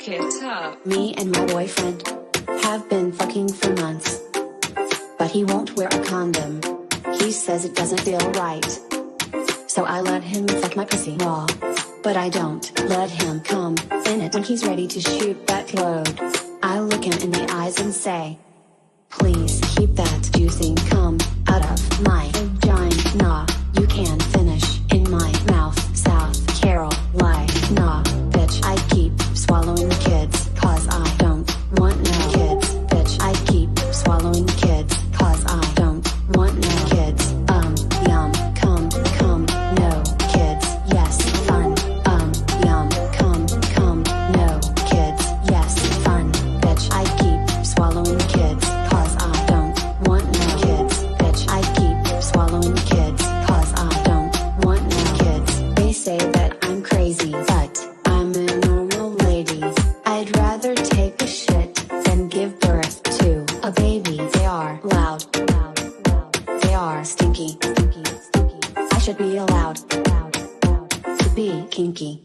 Back it up. Me and my boyfriend have been fucking for months, but he won't wear a condom. He says it doesn't feel right. So I let him fuck my pussy raw, but I don't let him come in it when he's ready to shoot that load. I look him in the eyes and say, please keep that juicy cum out of my vagina. You can finish in my mouth, South Carolina. Bitch, I keep swallowing kids, cause I don't want no kids. Bitch, I keep swallowing kids, cause I don't want no kids. Yum, cum, no kids, yes, fun. Yum, cum, no kids, yes, fun. Bitch, I keep swallowing kids, cause I don't want no kids. Bitch, I keep swallowing kids, cause I don't want no kids. They say that I'm crazy, but I'm a normal lady. I'd rather take a shit than give birth to a baby. They are loud. They are stinky. I should be allowed to be kinky.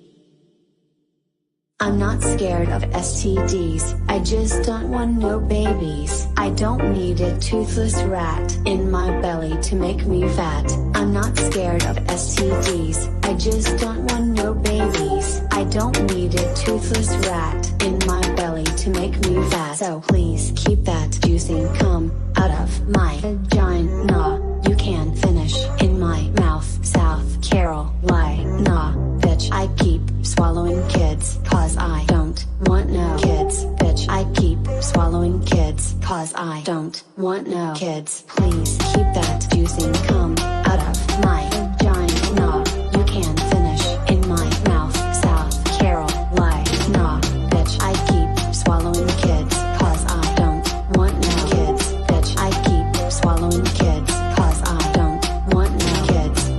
I'm not scared of STDs, I just don't want no babies. I don't need a toothless rat in my belly to make me fat. I'm not scared of STDs, I just don't want no babies. I don't need a toothless rat in my belly to make me fat. So please keep that juicy cum out of my vagina. You can finish in my mouth, South Carolina. Bitch, I keep swallowing kids, cause I don't want no kids. Bitch, I keep swallowing kids, cause I don't want no kids. Please keep that juicy cum out of my vagina. You can finish in my mouth, South Carolina. Bitch, I keep swallowing kids, cause I don't want no kids. Bitch, I keep swallowing kids, cause I don't want no kids.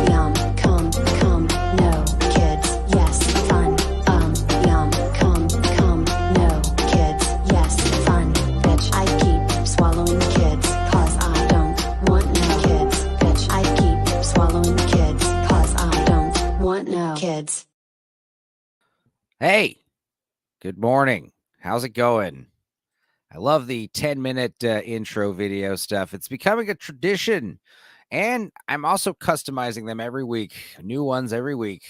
Yum, cum, no kids, yes, fun. Yum, cum, no kids, yes, fun. Bitch, I keep swallowing kids, cause I don't want no kids. Bitch, I keep swallowing kids, cause I don't want no kids. Hey, good morning. How's it going? I love the 10-minute intro video stuff. It's becoming a tradition, and I'm also customizing them every week, new ones every week.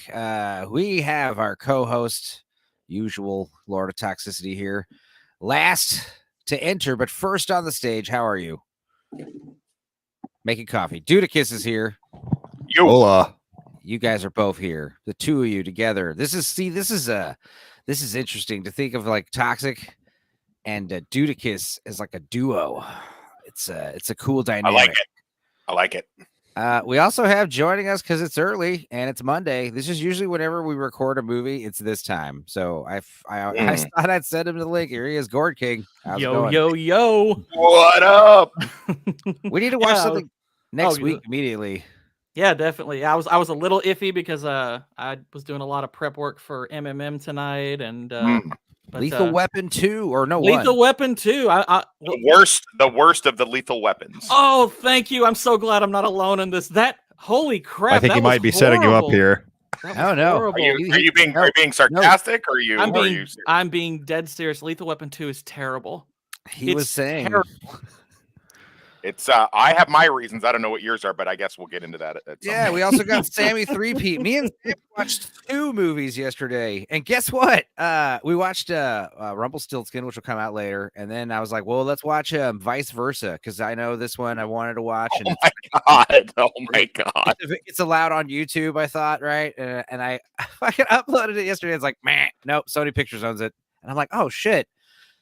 We have our co-host, usual Lord of Toxicity here, last to enter, but first on the stage. How are you? Making coffee. Dudicus is here. Hola. You guys are both here. The two of you together. This is interesting to think of, like Toxic and Dudicus as like a duo. It's a cool dynamic. I like it. We also have joining us because it's early and it's Monday. This is usually whenever we record a movie. It's this time. So I thought I'd send him the link. Here he is, Gord King. How's it going? Yo. What up? We need to watch something next week immediately. Yeah, definitely. I was a little iffy because I was doing a lot of prep work for MMM tonight, and but, Lethal Weapon 2 or no Lethal Weapon 2. The worst of the lethal weapons. Oh, thank you. I'm so glad I'm not alone in this. Holy crap! I think he might be setting you up here. Oh no! Are you being sarcastic, or are you? I'm being dead serious. Lethal Weapon 2 is terrible. He was saying. Terrible. It's I have my reasons. I don't know what yours are, but I guess we'll get into that. Yeah, we also got Sammy 3P. Me and Sam watched 2 movies yesterday, and guess what? We watched Rumpelstiltskin, which will come out later, and then I was like, well, let's watch Vice Versa because I know this one I wanted to watch. And Oh my god! It's allowed on YouTube. I thought, right, and I fucking uploaded it yesterday. It's like, man, nope, Sony Pictures owns it, and I'm like, oh shit.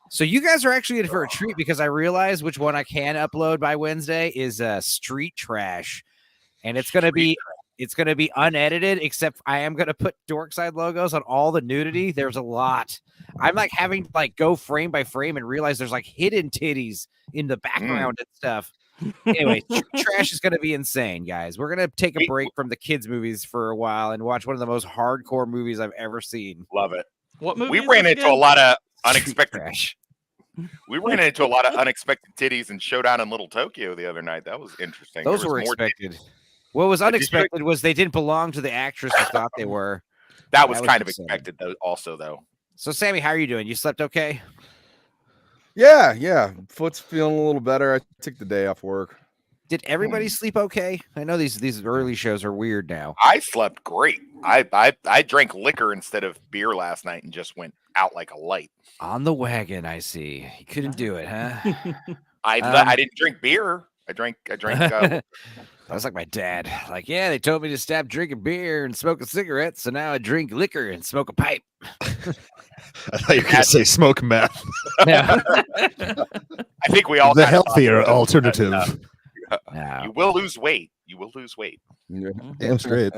So you guys are actually in for a treat because I realized which one I can upload by Wednesday is Street Trash, and it's gonna be unedited. Except I am gonna put Dorkside logos on all the nudity. There's a lot. I'm like having to like go frame by frame and realize there's like hidden titties in the background and stuff. Anyway, Trash is gonna be insane, guys. We're gonna take a break from the kids movies for a while and watch one of the most hardcore movies I've ever seen. Love it. What movie? We ran into a lot of unexpected Trash. We ran into a lot of unexpected titties in Showdown in Little Tokyo the other night. That was interesting. Those were expected. What was unexpected was they didn't belong to the actress who thought they were. That was kind of expected, though. Also, though, So, Sammy, how are you doing? You slept okay? Yeah. Foot's feeling a little better. I took the day off work. Did everybody sleep okay? I know these early shows are weird now. I slept great. I drank liquor instead of beer last night and just went out like a light. On the wagon, I see. You couldn't do it, huh? I didn't drink beer. I drank. That was like my dad. Like, yeah, they told me to stop drinking beer and smoking cigarettes, so now I drink liquor and smoke a pipe. I thought you were going to say smoke meth. Yeah. I think we all The kind of healthier thought that, alternative. No. You will lose weight. You will lose weight. Damn straight.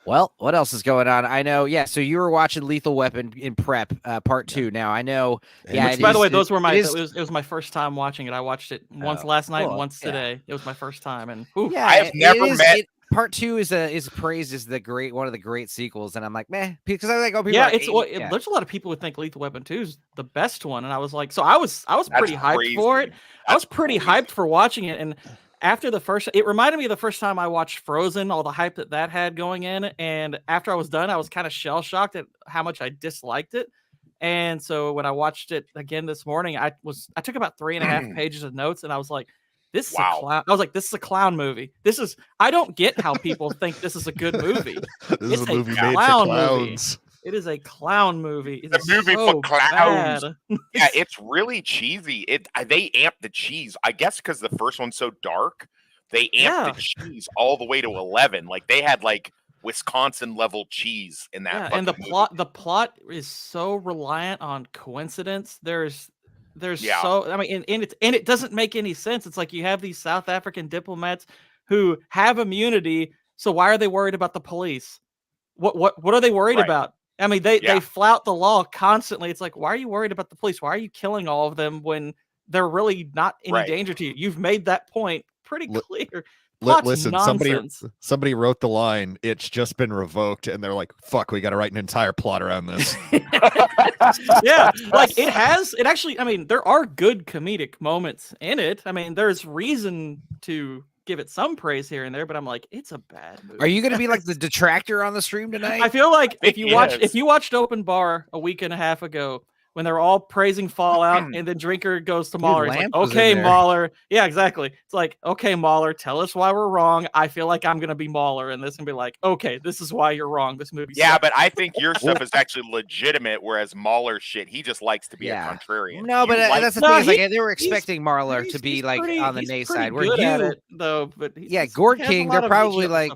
Well, what else is going on? I know. Yeah. So you were watching Lethal Weapon in prep, part 2. Now I know. Yeah. Which, by the way, those were my. it It was my first time watching it. I watched it once last night, and once today. It was my first time, and yeah, I have never met. Part 2 is praised as one of the great sequels, and I'm like, meh, because I think people. Yeah, are there's a lot of people who think Lethal Weapon 2 is the best one, and I was like, so I was pretty hyped crazy. for it. I was That's pretty crazy. hyped for watching it, and after the first, it reminded me of the first time I watched Frozen, all the hype that had going in, and after I was done, I was kind of shell shocked at how much I disliked it. And so when I watched it again this morning, I took about 3.5 pages of notes, and I was like, this is a clown. I was like, this is a clown movie. I don't get how people think this is a good movie. This is a movie made for clown clowns. It is a clown movie. It The is movie so for clowns. bad. Yeah, it's really cheesy. They amped the cheese. I guess because the first one's so dark, they amped the cheese all the way to 11. Like they had like Wisconsin level cheese in that. Yeah, and the plot is so reliant on coincidence. There's so, I mean, and it doesn't make any sense. It's like you have these South African diplomats who have immunity. So why are they worried about the police? What are they worried about? I mean, they flout the law constantly. It's like, why are you worried about the police? Why are you killing all of them when they're really not any danger to you? You've made that point pretty clear. Listen, nonsense. somebody wrote the line, "It's just been revoked," and they're like, "Fuck, we got to write an entire plot around this." Yeah, like it actually, I mean, there are good comedic moments in it. I mean, there's reason to give it some praise here and there, but I'm like, it's a bad movie. Are you going to be like the detractor on the stream tonight? I feel like if you watched Open Bar a week and a half ago, when they're all praising Fallout, and then Drinker goes to Mahler. He's like, okay, Mahler. Yeah, exactly. It's like, okay, Mahler, tell us why we're wrong. I feel like I'm going to be Mahler in this and be like, okay, this is why you're wrong. This movie sucks. but I think your stuff is actually legitimate, whereas Mahler's shit, he just likes to be a contrarian. No, but that's the thing. Is like they were expecting Mahler to be like on the nay side. Where good at it, though, but Gord King, they're probably like,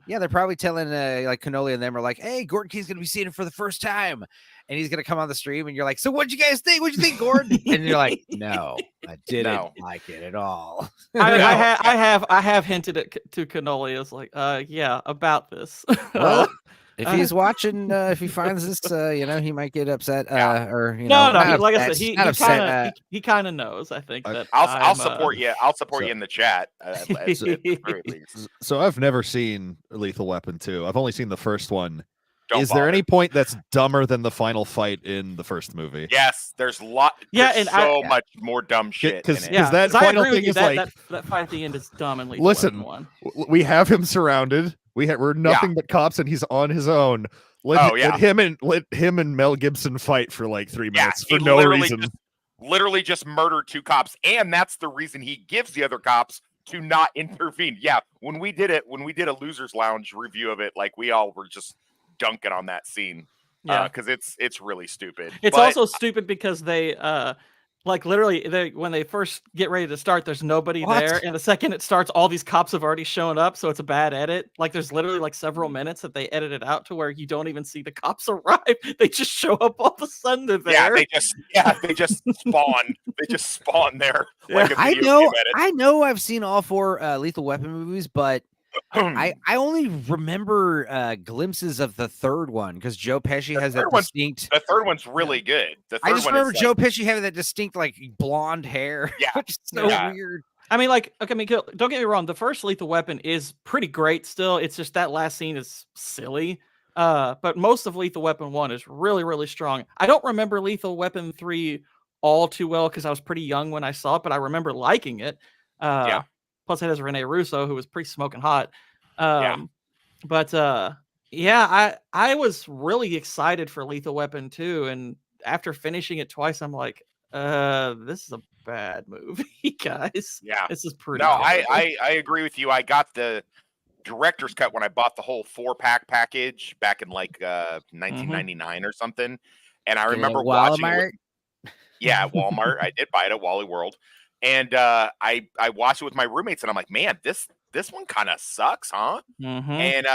they're probably telling like Cannoli and them are like, hey, Gord King's going to be seeing it for the first time. And he's gonna come on the stream, and you're like, "So what'd you guys think? What'd you think, Gordon?" And you're like, "No, I didn't like it at all." I have hinted to Cannoli as like, yeah, about this. Well, if he's watching, if he finds this, he might get upset. Or no, like I said, he kind of knows. I think that I'll support you. I'll support you in the chat. So I've never seen Lethal Weapon 2. I've only seen the first one. Don't Is bother. there any point that's dumber than the final fight in the first movie? Yes, there's much more dumb shit. Because that final thing is like that fight at the end is dumb. And listen, we have him surrounded. We're nothing but cops, and he's on his own. Let him and Mel Gibson fight for like 3 minutes for no reason. Literally just murdered 2 cops, and that's the reason he gives the other cops to not intervene. Yeah, when we did a Losers Lounge review of it, like we all were just dunking on that scene because it's really stupid. It's also stupid because they like literally when they first get ready to start, there's nobody there, and the second it starts, all these cops have already shown up, so it's a bad edit. Like there's literally like several minutes that they edited out to where you don't even see the cops arrive. They just show up all of a sudden. They're there. They just spawn. They just spawn there. Like I know I've seen all 4 Lethal Weapon movies, but I only remember glimpses of the third one because Joe Pesci has that distinct. The third one's really good. I just remember Joe Pesci having that distinct like blonde hair. Yeah, which is so weird. I mean, like, okay, don't get me wrong. The first Lethal Weapon is pretty great still. It's just that last scene is silly. But most of Lethal Weapon 1 is really, really strong. I don't remember Lethal Weapon 3 all too well because I was pretty young when I saw it, but I remember liking it. Plus, it has Rene Russo, who was pretty smoking hot. But Yeah, I was really excited for Lethal Weapon 2, and after finishing it twice, I'm like, this is a bad movie, guys. Yeah. This is pretty No, terrible. I agree with you. I got the director's cut when I bought the whole 4-pack package back in like 1999 or something. And I remember watching it. Yeah, Walmart. I did buy it at Wally World. And I watched it with my roommates, and I'm like, man, this one kind of sucks, huh? And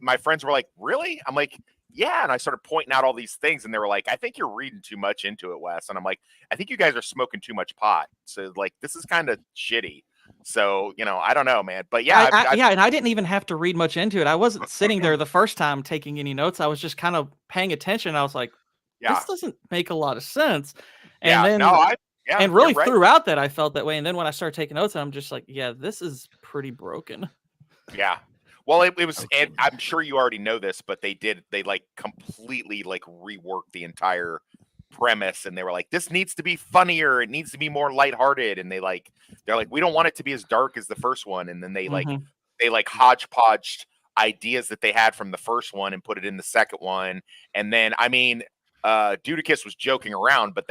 my friends were like, really? I'm like, yeah. And I started pointing out all these things, and they were like, I think you're reading too much into it, Wes. And I'm like, I think you guys are smoking too much pot. So like, this is kind of shitty. So, I don't know, man. But yeah, and I didn't even have to read much into it. I wasn't sitting there the first time taking any notes. I was just kind of paying attention. I was like, this doesn't make a lot of sense. And then really throughout that, I felt that way. And then when I started taking notes, I'm just like, yeah, this is pretty broken. Yeah. Well, it was, and I'm sure you already know this, but they like completely like reworked the entire premise, and they were like, this needs to be funnier, it needs to be more lighthearted, and they're like, we don't want it to be as dark as the first one. And then they hodgepodged ideas that they had from the first one and put it in the second one. And then I mean, Dudicus was joking around, but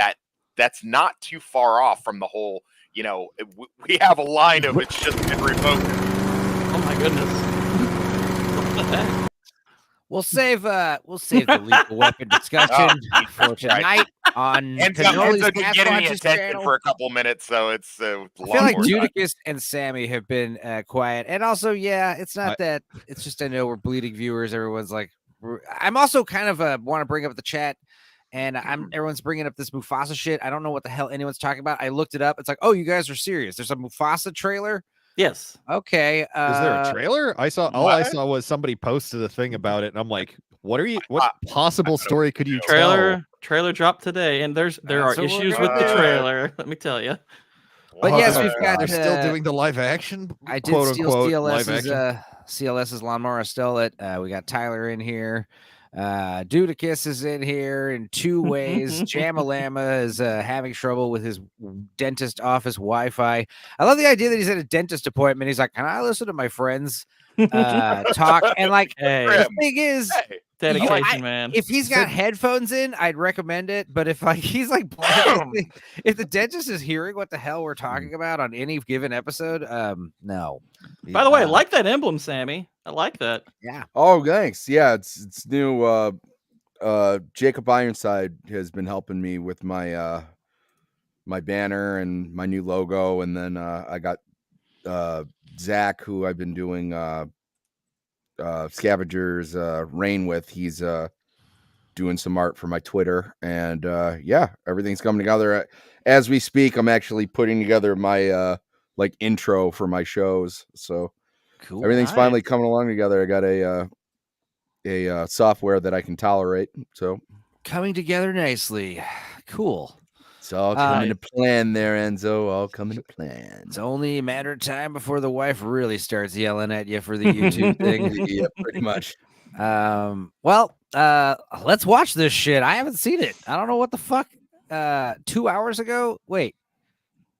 that's not too far off from the whole, we have a line of it's just been revoked. Oh my goodness. What the heck? We'll save the Lethal Weapon discussion for tonight on Canoli's been getting the attention for a couple minutes, so it's I feel like Judicus and Sammy have been quiet, and also it's not that, it's just I know we're bleeding viewers. Everyone's like, I'm also kind of want to bring up the chat, and everyone's bringing up this Mufasa shit. I don't know what the hell anyone's talking about. I looked it up. It's like, oh, you guys are serious. There's a Mufasa trailer. Yes. Okay. Is there a trailer? I saw was somebody posted a thing about it, and I'm like, what possible story could you tell? Trailer dropped today, and there are issues with the trailer. Let me tell you. But yes, we've got. They're still doing the live action. I did steal CLS's lawnmower. I stole it. We got Tyler in here. Dudicus is in here in two ways. Jamalama is having trouble with his dentist office Wi-Fi. I love the idea that he's at a dentist appointment. He's like, can I listen to my friends talk? And like, the thing is, dedication, man. If he's got headphones in, I'd recommend it. But if he's like, if the dentist is hearing what the hell we're talking about on any given episode, no. By the way, I like that emblem, Sammy. I like that. Yeah. Oh, thanks. Yeah, it's new. Jacob Ironside has been helping me with my my banner and my new logo, and then I got Zach, who I've been doing Scavengers Rain with. He's doing some art for my Twitter, and everything's coming together as we speak. I'm actually putting together my like intro for my shows, so cool. Everything's finally coming along together. I got a software that I can tolerate, so coming together nicely. Cool. It's all coming to plan there, Enzo. All coming to plan. It's only a matter of time before the wife really starts yelling at you for the YouTube thing. Yeah, pretty much. Let's watch this shit. I haven't seen it. I don't know what the fuck. 2 hours ago. Wait.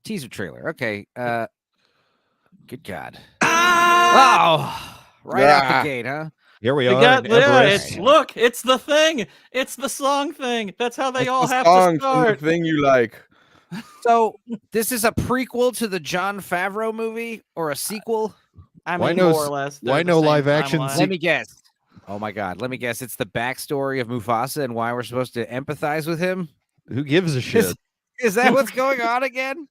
Teaser trailer. Okay. Good God. Oh, right out the gate, huh? Here we are. Look, it's the thing. It's the song thing. That's how they all have to start. The thing you like. So this is a prequel to the Jon Favreau movie or a sequel? I mean, more or less. Why no live action? Let me guess. Oh my God. Let me guess. It's the backstory of Mufasa and why we're supposed to empathize with him. Who gives a shit? Is that what's going on again?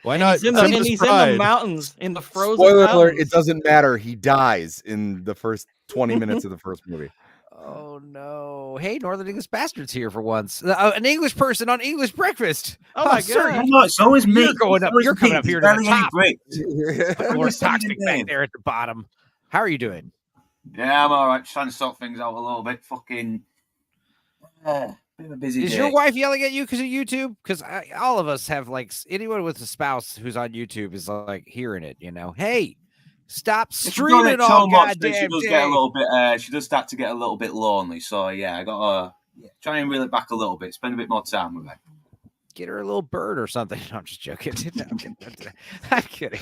Why not? He's in the mountains, in the frozen Spoiler mountains. alert, it doesn't matter. He dies in the first 20 minutes of the first movie. Oh, no. Hey, Northern English Bastards here for once. An English person on English breakfast. Oh, my God. No, it's always me. You're coming up here to the top. Great. More toxic back there at the bottom. How are you doing? Yeah, I'm all right. Just trying to sort things out a little bit. Fucking... bit of a busy Is day. your wife yelling at you because of YouTube? Because all of us have, like, anyone with a spouse who's on YouTube is like hearing it, Hey, stop streaming all goddamn day. She does get a little bit. She does start to get a little bit lonely. So yeah, I got to try and reel it back a little bit. Spend a bit more time with her. Get her a little bird or something. No, I'm just joking. I'm kidding.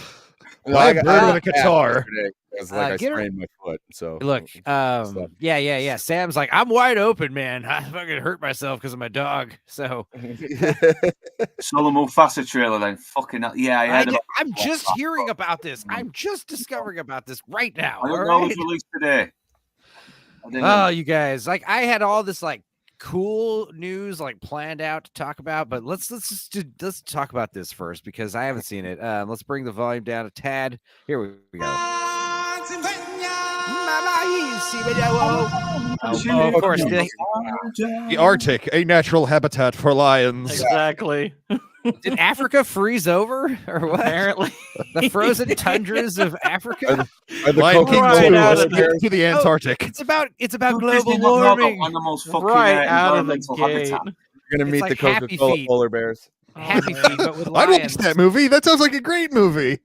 Play a bird with a guitar. Because I sprained my foot. So look, yeah. Sam's like, I'm wide open, man. I fucking hurt myself because of my dog. So Solo Mufasa trailer then. Fucking yeah, I'm just hearing about this. I'm just discovering about this right now. I don't know it was released today. Oh, you guys, like I had all this like cool news like planned out to talk about, but let's talk about this first because I haven't seen it. Let's bring the volume down a tad. Here we go. Of course, the Arctic, a natural habitat for lions. Exactly. Did Africa freeze over or what? Apparently, the frozen tundras of Africa. Lion King to the Antarctic. It's about global warming. Right out of the gate. You're gonna meet the Coca-Cola polar bears. Happy Feet, but with I lions. watched that movie. That sounds like a great movie.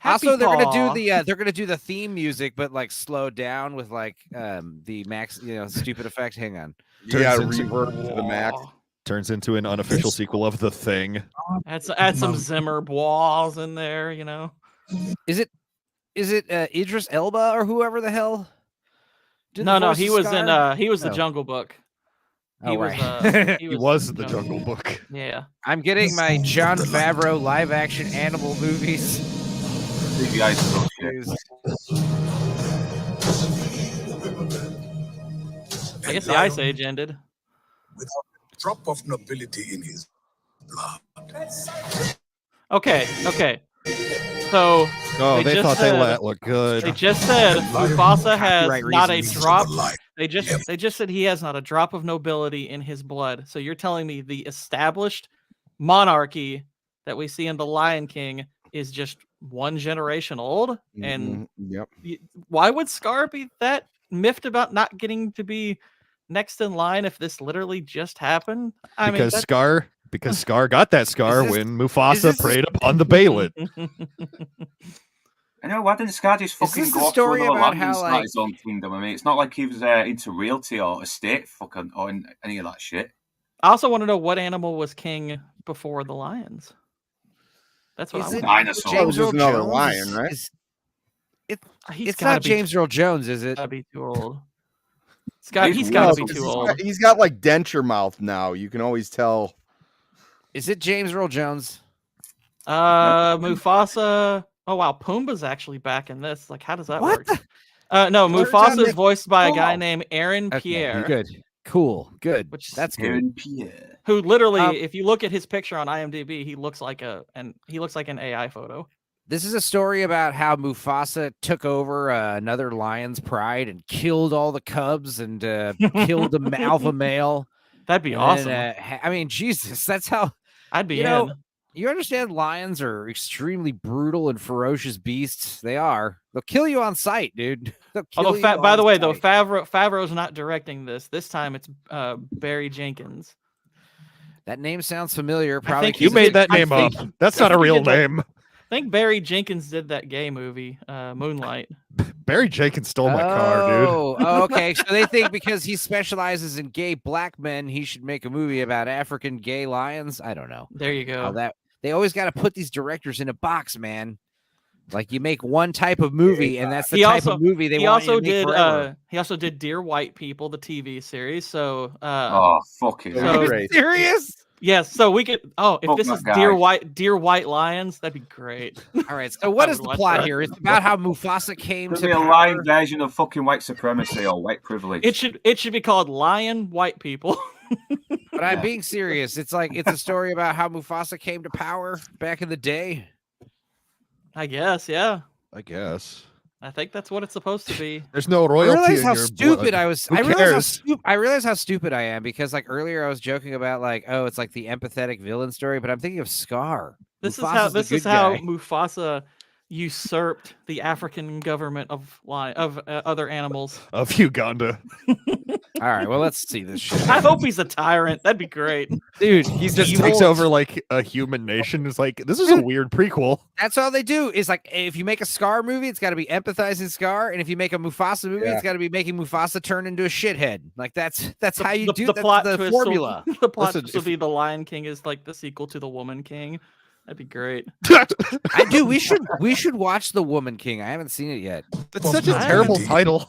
Also, they're gonna do the theme music, but like slowed down with like the max, stupid effect. Hang on. Reverb to the max. Turns into an unofficial sequel of The Thing. Add some Zimmer balls in there, Is it Idris Elba or whoever the hell? No, he was the Jungle Book. He was the Jungle Book. Yeah. I'm getting my Jon Favreau live action animal movies. I guess the Ice Age ended. Without a drop of nobility in his blood. Okay. So they thought they looked good. They just said Mufasa has not a drop. They just said he has not a drop of nobility in his blood. So you're telling me the established monarchy that we see in The Lion King is just one generation old? And why would Scar be that miffed about not getting to be next in line if this literally just happened? Because Scar got that scar when Mufasa preyed upon the Baelin. I know, why didn't Scar just fucking go off to another land and start his own kingdom? I mean, it's not like he was into realty or estate fucking or any of that shit. I also want to know what animal was king before the lions. That's what I want. Dinosaur. James Earl another Jones lion, right? It's not James Earl Jones, is it? Gotta be too old. He's got to be too old. He's got like denture mouth now. You can always tell. Is it James Earl Jones? Mufasa. Oh wow, Pumbaa's actually back in this. Like, how does that work? No, Mufasa is voiced by a guy named Aaron Pierre. Good, cool, good. That's good. Aaron Pierre. Who literally, if you look at his picture on IMDb, he looks like an AI photo. This is a story about how Mufasa took over another lion's pride and killed all the cubs and killed the alpha male. That'd be awesome. I mean, Jesus, that's how I'd be in. You understand lions are extremely brutal and ferocious beasts. They are. They'll kill you on sight, dude. Although, by the way, though, Favreau's not directing this. This time it's Barry Jenkins. That name sounds familiar. Probably you made that name up. That's not a real name. I think Barry Jenkins did that gay movie, Moonlight. Barry Jenkins stole my car, dude. Oh, okay. So they think because he specializes in gay black men, he should make a movie about African gay lions. I don't know. There you go. They always got to put these directors in a box, man. Like you make one type of movie, and that's the type of movie they want you to make forever. He also did Dear White People, the TV series. So, fucking serious? Yes, so we could. Oh, if this is Dear White Lions, that'd be great. All right. So what is the plot here? It's about how Mufasa came to be a lion version of fucking white supremacy or white privilege. It should be called Lion White People. But I'm being serious. It's a story about how Mufasa came to power back in the day. I guess, yeah. I guess. I think that's what it's supposed to be. There's no royalty. I realize in how your stupid blood. I was. I realize how stupid I am because like earlier I was joking about like, oh, it's like the empathetic villain story, but I'm thinking of Scar. This is how Mufasa usurped the African government of other animals of Uganda. All right, well, let's see this shit. I hope he's a tyrant. That'd be great, dude. He just takes over like a human nation. It's like this is a weird prequel. That's all they do. Is like if you make a Scar movie, it's got to be empathizing Scar, and if you make a Mufasa movie, it's got to be making Mufasa turn into a shithead. Like that's how you do the plot. The formula. The plot will be the Lion King is like the sequel to the Woman King. That'd be great. I do. We should watch The Woman King. I haven't seen it yet. That's such a terrible title.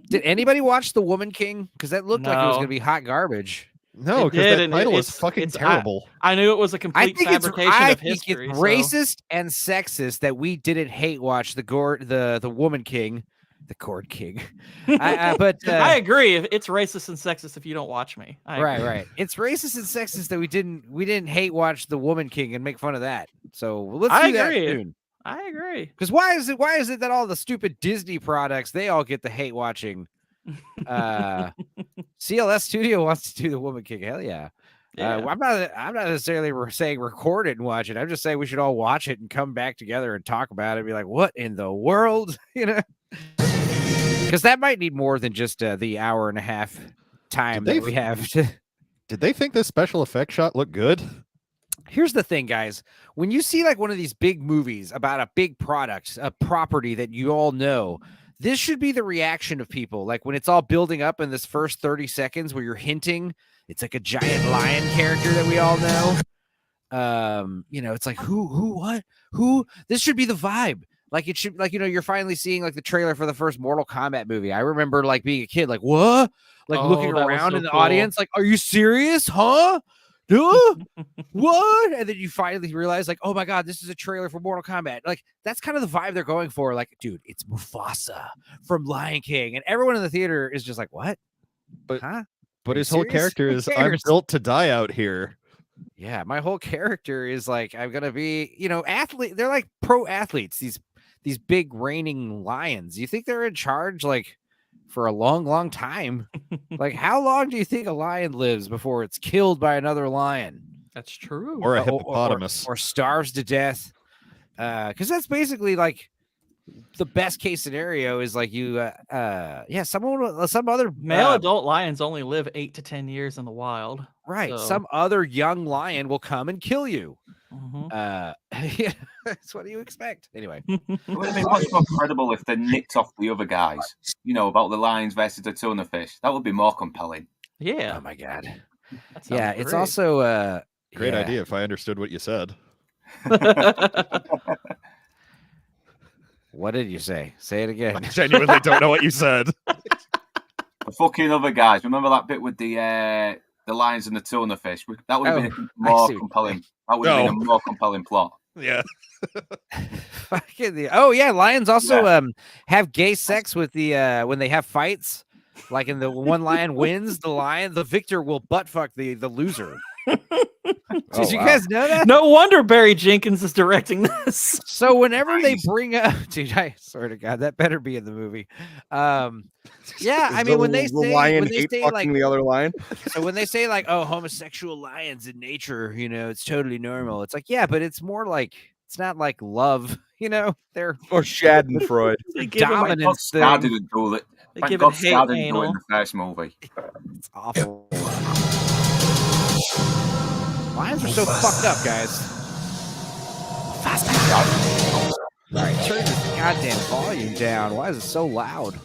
Did anybody watch The Woman King? Because that looked like it was going to No. be hot garbage. No, because that title is fucking terrible. I knew it was a complete fabrication of history. It's racist and sexist that we didn't hate watch the Woman King, the Cord King. But I agree. It's racist and sexist if you don't watch me. Right. It's racist and sexist that we didn't hate watch the Woman King and make fun of that. So let's do that soon. I agree. Because why is it that all the stupid Disney products they all get the hate watching? CLS Studio wants to do the Woman King. Hell yeah. I'm not necessarily saying record it and watch it. I'm just saying we should all watch it and come back together and talk about it and be like, what in the world? You know, because that might need more than just the hour and a half time that we have to. Did they think this special effect shot looked good? Here's the thing, guys. When you see like one of these big movies about a big product, a property that you all know, this should be the reaction of people. Like when it's all building up in this first 30 seconds where you're hinting, it's like a giant lion character that we all know. You know, it's like what? This should be the vibe. Like it should, like, you know, you're finally seeing like the trailer for the first Mortal Kombat movie. I remember like being a kid, like, what? Like looking around in the audience, like, are you serious? Huh? What? And then you finally realize, like, oh my God, this is a trailer for Mortal Kombat. Like, that's kind of the vibe they're going for. Like, dude, it's Mufasa from Lion King. And everyone in the theater is just like, what? But his whole character is, I'm built to die out here. Yeah, my whole character is like, I'm gonna be, you know, athlete. They're like pro athletes, these big reigning lions. You think they're in charge like for a long time? Like, how long do you think a lion lives before it's killed by another lion? That's true. Or a hippopotamus. Or starves to death. Because that's basically like the best case scenario is like you some other male adult lions only live 8 to 10 years in the wild. Right. So. Some other young lion will come and kill you. Yeah, that's what do you expect? Anyway. It would have been much more credible if they nicked off the other guys, you know, about the lions versus the tuna fish. That would be more compelling. Yeah. Oh my God. Yeah, it's also great idea if I understood what you said. What did you say? Say it again. I genuinely don't know what you said. The fucking other guys. Remember that bit with the lions and the tuna fish? That would have been more compelling. That would have been a more compelling plot. Yeah. Lions also have gay sex with the when they have fights. Like in the one lion wins, the victor will butt fuck the loser. Did you guys know that? No wonder Barry Jenkins is directing this. So whenever they bring up, dude, I swear to God, that better be in the movie. Yeah, I mean when they say like the other lion. So when they say like, oh, homosexual lions in nature, you know, it's totally normal. It's like, yeah, but it's more like it's not like love, you know. They're or Schadenfreude. Dominance. Scar didn't do it. Thank God Scar didn't do it in the first movie. It's awful. Lions are so fucked up, guys. All right, turn this goddamn volume down. Why is it so loud?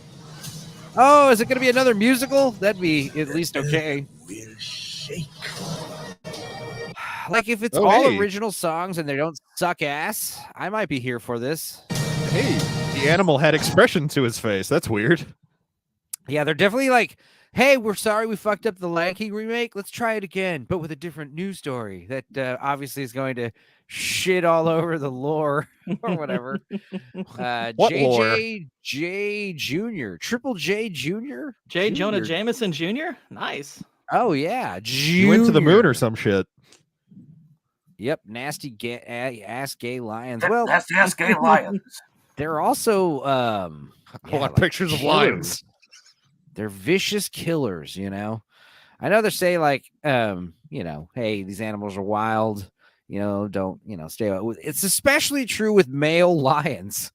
Oh, is it going to be another musical? That'd be at least okay. Will shake. Like if it's all original songs and they don't suck ass, I might be here for this. Hey, the animal had expression to his face. That's weird. Yeah, they're definitely like, hey, we're sorry we fucked up the Lion King remake. Let's try it again, but with a different news story that obviously is going to shit all over the lore or whatever. What lore? J Jr. Triple J Jr. J. Jonah Jameson Jr. Nice. Oh, yeah. You went to the moon or some shit. Yep. Nasty ass gay lions. Well, nasty ass gay lions. They're also a lot of pictures of lions. They're vicious killers, you know. I know they say like, you know, hey, these animals are wild, you know, don't, you know, stay away. It's especially true with male lions.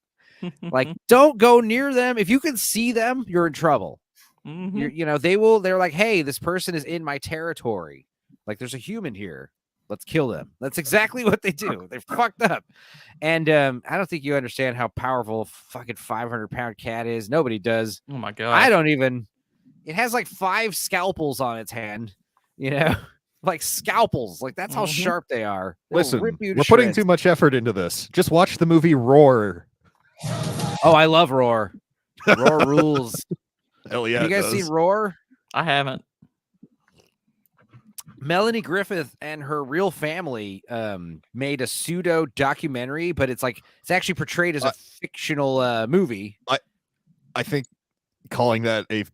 Like, don't go near them. If you can see them, you're in trouble. You know, they're like, hey, this person is in my territory. Like, there's a human here. Let's kill them. That's exactly what they do. They're fucked up. And I don't think you understand how powerful a fucking 500-pound cat is. Nobody does. Oh my God. I don't even. It has like 5 scalpels on its hand, you know. like scalpels. Like that's how sharp they are. Listen, we're putting too much effort into this. Just watch the movie Roar. Oh, I love Roar. Roar rules. Hell yeah! Have you guys seen Roar? I haven't. Melanie Griffith and her real family made a pseudo documentary, but it's actually portrayed as a fictional movie. I think calling that a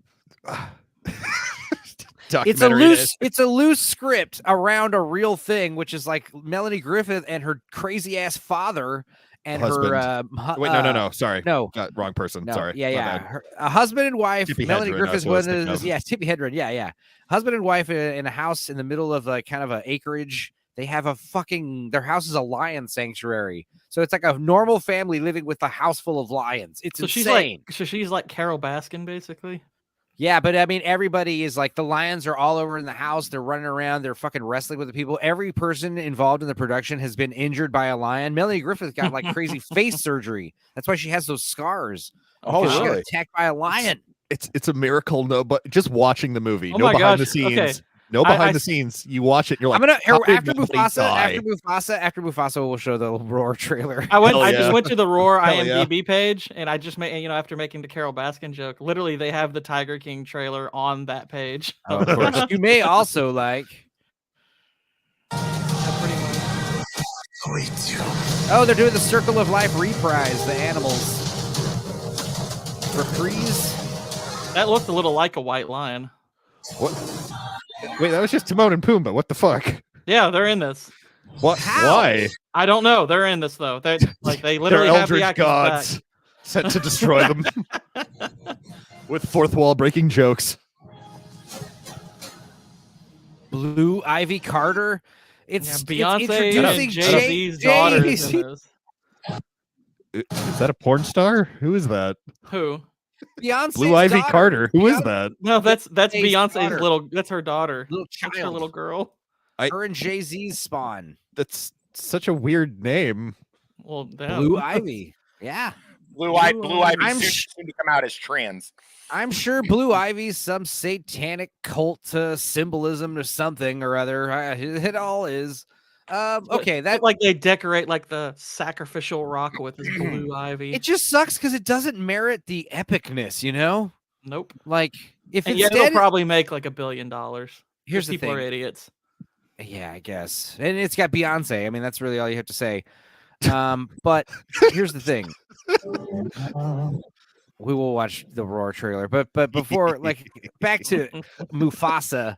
it's a loose script around a real thing, which is like Melanie Griffith and her crazy ass father and husband. Wait, no, sorry, wrong person. No, sorry, a husband and wife. Tippi Melanie Hedren, Griffith was Tippi Hedren. Yeah, husband and wife in a house in the middle of like kind of an acreage. They have their house is a lion sanctuary, so it's like a normal family living with a house full of lions. It's insane. She's like Carol Baskin, basically. Yeah, but I mean, everybody is like the lions are all over in the house. They're running around. They're fucking wrestling with the people. Every person involved in the production has been injured by a lion. Melanie Griffith got like crazy face surgery. That's why she has those scars. Oh, she really? got attacked by a lion. It's a miracle. No, but just watching the movie, no behind the scenes. Okay. No behind the scenes. You watch it, you're like, after Mufasa, we'll show the Roar trailer. I just went to the Roar IMDb page, and I just made, after making the Carol Baskin joke, literally they have the Tiger King trailer on that page. Oh, of course. You may also like. Oh, they're doing the Circle of Life reprise. The animals reprise. That looked a little like a white lion. What? Wait, that was just Timon and Pumbaa. What the fuck? Yeah, they're in this. What? How? Why? I don't know. They're in this though. They literally have the actors gods back. Sent to destroy them with fourth wall breaking jokes. Blue Ivy Carter. It's Beyonce and Jay-Z's daughters in this. Is that a porn star? Who is that? Who? Beyonce's Blue Ivy daughter. Carter. Who is that? No, that's Beyonce's Beyonce's daughter. That's her daughter. Little child. That's her little girl. Her and Jay-Z's spawn. That's such a weird name. Well, Blue Ivy. Yeah. Blue Ivy soon to come out as trans. I'm sure Blue Ivy's some satanic cult symbolism or something or other. It all is. Okay, that like they decorate like the sacrificial rock with this blue ivy. It just sucks because it doesn't merit the epicness, you know? Nope. Like if it'll probably make like $1 billion. Here's the people thing. are idiots. Yeah, I guess. And it's got Beyonce. I mean, that's really all you have to say. But here's the thing. We will watch the Roar trailer, but before, like, back to Mufasa,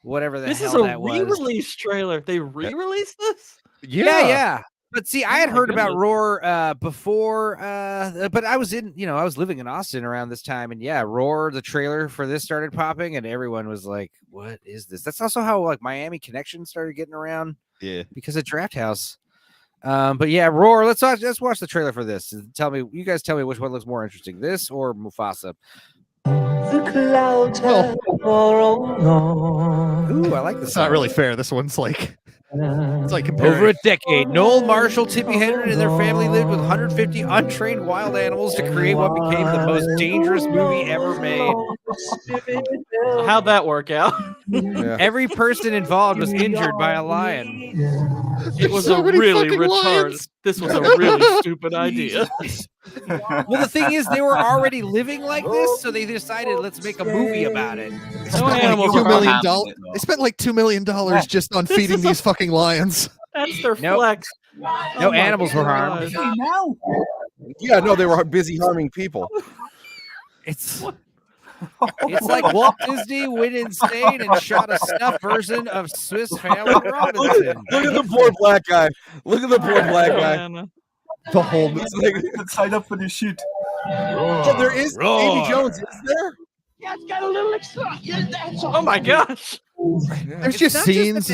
whatever the hell that was. This is a re-release trailer. They re-released this? Yeah. But see, I had heard about Roar before, but I was I was living in Austin around this time, and Roar, the trailer for this started popping, and everyone was like, "What is this?" That's also how like Miami Connection started getting around, because of Draft House. But Roar. Let's watch the trailer for this. You guys tell me which one looks more interesting, this or Mufasa. The clouds have Ooh, I like this. It's not really fair. This one's like. It's like over a decade, Noel Marshall, Tippi Hedren, and their family lived with 150 untrained wild animals to create what became the most dangerous movie ever made. How'd that work out? Every person involved was injured by a lion. It was a really retarded. This was a really stupid idea. Well, the thing is, they were already living like this, so they decided let's make a movie about it. $2 million. They spent like $2 million just on feeding these fucking lions. That's their flex. No animals were harmed. Yeah, no, they were busy harming people. It's like Walt Disney went insane and shot a snuff version of Swiss Family Robinson. Look at the poor black guy. The whole sign up for this shit. So there is Davy Jones, is there? Yeah, it's got a little extra. Yeah, that's all. Oh my gosh. There's just scenes.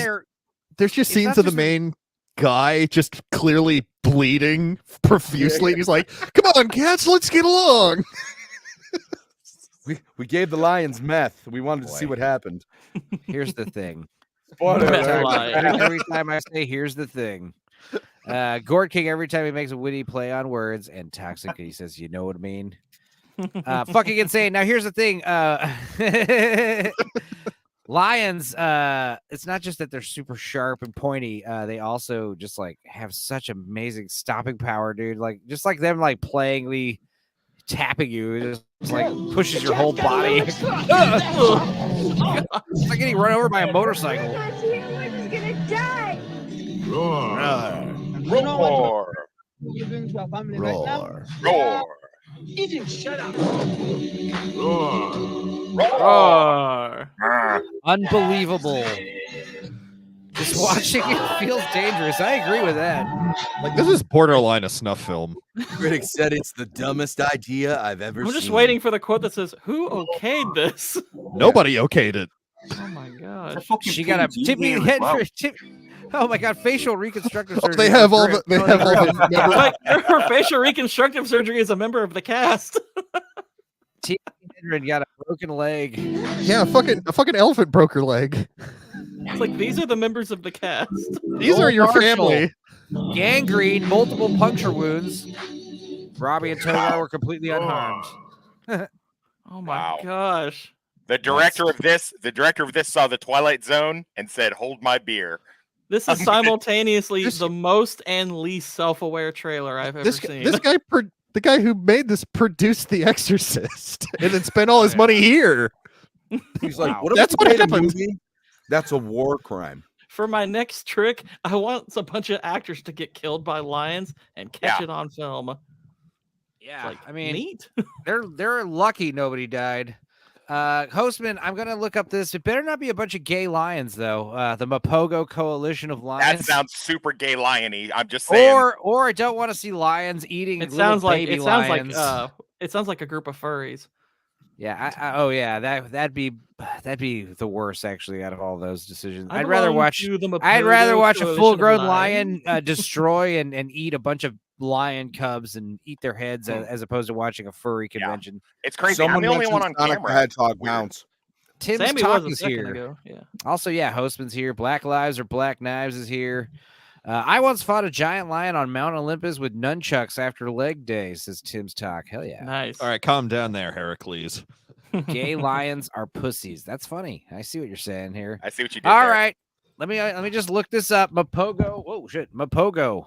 There's just scenes of the main guy just clearly bleeding profusely. He's like, "Come on, cats, let's get along." We gave the lions meth. We wanted to see what happened. Here's the thing. Every time I say "here's the thing," Gord King, every time he makes a witty play on words, and Toxic, he says, "You know what I mean?" Fucking insane. Now here's the thing. Lions, it's not just that they're super sharp and pointy. They also just like have such amazing stopping power, dude. Like just like them like playingly tapping you, it just like pushes your whole body. It's like getting run over by a motorcycle. Roar. Roar. Roar. Ethan, shut up. Roar. Unbelievable. Just watching it feels dangerous. I agree with that. Like, this is borderline a snuff film. Critics said it's the dumbest idea I've ever seen. I'm just waiting for the quote that says, "Who okayed this?" Nobody okayed it. Oh my gosh. She got a tippy head for tip. Oh my god, facial reconstructive surgery. They have all the Like, her facial reconstructive surgery is a member of the cast. T. Henry got a broken leg. Yeah, a fucking elephant broke her leg. It's like, these are the members of the cast. These are your family. Gangrene, multiple puncture wounds. Robbie and Togar were completely unharmed. Oh my gosh. The director of this saw the Twilight Zone and said, "Hold my beer." This is simultaneously the most and least self-aware trailer I've ever seen. This guy, the guy who made this, produced The Exorcist, and then spent all his money here. He's like, what That's what happened. That's a war crime. For my next trick, I want a bunch of actors to get killed by lions and catch it on film. Yeah, like, I mean, neat. they're lucky nobody died. Hostman, I'm gonna look up this. It better not be a bunch of gay lions, though. The Mapogo Coalition of Lions. That sounds super gay lion-y. I'm just saying. Or I don't want to see lions eating. It sounds like lions. it sounds like a group of furries. Yeah, that'd be the worst actually out of all those decisions. I I'd rather watch a full-grown lion destroy and eat a bunch of lion cubs and eat their heads as opposed to watching a furry convention. It's crazy. I'm the only one on Sonic camera. the Hedgehog mounts. Tim's Sammy Talk was a is second here. ago. Yeah. Also, Hostman's here. Black Lives or Black Knives is here. I once fought a giant lion on Mount Olympus with nunchucks after leg day, says Tim's Talk. Hell yeah. Nice. All right, calm down there, Heracles. Gay lions are pussies. That's funny. I see what you're saying here. I see what you did. All right. Let me just look this up. Mapogo. Whoa, shit. Mapogo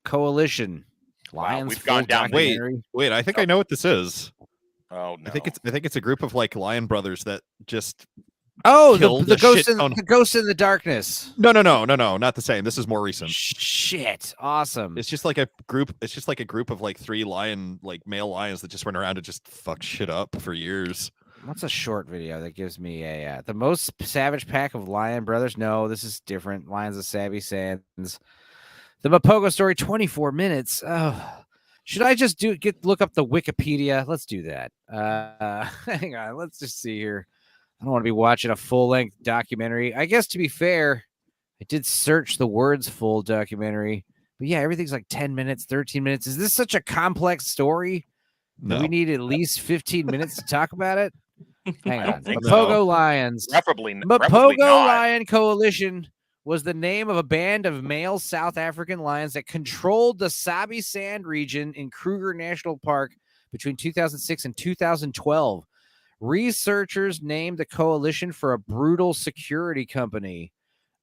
Coalition. Lions. we've gone down. Wait, I think I know what this is. Oh no. I think it's a group of like lion brothers that just the ghost in the darkness. No, not the same. This is more recent. Shit, awesome. It's just like a group of like three male lions that just went around and just fuck shit up for years. What's a short video that gives me the most savage pack of lion brothers? No, this is different. Lions of Savvy Sands. The Mapogo story, 24 minutes. Oh, should I just look up the Wikipedia? Let's do that. Hang on, let's just see here. I don't want to be watching a full-length documentary. I guess, to be fair, I did search the words full documentary. But yeah, everything's like 10 minutes, 13 minutes. Is this such a complex story? No. Do we need at least 15 minutes to talk about it? Hang on. Mapogo so. Lions. Preferably Mapogo not. Lion Coalition was the name of a band of male South African lions that controlled the Sabi Sand region in Kruger National Park between 2006 and 2012. Researchers named the coalition for a brutal security company.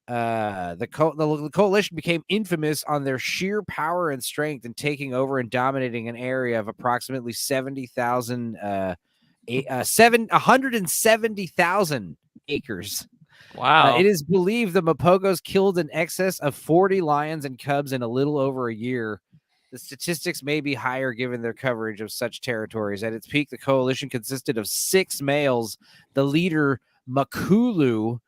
The coalition became infamous on their sheer power and strength in taking over and dominating an area of approximately 170,000 acres. Wow. It is believed the Mapogos killed in excess of 40 lions and cubs in a little over a year. The statistics may be higher given their coverage of such territories. At its peak, the coalition consisted of 6 males. The leader, Makulu,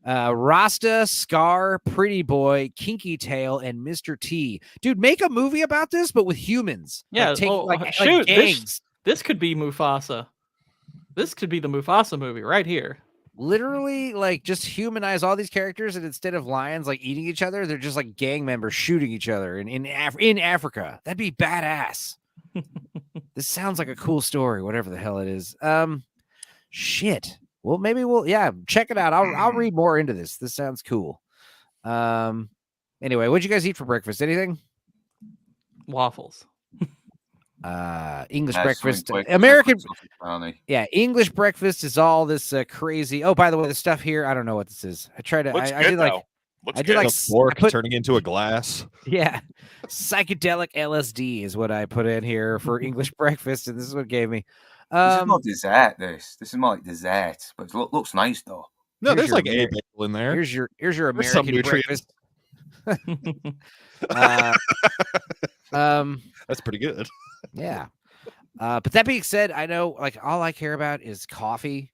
Rasta, Scar, Pretty Boy, Kinky Tail, and Mr. T. Dude, make a movie about this, but with humans. Yeah, shoot, gangs. This could be Mufasa. This could be the Mufasa movie right here. Literally, like, just humanize all these characters, and instead of lions like eating each other, they're just like gang members shooting each other in Africa. That'd be badass. This sounds like a cool story, whatever the hell it is. Shit. Well, maybe check it out. I'll read more into this. This sounds cool. Anyway, what'd you guys eat for breakfast? Anything? Waffles. English Nice, breakfast, something quick, American. sausage brownie. Yeah, English breakfast is all this crazy. Oh, by the way, the stuff here, I don't know what this is. I tried to. Looks I good, did like. though. Looks I did good. like A fork turning into a glass. Yeah, psychedelic LSD is what I put in here for English breakfast, and this is what it gave me. This is not dessert. This is more like dessert, but it looks nice though. No, there's like a bagel in there. Here's your There's some American breakfast. That's pretty good. Yeah. But that being said, I know like all I care about is coffee.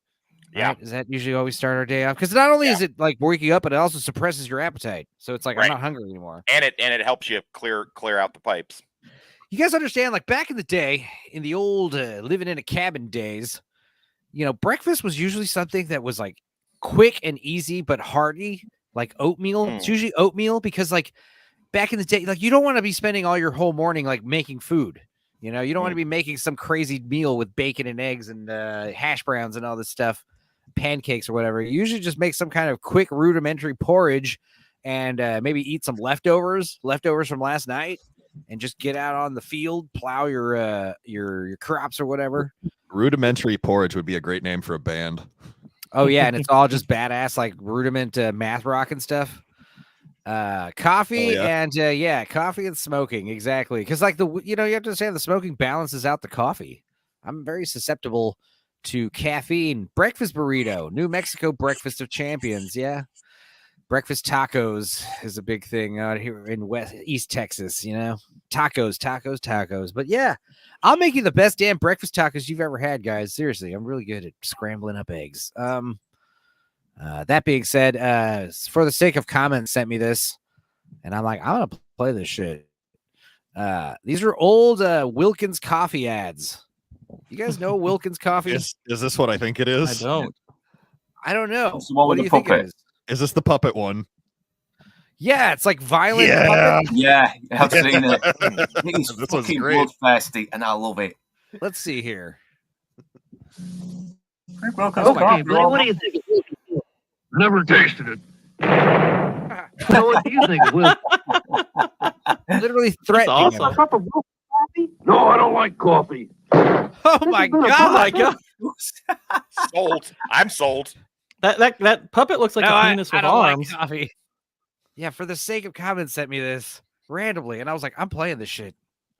Yeah. Right? Is that usually how we start our day off? Because not only is it like waking up, but it also suppresses your appetite. So it's like I'm not hungry anymore. And it helps you clear out the pipes. You guys understand, like back in the day, in the old living in a cabin days, you know, breakfast was usually something that was like quick and easy, but hearty, like oatmeal. It's usually oatmeal because like back in the day, like you don't want to be spending all your whole morning like making food. You know, you don't want to be making some crazy meal with bacon and eggs and hash browns and all this stuff, pancakes or whatever. You usually just make some kind of quick rudimentary porridge and maybe eat some leftovers from last night and just get out on the field, plow your crops or whatever. Rudimentary porridge would be a great name for a band. Oh, yeah. And it's all just badass, like rudiment math rock and stuff. Coffee and coffee and smoking. Exactly. Because like you have to understand the smoking balances out the coffee. I'm very susceptible to caffeine. Breakfast burrito, New Mexico breakfast of champions. Yeah. Breakfast tacos is a big thing out here in East Texas, you know, tacos. But yeah, I'll make you the best damn breakfast tacos you've ever had, guys. Seriously, I'm really good at scrambling up eggs. That being said, for the sake of comment, sent me this, and I'm like, I'm gonna play this shit. These are old Wilkins coffee ads. You guys know Wilkins coffee? Is this what I think it is? I don't know. It's the one What with do you the think it puppet. is? Is this the puppet one? Yeah, it's like violent. Yeah. puppet. Yeah, I've seen it. It's This one's fucking great. bloodthirsty, and I love it. Let's see here. Okay, Billy, what do you think? Never tasted it. So what do you think, Will? Literally threatening. That's awesome. A cup of coffee? No, I don't like coffee. Oh my god! Oh my god! Sold. I'm sold. That puppet looks like a penis with arms. Like coffee. Yeah, for the sake of comment, sent me this randomly, and I was like, I'm playing this shit.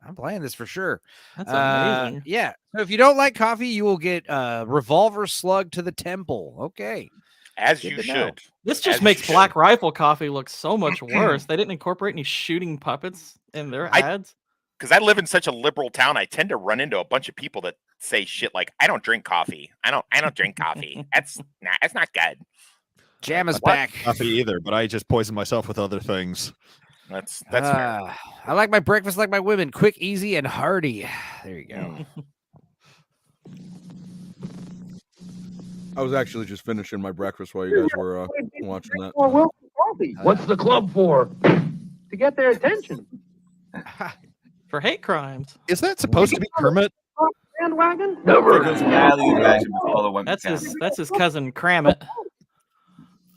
I'm playing this for sure. That's amazing. Yeah. So if you don't like coffee, you will get a revolver slug to the temple. Okay. As Good you to should. know. This just As makes you Black should. Rifle coffee look so much worse. They didn't incorporate any shooting puppets in their ads. Because I live in such a liberal town, I tend to run into a bunch of people that say shit like, "I don't drink coffee. I don't drink coffee. That's not good." Jam is I don't back. like coffee either, but I just poison myself with other things. That's fair. I like my breakfast like my women, quick, easy, and hearty. There you go. I was actually just finishing my breakfast while you guys were watching that. What's the club for? To get their attention. For hate crimes. Is that supposed to be Kermit? Bandwagon? Never. It was an early version before they went That's to his cousin Kramit.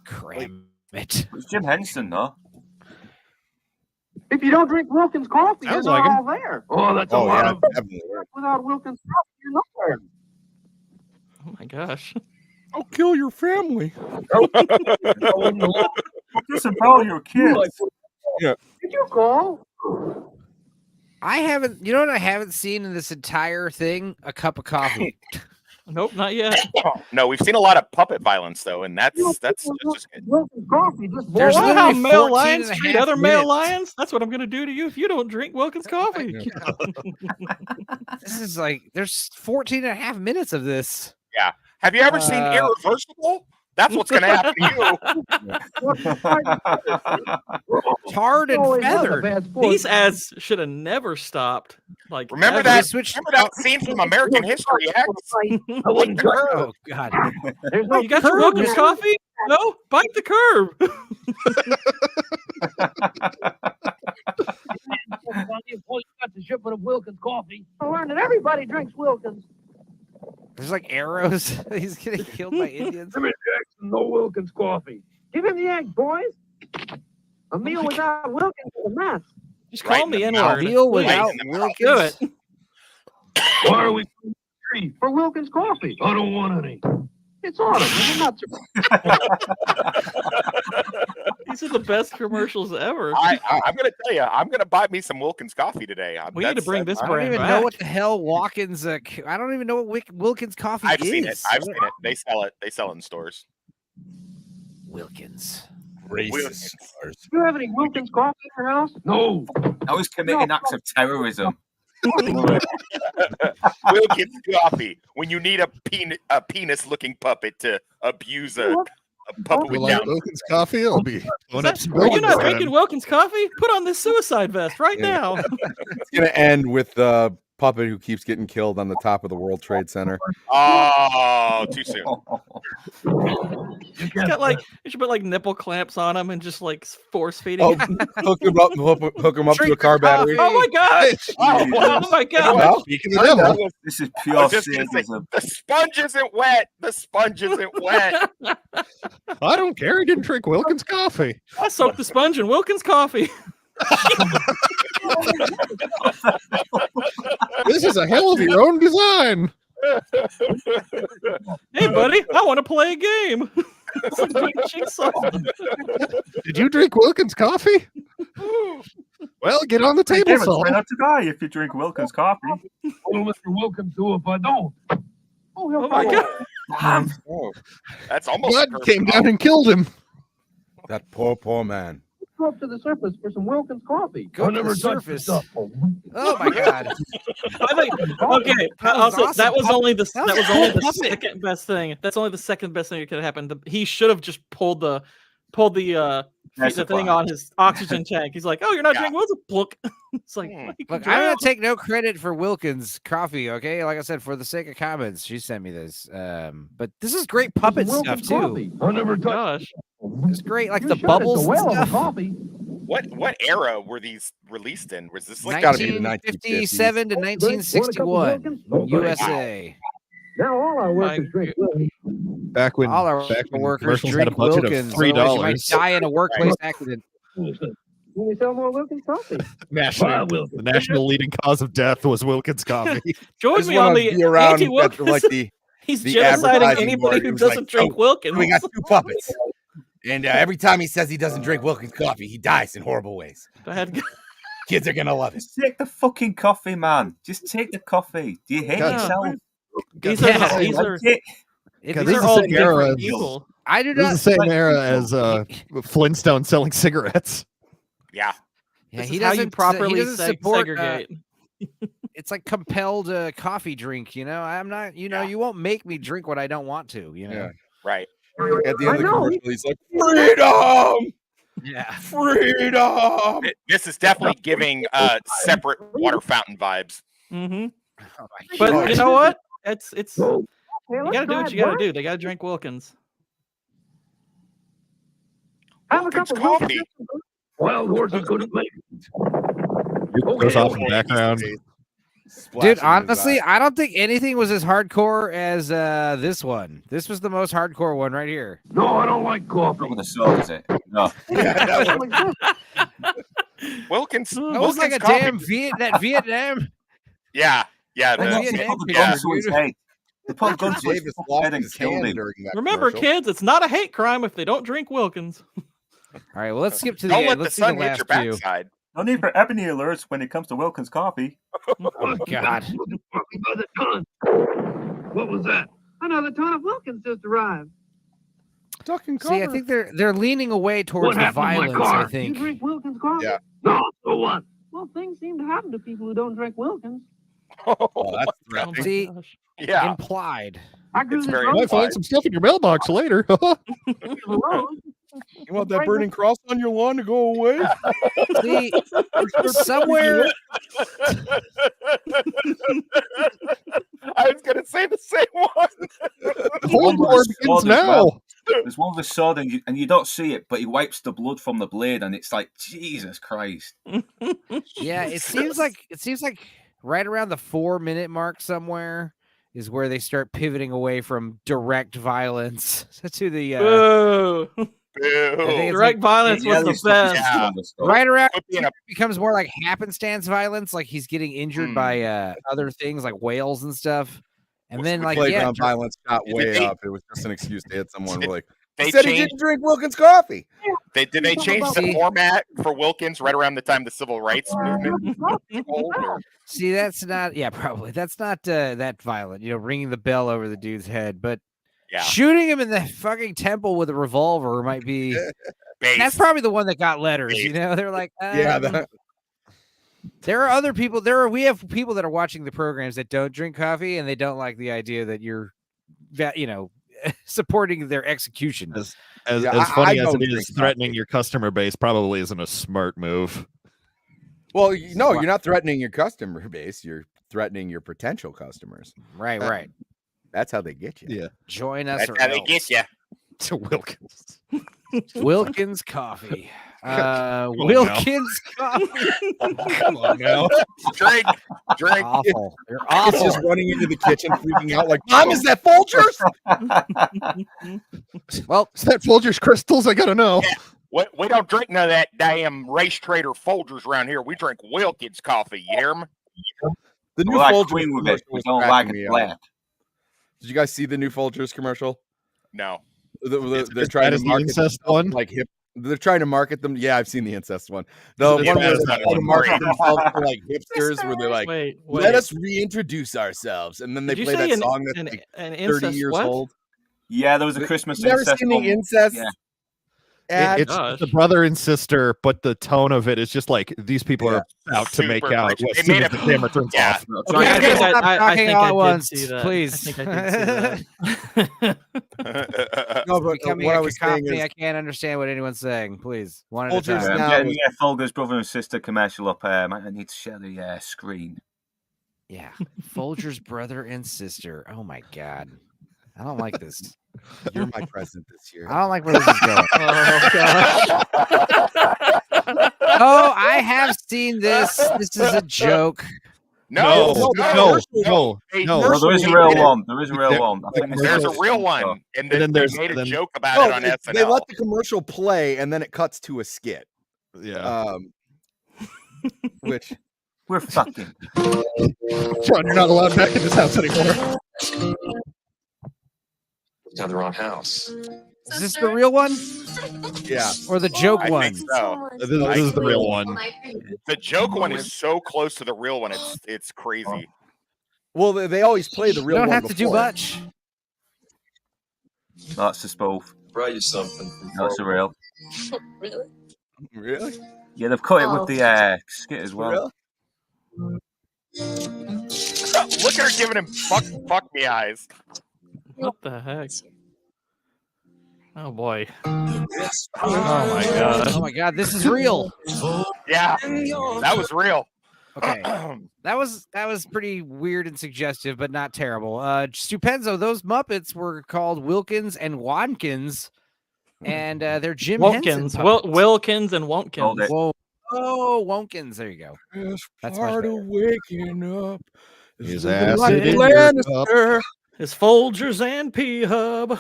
Cram It was Jim Henson, though. If you don't drink Wilkins coffee, Sounds you're like not him. all there. Oh, that's a Oh lot yeah, of definitely. without Wilkins coffee, you're nowhere. Oh my gosh. I'll kill your family. Disavow your kids. Did you call? I haven't. You know what I haven't seen in this entire thing? A cup of coffee. Nope, not yet. No, we've seen a lot of puppet violence though, and that's just good. Wilkins coffee, just There's Well, literally how male 14 lions and a treat half other male minutes. lions? That's what I'm going to do to you if you don't drink Wilkins coffee. This is like there's 14 and a half minutes of this. Have you ever seen Irreversible? That's what's going to happen to you. Tarred and feathered. These ads should have never stopped. Like Remember ever. that? switched Remember that scene from American History X? I wouldn't the curb. Oh God. There's no You got your curb. Wilkins coffee? No, bite the curb. You got the shipment of Wilkins coffee. I learned that everybody drinks Wilkins. There's like arrows. He's getting killed by Indians. Jimmy Jackson, no Wilkins coffee. Give him the egg, boys. A meal without Wilkins is a mess. Just call Right in me the N mouth. word. Meal without Right in the mouth. Wilkins. Do it. Why are we going to the tree? For Wilkins coffee. I don't want any. It's autumn. I'm not These are the best commercials ever. I'm gonna tell you, I'm gonna buy me some Wilkins coffee today. We need to bring this I don't brand even back. know what the hell Watkins. I don't even know what Wilkins coffee is. I've seen it. They sell it. They sell it in stores. Wilkins. Wilkins. Do you have any Wilkins coffee in your house? No. I was committing acts of terrorism. Wilkins coffee. When you need a penis-looking puppet to abuse a puppet We with like down. Wilkins coffee. I'll be blowing up some Are you Wilkins not then. drinking Wilkins coffee? Put on this suicide vest right now. It's gonna end with the puppet who keeps getting killed on the top of the World Trade Center. Oh, too soon. He's got like you should put like nipple clamps on him and just like force feeding. Oh, him. hook him up to a Drink car your battery. coffee. Oh my gosh! Oh, Oh my god! Well, Speaking of the devil, This is I pure was just gonna say, sadism. the sponge isn't wet. The sponge isn't wet. I don't care. He didn't drink Wilkins coffee. I soaked the sponge in Wilkins coffee. This is a hell of your own design. Hey buddy, I want to play a game. It's like doing jigsaw. Did you drink Wilkins coffee? Well, get on the table, David, Saul. try not to die if you drink Wilkins coffee. What will Mr. Wilkins do if I don't? Oh, he'll Oh my follow. god! Damn. Oh, That's almost Blood a curve. came down and killed him. that poor man. Go up to the surface for some Wilkins coffee. Go I to the never touched surface. stuff. Oh my god. I think okay. That was Also, awesome. that was only the That that was was only the puppet. second best thing. That's only the second best thing that could have happened. He should have just pulled the That's the a thing fine. on his oxygen tank. He's like, "Oh, you're not Yeah. drinking Wilkins." Look, it's like, Hmm. you can Look, drown. I'm gonna take no credit for Wilkins coffee, okay? Like I said, for the sake of comments, she sent me this. But this is great puppet stuff Wilkins too. coffee. I never touched. Gosh, It's great, like You the should. It's a bubbles and whale of a stuff. coffee. What era were these released in? Was this like gotta be the 1957 to Want a cup of 1961, Wilkins? No, thanks. USA. Now all our My workers drink Wilkins. Back when, All our back when workers commercials had a drink budget Wilkins. of $3. otherwise you might die in a workplace accident. When we sell more Wilkins coffee. National, Wilkins. the national leading cause of death was Wilkins coffee. join Just me on wanna the be around anti-Wilkins. that, like the He's the genociding advertising anybody board. who It was doesn't like, drink "Oh, Wilkins. we got two puppets, and every time he says he doesn't drink Wilkins coffee, he dies in horrible ways. Bad guy. Kids are gonna love it. Just take the fucking coffee, man. Just take the coffee. Do you hate God. yourself? These Yeah. are these are Take- If God, these this are is all the same era different as- people. I do This not. is the same era as Flintstone selling cigarettes. Yeah. Yeah, This he is how doesn't. you properly he doesn't support. segregate. It's like compelled coffee drink. You know, I'm not. You know, Yeah. you won't make me drink what I don't want to. You know. Yeah. Right. At the end of the I know. commercial, he's like, "Freedom, Yeah. freedom." This is definitely giving separate water fountain vibes. Mm-hmm. Oh my But God. you know what? It's Hey, you let's gotta do what try you gotta it, do. They gotta drink Wilkins. Have a Wilkins cup of coffee. Wilkins. Wild horses couldn't make it. Goes off in the background. Dude, honestly, I don't think anything was as hardcore as this one. This was the most hardcore one right here. No, I don't like Not coffee. with a sword, is it? No. Wilkins. That was like Wilkins a coffee. damn Vietnam. Yeah. Yeah. They Yeah, put the yeah. gun to his head. They put a gun to his Davis fucking lost head and his killed hand him. during that. Remember, commercial. kids, it's not a hate crime if they don't drink Wilkins. All right, well, let's skip to the Don't end. let the Let's see the sun hit last your few. backside. No need for ebony alerts when it comes to Wilkins coffee. Oh God. By the ton. What was that? Another ton of Wilkins just arrived. Talking See, I think they're leaning away towards What the happened to my violence. car? I You think. drink Wilkins coffee? Yeah. No, so what? Well, things seem to happen to people who don't drink Wilkins. Oh, that's Oh my threatening. See, gosh. Yeah. implied. I grew It's this very rose Might find some stuff in your mailbox later. on the road. You want that burning cross on your lawn to go away? See, somewhere. I was gonna say the same one. The whole war begins now. There's one with a sword and you don't see it, but he wipes the blood from the blade, and it's like, Jesus Christ. Yeah, it seems like right around the 4-minute mark somewhere is where they start pivoting away from direct violence to the Whoa. Direct violence was the best. Yeah. Right around it becomes more like happenstance violence, like he's getting injured by other things like whales and stuff. And then like playground violence got way up. It was just an excuse to hit someone. Like they said he didn't drink Wilkins coffee. Did they change the format for Wilkins right around the time the civil rights movement? See, that's not probably that's not that violent, ringing the bell over the dude's head, but shooting him in the fucking temple with a revolver might be that's probably the one that got letters. They're like there are other people. We have people that are watching the programs that don't drink coffee, and they don't like the idea that you're, supporting their execution. As funny as it is, threatening your customer base probably isn't a smart move. Well, no, you're not threatening your customer base. You're threatening your potential customers. Right. That's how they get you. Yeah. Join us. That's how they get you. To Wilkins. Wilkins coffee. Wilkins coffee. Come on now. Drink. Awful. You're awful. It's just running into the kitchen, freaking out like, Mom, is that Folgers? Well, is that Folgers crystals? I gotta know. Yeah. We don't drink none of that damn race trader Folgers around here. We drink Wilkins coffee. You hear me? The new like Folgers with it. We don't like it black. Did you guys see the new Folgers commercial? No. They're trying to market the incest one. Like hip. They're trying to market them. Yeah, I've seen the incest one. The one where they're trying to market themselves for like hipsters, where they're like, "Let us reintroduce ourselves," and then they play that song that's like 30 years old. Yeah, there was a Christmas. You've never seen the incest? Yeah. It's the brother and sister, but the tone of it is just like these people are out to make out as soon as the camera turns off. Okay, I think I did see that. Please. I think I did see that. No, but what I was saying is, I can't understand what anyone's saying. Please, one at a time. Folgers brother and sister commercial up. I need to share the screen. Yeah, Folgers brother and sister. Oh my god. I don't like this. You're my present this year. I don't like where this is going. Oh, I have seen this. This is a joke. No. There is a real one. There is a real one. I think there's a real one, and then they made a joke about it on SNL. They let the commercial play, and then it cuts to a skit. Yeah. Which we're fucking. John, you're not allowed back in this house anymore. Down the wrong house. Is this the real one? Yeah. Or the joke one? I think so. This is the real one. The joke one is so close to the real one. It's crazy. Well, they always play the real one. You don't have to do much. That's the spoof. Brought you something. That's the real. Really? Really? Yeah, they've cut it with the skit as well. Look at her giving him fuck me eyes. What the heck? Oh boy. Oh my god. Oh my god, this is real. Yeah. That was real. Okay. That was pretty weird and suggestive, but not terrible. Stupenzo, those Muppets were called Wilkins and Watkins, and they're Jim Wilkins. Wilkins and Wonkins. Whoa. Oh, Wonkins. There you go. That's part of waking up. His ass in Lannister. His Folgers and P-Hub.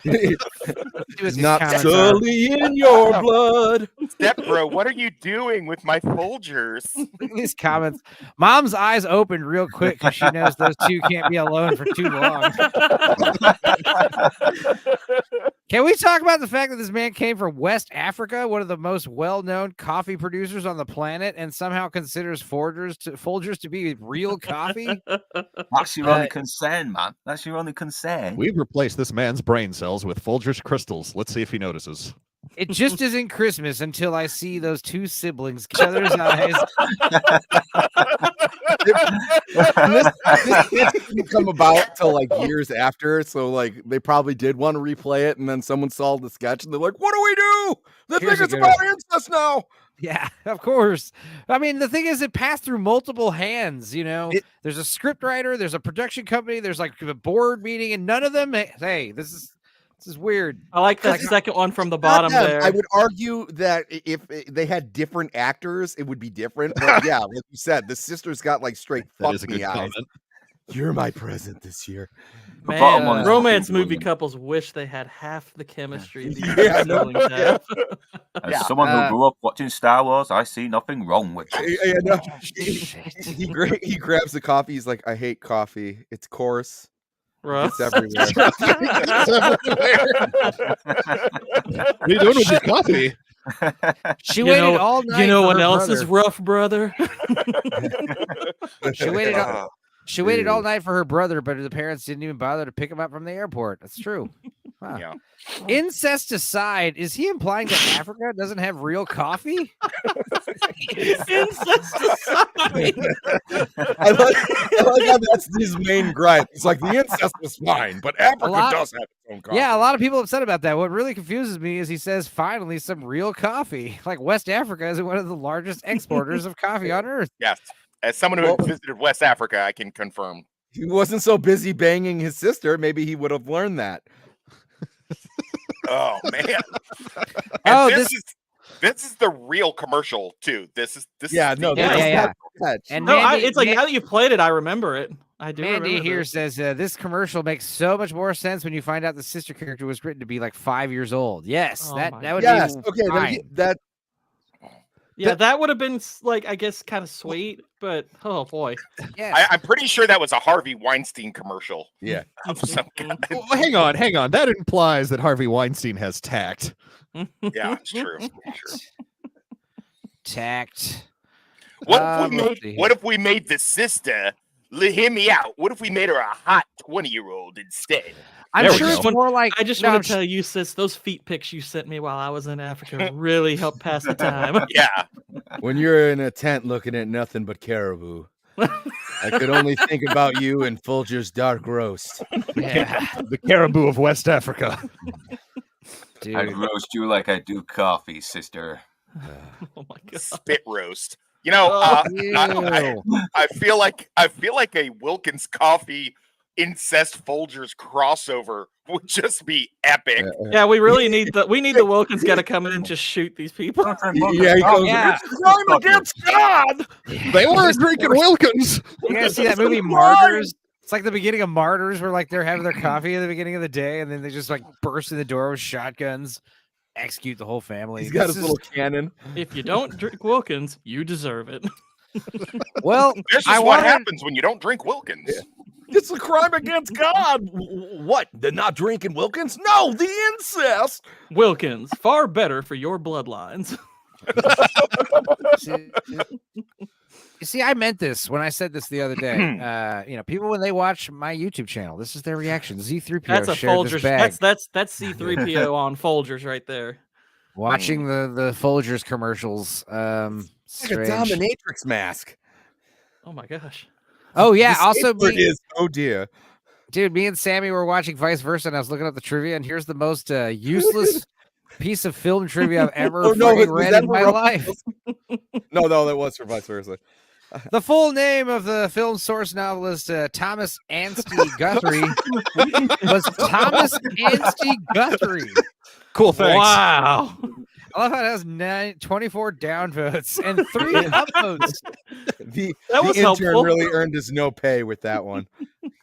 It's not Sully in your blood. Step bro, what are you doing with my Folgers? These comments. Mom's eyes opened real quick because she knows those two can't be alone for too long. Can we talk about the fact that this man came from West Africa, one of the most well-known coffee producers on the planet, and somehow considers Folgers to be real coffee? That's your only concern, man. That's your only concern. We've replaced this man's brain cells with Folgers crystals. Let's see if he notices. It just isn't Christmas until I see those two siblings each other's eyes. This didn't come about till like years after, so like they probably did want to replay it, and then someone saw the sketch and they're like, "What do we do? The thing is about incest now." Yeah, of course. I mean, the thing is, it passed through multiple hands. There's a script writer, there's a production company, there's like a board meeting, and none of them. Hey, this is weird. I like the second one from the bottom there. I would argue that if they had different actors, it would be different. But yeah, like you said, the sister's got like straight fuck me eyes. You're my present this year. Man, romance movie couples wish they had half the chemistry these siblings have. As someone who grew up watching Star Wars, I see nothing wrong with it. He grabs the coffee. He's like, I hate coffee. It's coarse. It's everywhere. What are you doing with your coffee? She waited all night. You know what else brother. is rough, brother? She waited all night for her brother, but the parents didn't even bother to pick him up from the airport. That's true. Wow. Yeah. Incest aside, is he implying that Africa doesn't have real coffee? Incest aside. I like how that's his main gripe. It's like the incest was fine, but Africa does have its own coffee. Yeah, a lot of people upset about that. What really confuses me is he says finally some real coffee. Like West Africa is one of the largest exporters of coffee on earth. Yes. As someone who visited West Africa, I can confirm. He wasn't so busy banging his sister. Maybe he would have learned that. Oh man! Oh, this is the real commercial too. This is And no, Mandy, it's like now that you played it, I remember it. I do. Mandy here says this commercial makes so much more sense when you find out the sister character was written to be like 5 years old. Yes, that would be fine. That would have been like, I guess, kind of sweet, but oh boy. Yeah, I'm pretty sure that was a Harvey Weinstein commercial. Yeah. Of some kind. Well, hang on. That implies that Harvey Weinstein has tact. Yeah, it's true. Tact. What if we made the sister? Hear me out. What if we made her a hot 20-year-old instead? I'm sure it's more like. I just want to tell you, sis, those feet pics you sent me while I was in Africa really helped pass the time. Yeah. When you're in a tent looking at nothing but caribou, I could only think about you and Folger's dark roast. Yeah. The caribou of West Africa. Dude. I'd roast you like I do coffee, sister. Oh my god. Spit roast. You know, I feel like a Wilkins Coffee incest Folgers crossover would just be epic. Yeah, we really need the Wilkins got to come in and just shoot these people. Yeah, he goes, It's a crime against God. They weren't drinking Wilkins. You guys see that movie Martyrs? It's like the beginning of Martyrs, where like they're having their coffee at the beginning of the day, and then they just like burst in the door with shotguns, execute the whole family. He's got his little cannon. If you don't drink Wilkins, you deserve it. Well, this is what happens when you don't drink Wilkins. Yeah. It's a crime against God. What? They're not drinking Wilkins? No, the incest. Wilkins, far better for your bloodlines. You see, I meant this when I said this the other day. People when they watch my YouTube channel, this is their reaction. Z3PO That's a shared this Folgers. bag. That's C3PO on Folgers right there. Watching the Folgers commercials. It's like a dominatrix mask. Oh my gosh. Oh yeah. The Also, oh dear. Dude, me and Sammy were watching Vice Versa, and I was looking up the trivia, and here's the most useless piece of film trivia I've ever read in my life. No, that was for Vice Versa. The full name of the film source novelist Thomas Anstey Guthrie was Thomas Anstey Guthrie. Cool, thanks. Wow. I love how it has 24 downvotes and 3 upvotes. The was intern helpful. really earned his no pay with that one.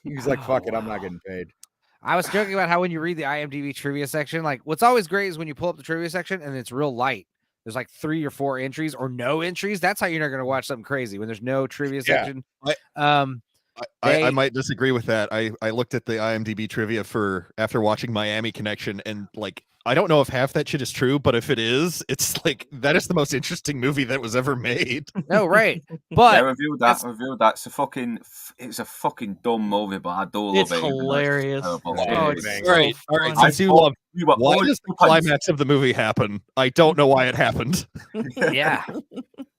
He was like, fuck it, I'm not getting paid. I was joking about how when you read the IMDb trivia section, like what's always great is when you pull up the trivia section and it's real light. There's like 3 or 4 entries or no entries. That's how you're not going to watch something crazy when there's no trivia section. I might disagree with that. I looked at the IMDb trivia for after watching Miami Connection, and like I don't know if half that shit is true, but if it is, it's like that is the most interesting movie that was ever made. No, right? But I reviewed that. It's a fucking dumb movie, but I do love it. It's hilarious. Oh, it's All right. Since you love, why does the climax of the movie happen? I don't know why it happened. Yeah.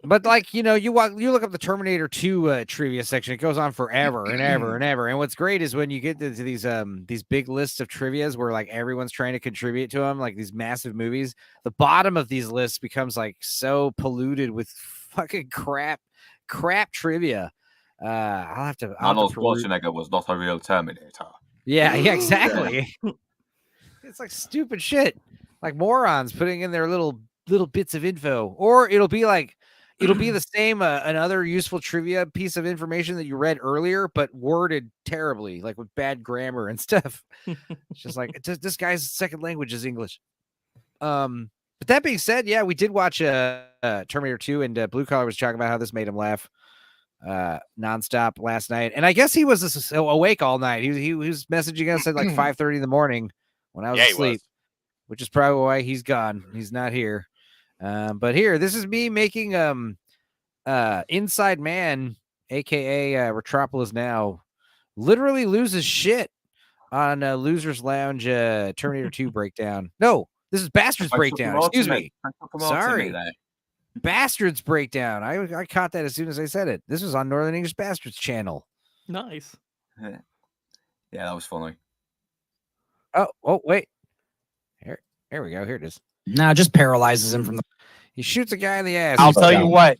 But like, you look up the Terminator 2 trivia section, it goes on forever and ever and ever. And what's great is when you get into these big lists of trivias where like everyone's trying to contribute to them, like these massive movies, the bottom of these lists becomes like so polluted with fucking crap trivia. I'll have to Arnold Schwarzenegger was not a real Terminator. Yeah, exactly. It's like stupid shit. Like morons putting in their little bits of info. Or it'll be like it'll be the same. Another useful trivia piece of information that you read earlier, but worded terribly, like with bad grammar and stuff. It's just like this guy's second language is English. But that being said, yeah, we did watch Terminator 2, and Blue Collar was talking about how this made him laugh nonstop last night. And I guess he was awake all night. He was messaging us at like 5:30 in the morning when I was asleep, which is probably why he's gone. He's not here. But here, this is me making Inside Man, aka Retropolis Now, literally loses shit on Losers Lounge Terminator 2 breakdown. No, this is Bastards breakdown. Excuse me. Sorry. Bastards breakdown. I caught that as soon as I said it. This was on Northern English Bastards channel. Nice. Yeah, that was funny. Oh, wait. Here we go. Here it is. No, just paralyzes him from the. He shoots a guy in the ass. I'll tell you what,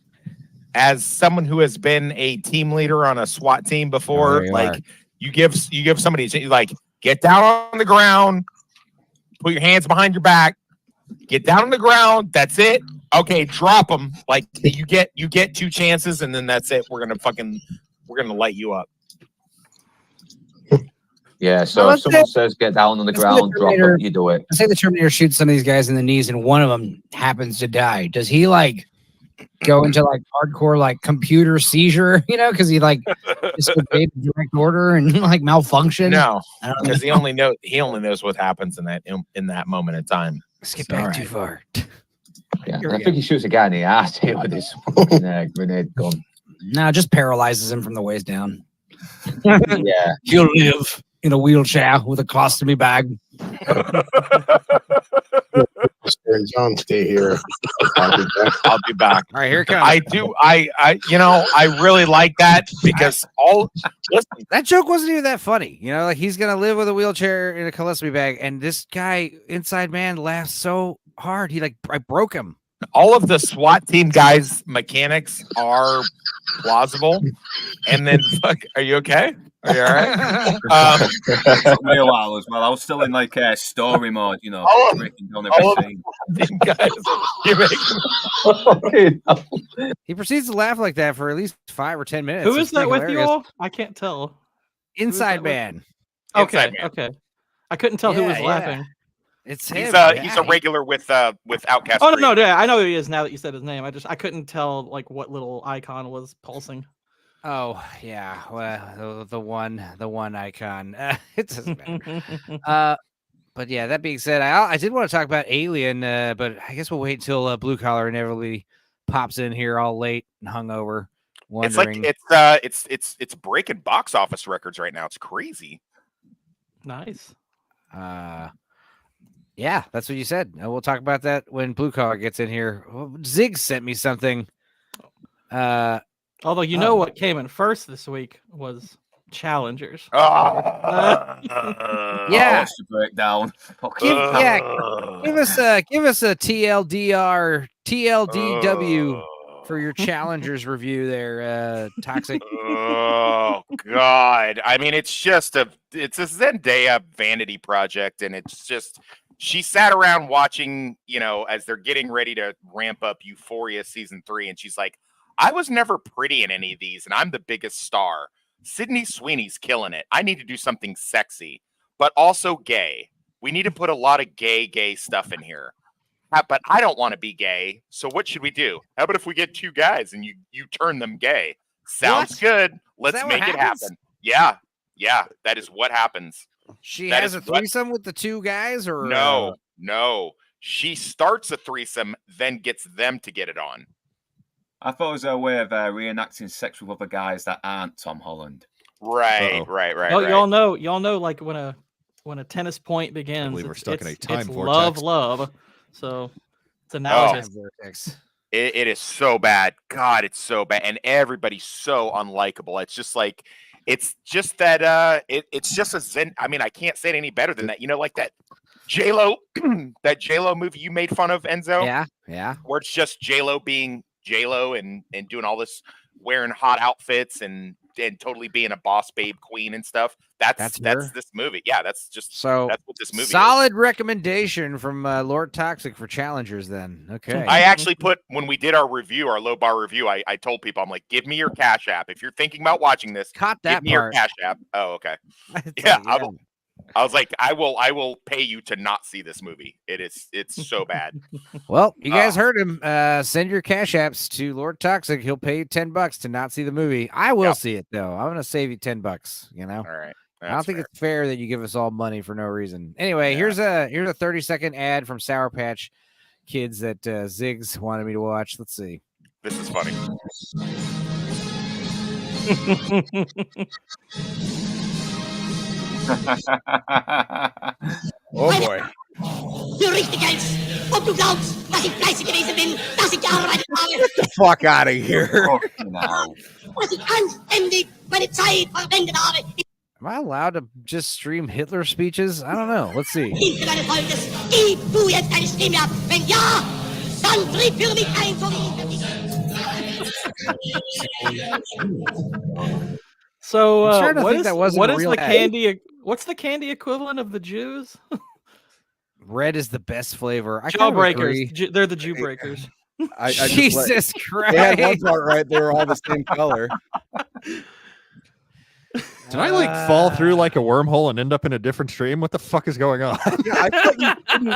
as someone who has been a team leader on a SWAT team before, you give somebody like, get down on the ground, put your hands behind your back, get down on the ground. That's it. Okay, drop them. Like you get 2 chances, and then that's it. We're gonna light you up. Yeah, so if someone says get down on the ground, drop them, you do it. Let's say the Terminator shoots some of these guys in the knees and one of them happens to die. Does he like go into like hardcore like computer seizure, because he like disobeyed direct order and like malfunction? No, because he only knows what happens in that moment in time. Skip back too far. Yeah, I think he shoots a guy in the ass here with his grenade gun. No, it just paralyzes him from the waist down. Yeah, he'll live in a wheelchair with a colostomy bag. John, stay here. I'll be back. All right, here it comes. I really like that because that joke wasn't even that funny. Like he's gonna live with a wheelchair in a colostomy bag, and this guy, Inside Man, laughs so hard I broke him. All of the SWAT team guys' mechanics are plausible, and then are you okay? Are you all right? It took me a while as well. I was still in like story mode, breaking down everything. He proceeds to laugh like that for at least 5 or 10 minutes. Who is that with you all? I can't tell. Inside Man. Okay. I couldn't tell who was laughing. It's he's him. He's a regular with Outcast. Oh no, yeah, I know who he is now that you said his name. I couldn't tell like what little icon was pulsing. Oh yeah, well the one icon. It doesn't matter. But yeah, that being said, I did want to talk about Alien, but I guess we'll wait until Blue Collar inevitably pops in here all late and hungover. Wondering. It's breaking box office records right now. It's crazy. Nice. Yeah, that's what you said. We'll talk about that when Blue Collar gets in here. Zig sent me something. Although know what came in first this week was Challengers. Yeah. To break down. Give us a TLDR TLDW for your Challengers review there, Toxic. Oh God. I mean, it's a Zendaya vanity project, and it's just she sat around watching, as they're getting ready to ramp up Euphoria season 3, and she's like, I was never pretty in any of these, and I'm the biggest star. Sydney Sweeney's killing it. I need to do something sexy, but also gay. We need to put a lot of gay stuff in here. But I don't want to be gay, so what should we do? How about if we get 2 guys and you turn them gay? Sounds good. Let's make it happen. Yeah, that is what happens. She has a threesome with the 2 guys, or no. She starts a threesome, then gets them to get it on. I thought it was a way of reenacting sex with other guys that aren't Tom Holland. Right. Well, y'all know, like when a tennis point begins, I believe we're stuck in a time it's vortex. love. So it's analogous. It is so bad. God, it's so bad, and everybody's so unlikable. It's just like, it's just that it's just a Zen. I mean, I can't say it any better than that. Like that J-Lo, that J-Lo movie you made fun of, Enzo. Yeah. Where it's just J-Lo being J-Lo and doing all this, wearing hot outfits and and totally being a boss babe queen and stuff. That's this movie. Yeah, that's what this movie solid recommendation from Lord Toxic for challengers then. Okay. I actually put, when we did our review, our low bar review, I told people, I'm like, give me your Cash App. If you're thinking about watching this, give me your Cash App. Oh, okay. Yeah, I was like, I will pay you to not see this movie. It's so bad. Well, you guys heard him. Send your Cash Apps to Lord Toxic. He'll pay you $10 to not see the movie. I will see it though. I'm gonna save you $10. You know. All right. I don't think it's fair that you give us all money for no reason. Anyway, here's a 30-second ad from Sour Patch Kids that Ziggs wanted me to watch. Let's see. This is funny. Oh boy. Du Richtiges! Ob du glaubst, dass ich fleißig gewesen bin, dass ich gearbeitet habe! Get the fuck out of here. Was ich anständig meine Zeit verwendet habe! Am I allowed to just stream Hitler speeches? I don't know. Let's see. Hilfe deines Volkes! Gib du jetzt eine Stimme ab! Wenn ja, dann tritt für mich ein, so wie So what what's the candy equivalent of the Jews? Red is the best flavor. Jawbreakers. They're the Jew breakers. Jesus Christ. They had one part right. They were all the same color. Did I like fall through like a wormhole and end up in a different stream? What the fuck is going on? Yeah, I thought you couldn't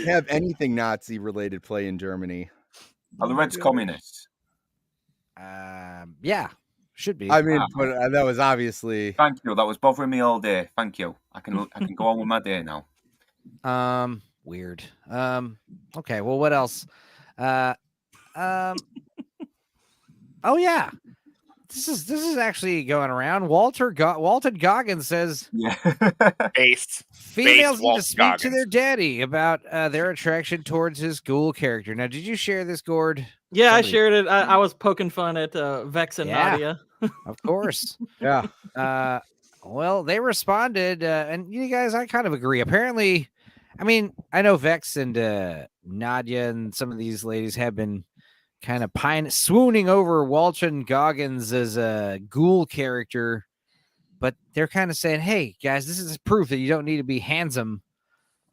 have anything Nazi related play in Germany. Are the Reds communists? Yeah, should be. I mean, but that was obviously. Thank you. That was bothering me all day. Thank you. I can go on with my day now. Weird. Okay. Well, what else? Oh yeah. This is actually going around. Walton Goggins says, females need to speak to their daddy about their attraction towards his ghoul character. Now, did you share this, Gord? Yeah, I shared it. I was poking fun at Vex and Nadia. Of course. Yeah. Well, they responded, and you guys, I kind of agree. Apparently, I mean, I know Vex and Nadia and some of these ladies have been kind of swooning over Walton Goggins as a ghoul character, but they're kind of saying, hey guys, this is proof that you don't need to be handsome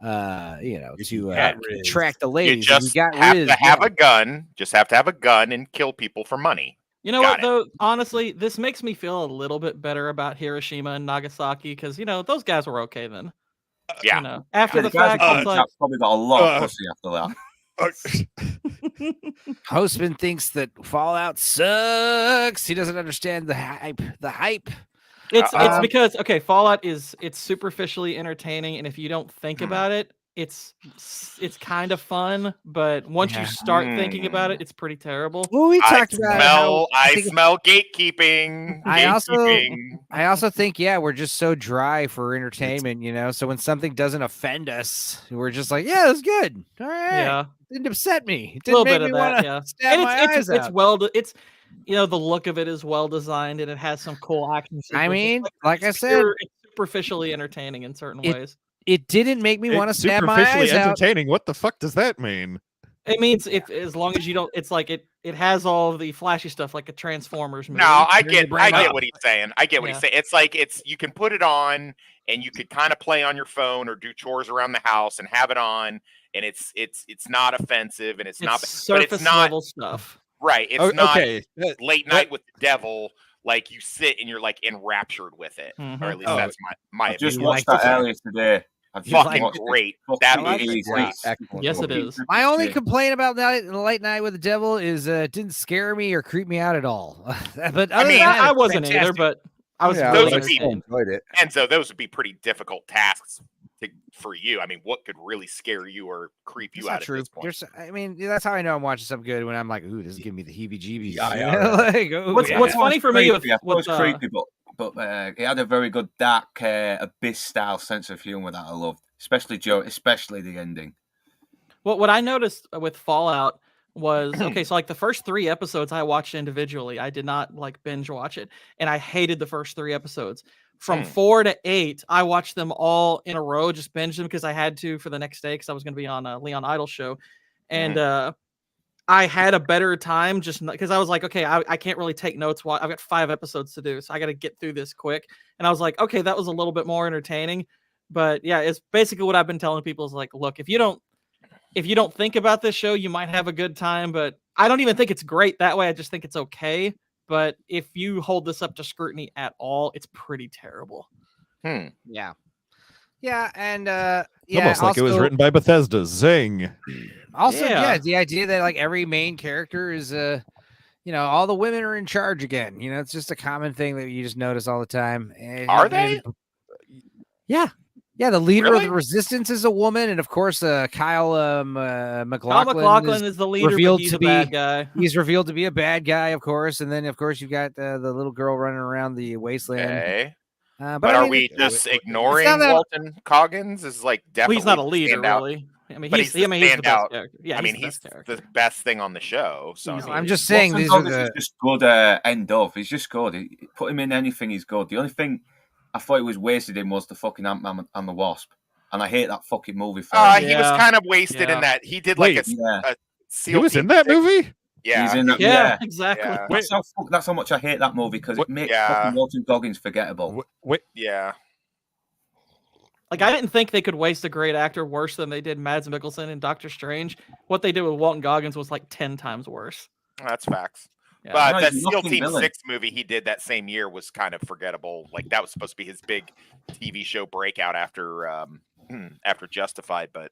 to attract the ladies. You just have to have a gun. Just have to have a gun and kill people for money. You know what, though? Honestly, this makes me feel a little bit better about Hiroshima and Nagasaki because, those guys were okay then. Yeah. After the fact, it's like, probably got a lot of pussy after that. Hostman thinks that Fallout sucks. He doesn't understand the hype. It's because Fallout it's superficially entertaining, and if you don't think about it, it's kind of fun. But once you start thinking about it, it's pretty terrible. Well, we talked about I smell gatekeeping. I also think we're just so dry for entertainment, So when something doesn't offend us, we're just like, yeah, it's good. All right. Yeah. It didn't upset me. It didn't make me want to stab my eyes out. It's the look of it is well designed and it has some cool action sequences. I mean, like I said, it's superficially entertaining in certain ways. It didn't make me want to stab my eyes out. Superficially entertaining. What the fuck does that mean? It means as long as you don't, it's like it has all of the flashy stuff like a Transformers movie. No, I get what he's saying. I get what he's saying. It's like you can put it on and you could kind of play on your phone or do chores around the house and have it on, and it's not offensive and it's not level stuff. Right. It's not late night with the devil. Like you sit and you're like enraptured with it, or at least that's my opinion. I just watched that earlier today. Fucking great. That is great. Yes, it is. My only complaint about Late Night with the Devil is it didn't scare me or creep me out at all. But I wasn't either, but I was enjoyed it. And so those would be pretty difficult tasks for you. I mean, what could really scare you or creep you out at this point? That's how I know I'm watching something good when I'm like, ooh, this is giving me the heebie-jeebies. What's funny for me was creepy, but it had a very good dark abyss style sense of humor that I loved, especially the ending. What I noticed with Fallout was so like the first 3 episodes I watched individually. I did not like binge watch it, and I hated the first 3 episodes. From 4 to 8, I watched them all in a row, just binge them because I had to for the next day because I was going to be on Leon Idle's show. And I had a better time just because I was like, okay, I can't really take notes while I've got 5 episodes to do, so I got to get through this quick. And I was like, okay, that was a little bit more entertaining. But yeah, it's basically what I've been telling people is like, look, if you don't think about this show, you might have a good time, but I don't even think it's great that way. I just think it's okay. But if you hold this up to scrutiny at all, it's pretty terrible. Yeah. Yeah, and almost like it was written by Bethesda. Zing. Also, the idea that like every main character is all the women are in charge again. It's just a common thing that you just notice all the time. Are they? Yeah. Yeah, the leader Really? of the resistance is a woman, and of course, Kyle McLaughlin. Kyle McLaughlin is the leader, but he's a bad guy. He's revealed to be a bad guy, of course, and then of course you've got the little girl running around the wasteland. Okay. But are we just ignoring Walton Coggins? Is like definitely he's not a leader, standout. really. I mean, he's the best character. Yeah, I mean, he's the best thing on the show. So I'm just saying these are the just good end of. He's just good. Put him in anything, he's good. The only thing I thought he was wasted in was the fucking Ant-Man and the Wasp, and I hate that fucking movie. He was kind of wasted in that. He did like a he was in that movie. Yeah, he's in that. Yeah, exactly. Yeah. That's how much I hate that movie because it makes fucking Walton Goggins forgettable. Yeah. Like, I didn't think they could waste a great actor worse than they did Mads Mikkelsen in Doctor Strange. What they did with Walton Goggins was like 10 times worse. That's facts. Yeah. But that SEAL Team 6 movie he did that same year was kind of forgettable. Like, that was supposed to be his big TV show breakout after Justified, but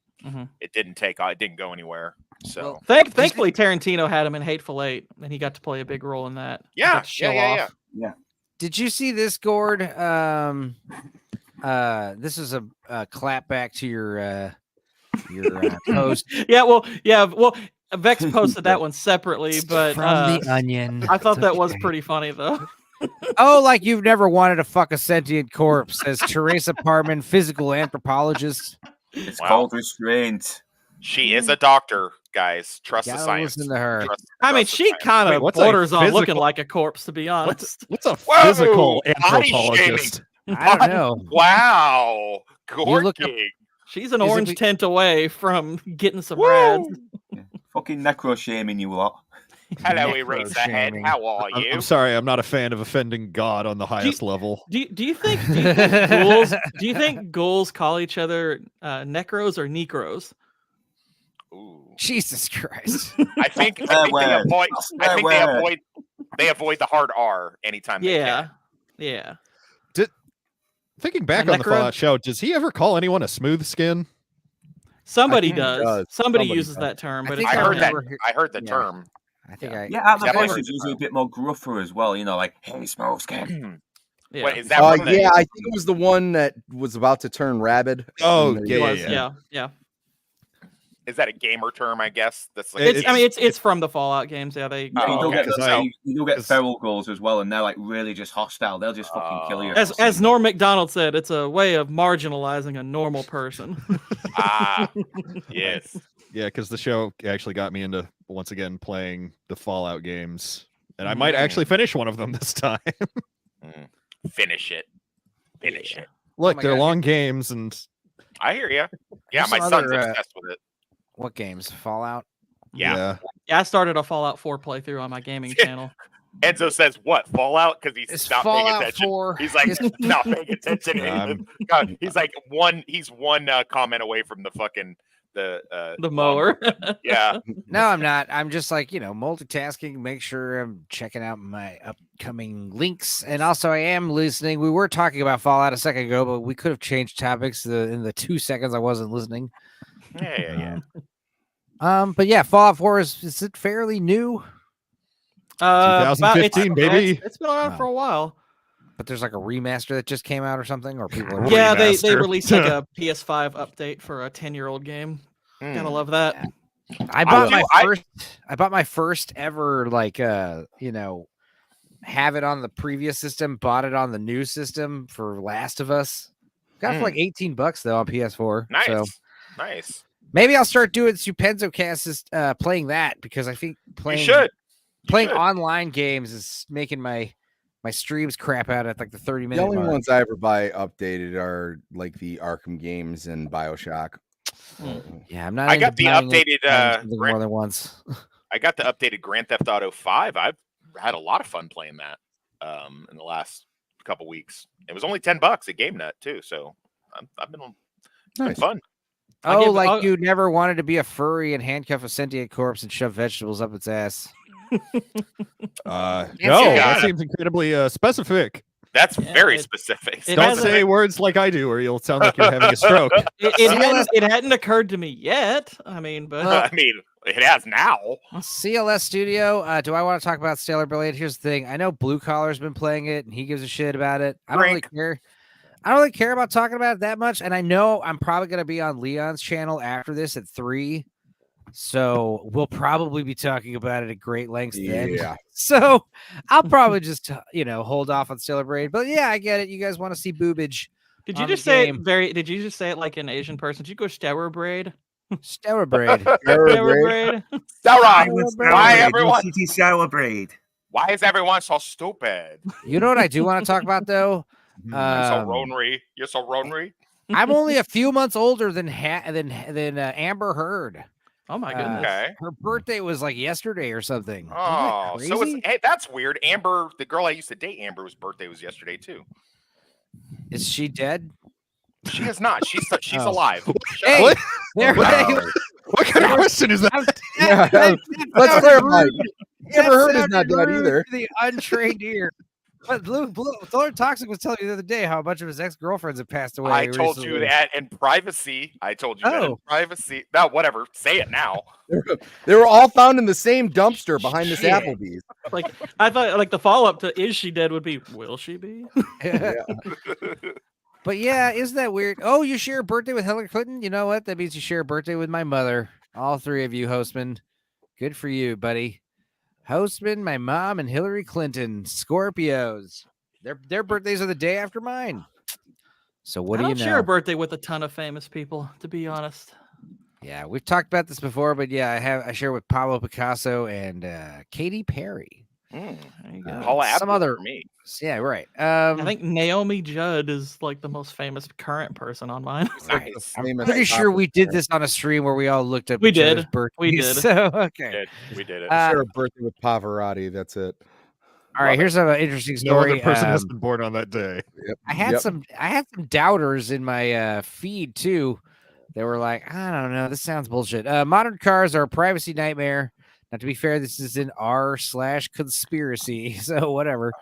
it didn't go anywhere. So thankfully Tarantino had him in Hateful Eight, and he got to play a big role in that. Yeah. Did you see this, Gord? This is a clap back to your post. Well, Vex posted that one separately, but from the Onion. I thought that was pretty funny though. Oh, like you've never wanted to fuck a sentient corpse, says Teresa Parman, physical anthropologist. It's called restraint. She is a doctor, guys. Trust the Gotta science. listen to her. I mean, she kind of borders on looking like a corpse, to be honest. What's a physical anthropologist? I don't know. Wow. Gord King. She's an orange tint away from getting some rads. Fucking necro shaming you lot. Hello, Eraserhead. How are you? I'm sorry, I'm not a fan of offending God on the highest level. Do you think ghouls call each other necros or necros? Ooh. Jesus Christ! I think they avoid the hard R anytime. They can. Yeah. Thinking back on the Fallout show, does he ever call anyone a smooth skin? Somebody does. Somebody uses that term, but I heard the term. I think the voice is usually a bit more gruffer as well. Like, hey, smooth skin. Yeah. What, is that I think it was the one that was about to turn rabid. Oh, yeah. Is that a gamer term? I guess that's like. It's from the Fallout games. Yeah, they. You get feral ghouls as well, and they're like really just hostile. They'll just fucking kill you. As Norm Macdonald said, it's a way of marginalizing a normal person. Yes. Yeah, because the show actually got me into once again playing the Fallout games, and I might actually finish one of them this time. Finish it. Look, they're long games, and I hear you. Yeah, my son's obsessed with it. What games? Fallout? Yeah. I started a Fallout 4 playthrough on my gaming channel. Enzo says, "What Fallout?" Because he's not paying attention. 4. He's like not paying attention. He's like one comment away from the fucking the mower. Yeah. No, I'm not. I'm just like multitasking. Make sure I'm checking out my upcoming links, and also I am listening. We were talking about Fallout a second ago, but we could have changed topics in the 2 seconds I wasn't listening. Yeah. But yeah, Fallout 4 is it fairly new? 2015, baby. It's been around for a while. But there's like a remaster that just came out or something, or people are they released like a PS5 update for a 10-year-old game. Gotta love that. I bought my first ever have it on the previous system, bought it on the new system for Last of Us. Got it for like $18 though on PS4. Nice. So nice. Maybe I'll start doing Supenzo Cast playing that, because I think playing online games is making my streams crap out at like the 30-minute The only mark. ones I ever buy updated are like the Arkham games and BioShock. Yeah, I'm not. I got the updated more than once. I got the updated Grand Theft Auto 5. I've had a lot of fun playing that in the last couple weeks. It was only $10 at GameNut too, so I've been fun. Oh, you never wanted to be a furry and handcuff a sentient corpse and shove vegetables up its ass. No, that seems incredibly specific. That's very specific. Don't say words like I do, or you'll sound like you're having a stroke. It hadn't occurred to me yet. I mean, but it has now. CLS Studio. Do I want to talk about Stellar Blade? Here's the thing. I know Blue Collar's been playing it, and he gives a shit about it. I don't really care. I don't really care about talking about it that much, and I know I'm probably going to be on Leon's channel after this at 3, so we'll probably be talking about it at great lengths then. Yeah. So I'll probably just hold off on Stellar Blade. But yeah, I get it. You guys want to see boobage? Did you just say it Did you just say it like an Asian person? Did you go Stellar Braid? Stellar Braid. Stellar Braid. Why everyone? Stellar Braid. Why is everyone so stupid? You know what I do want to talk about though? I'm so Ronry. You're so Ronry. I'm only a few months older than Amber Heard. Oh my goodness! Okay. Her birthday was like yesterday or something. Oh, so hey, that's weird. Amber, the girl I used to date, Amber's birthday was yesterday too. Is she dead? She is not. She's alive. Hey, what? Wow. What kind of question is that? Let's clarify. Amber Heard is not dead either. The untrained ear. But Lord Toxic was telling me the other day how a bunch of his ex-girlfriends have passed away. I told you that in privacy. No, whatever. Say it now. They were all found in the same dumpster behind this Applebee's. Like I thought, like the follow-up to "Is she dead?" would be, "Will she be?" Yeah. But yeah, isn't that weird? Oh, you share a birthday with Hillary Clinton? You know what? That means you share a birthday with my mother. All 3 of you, Hostman. Good for you, buddy. Hostman, my mom, and Hillary Clinton, Scorpios. Their birthdays are the day after mine. So what do you know? I don't share a birthday with a ton of famous people, to be honest. Yeah, we've talked about this before, but yeah, I share with Pablo Picasso and Katy Perry. There you go. Paula Abdul some other for me. Yeah, right. I think Naomi Judd is like the most famous current person on mine. Nice. I'm pretty sure we did this on a stream where we all looked up. We each did. other's birthdays. We did. So okay, we did it. Share a birthday with Pavarotti. That's it. All right, here's an interesting No story. other person has been born on that day. Yep. I had some doubters in my feed too. They were like, I don't know, this sounds bullshit. Modern cars are a privacy nightmare. Now, to be fair, this is an r/conspiracy, so whatever.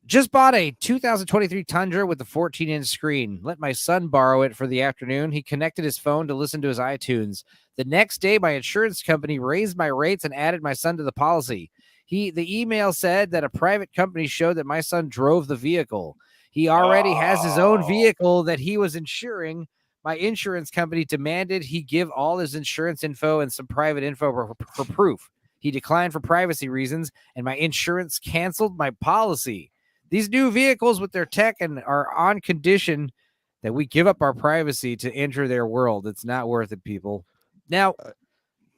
Just bought a 2023 Tundra with a 14-inch screen. Let my son borrow it for the afternoon. He connected his phone to listen to his iTunes. The next day, my insurance company raised my rates and added my son to the policy. The email said that a private company showed that my son drove the vehicle. He already has his own vehicle that he was insuring. My insurance company demanded he give all his insurance info and some private info for proof. He declined for privacy reasons, and my insurance canceled my policy. These new vehicles with their tech and are on condition that we give up our privacy to enter their world. It's not worth it, people. Now,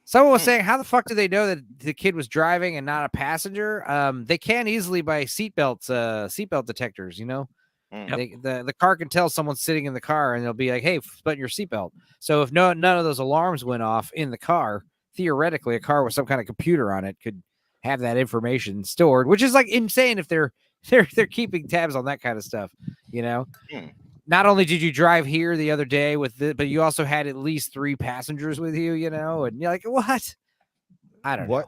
someone was saying, how the fuck do they know that the kid was driving and not a passenger? They can easily by seatbelt detectors, you know? The car can tell someone's sitting in the car and they'll be like, hey, button your seatbelt. So if none of those alarms went off in the car, theoretically a car with some kind of computer on it could have that information stored, which is like insane if they're keeping tabs on that kind of stuff, you know? Not only did you drive here the other day but you also had at least 3 passengers with you, you know, and you're like, what? I don't know.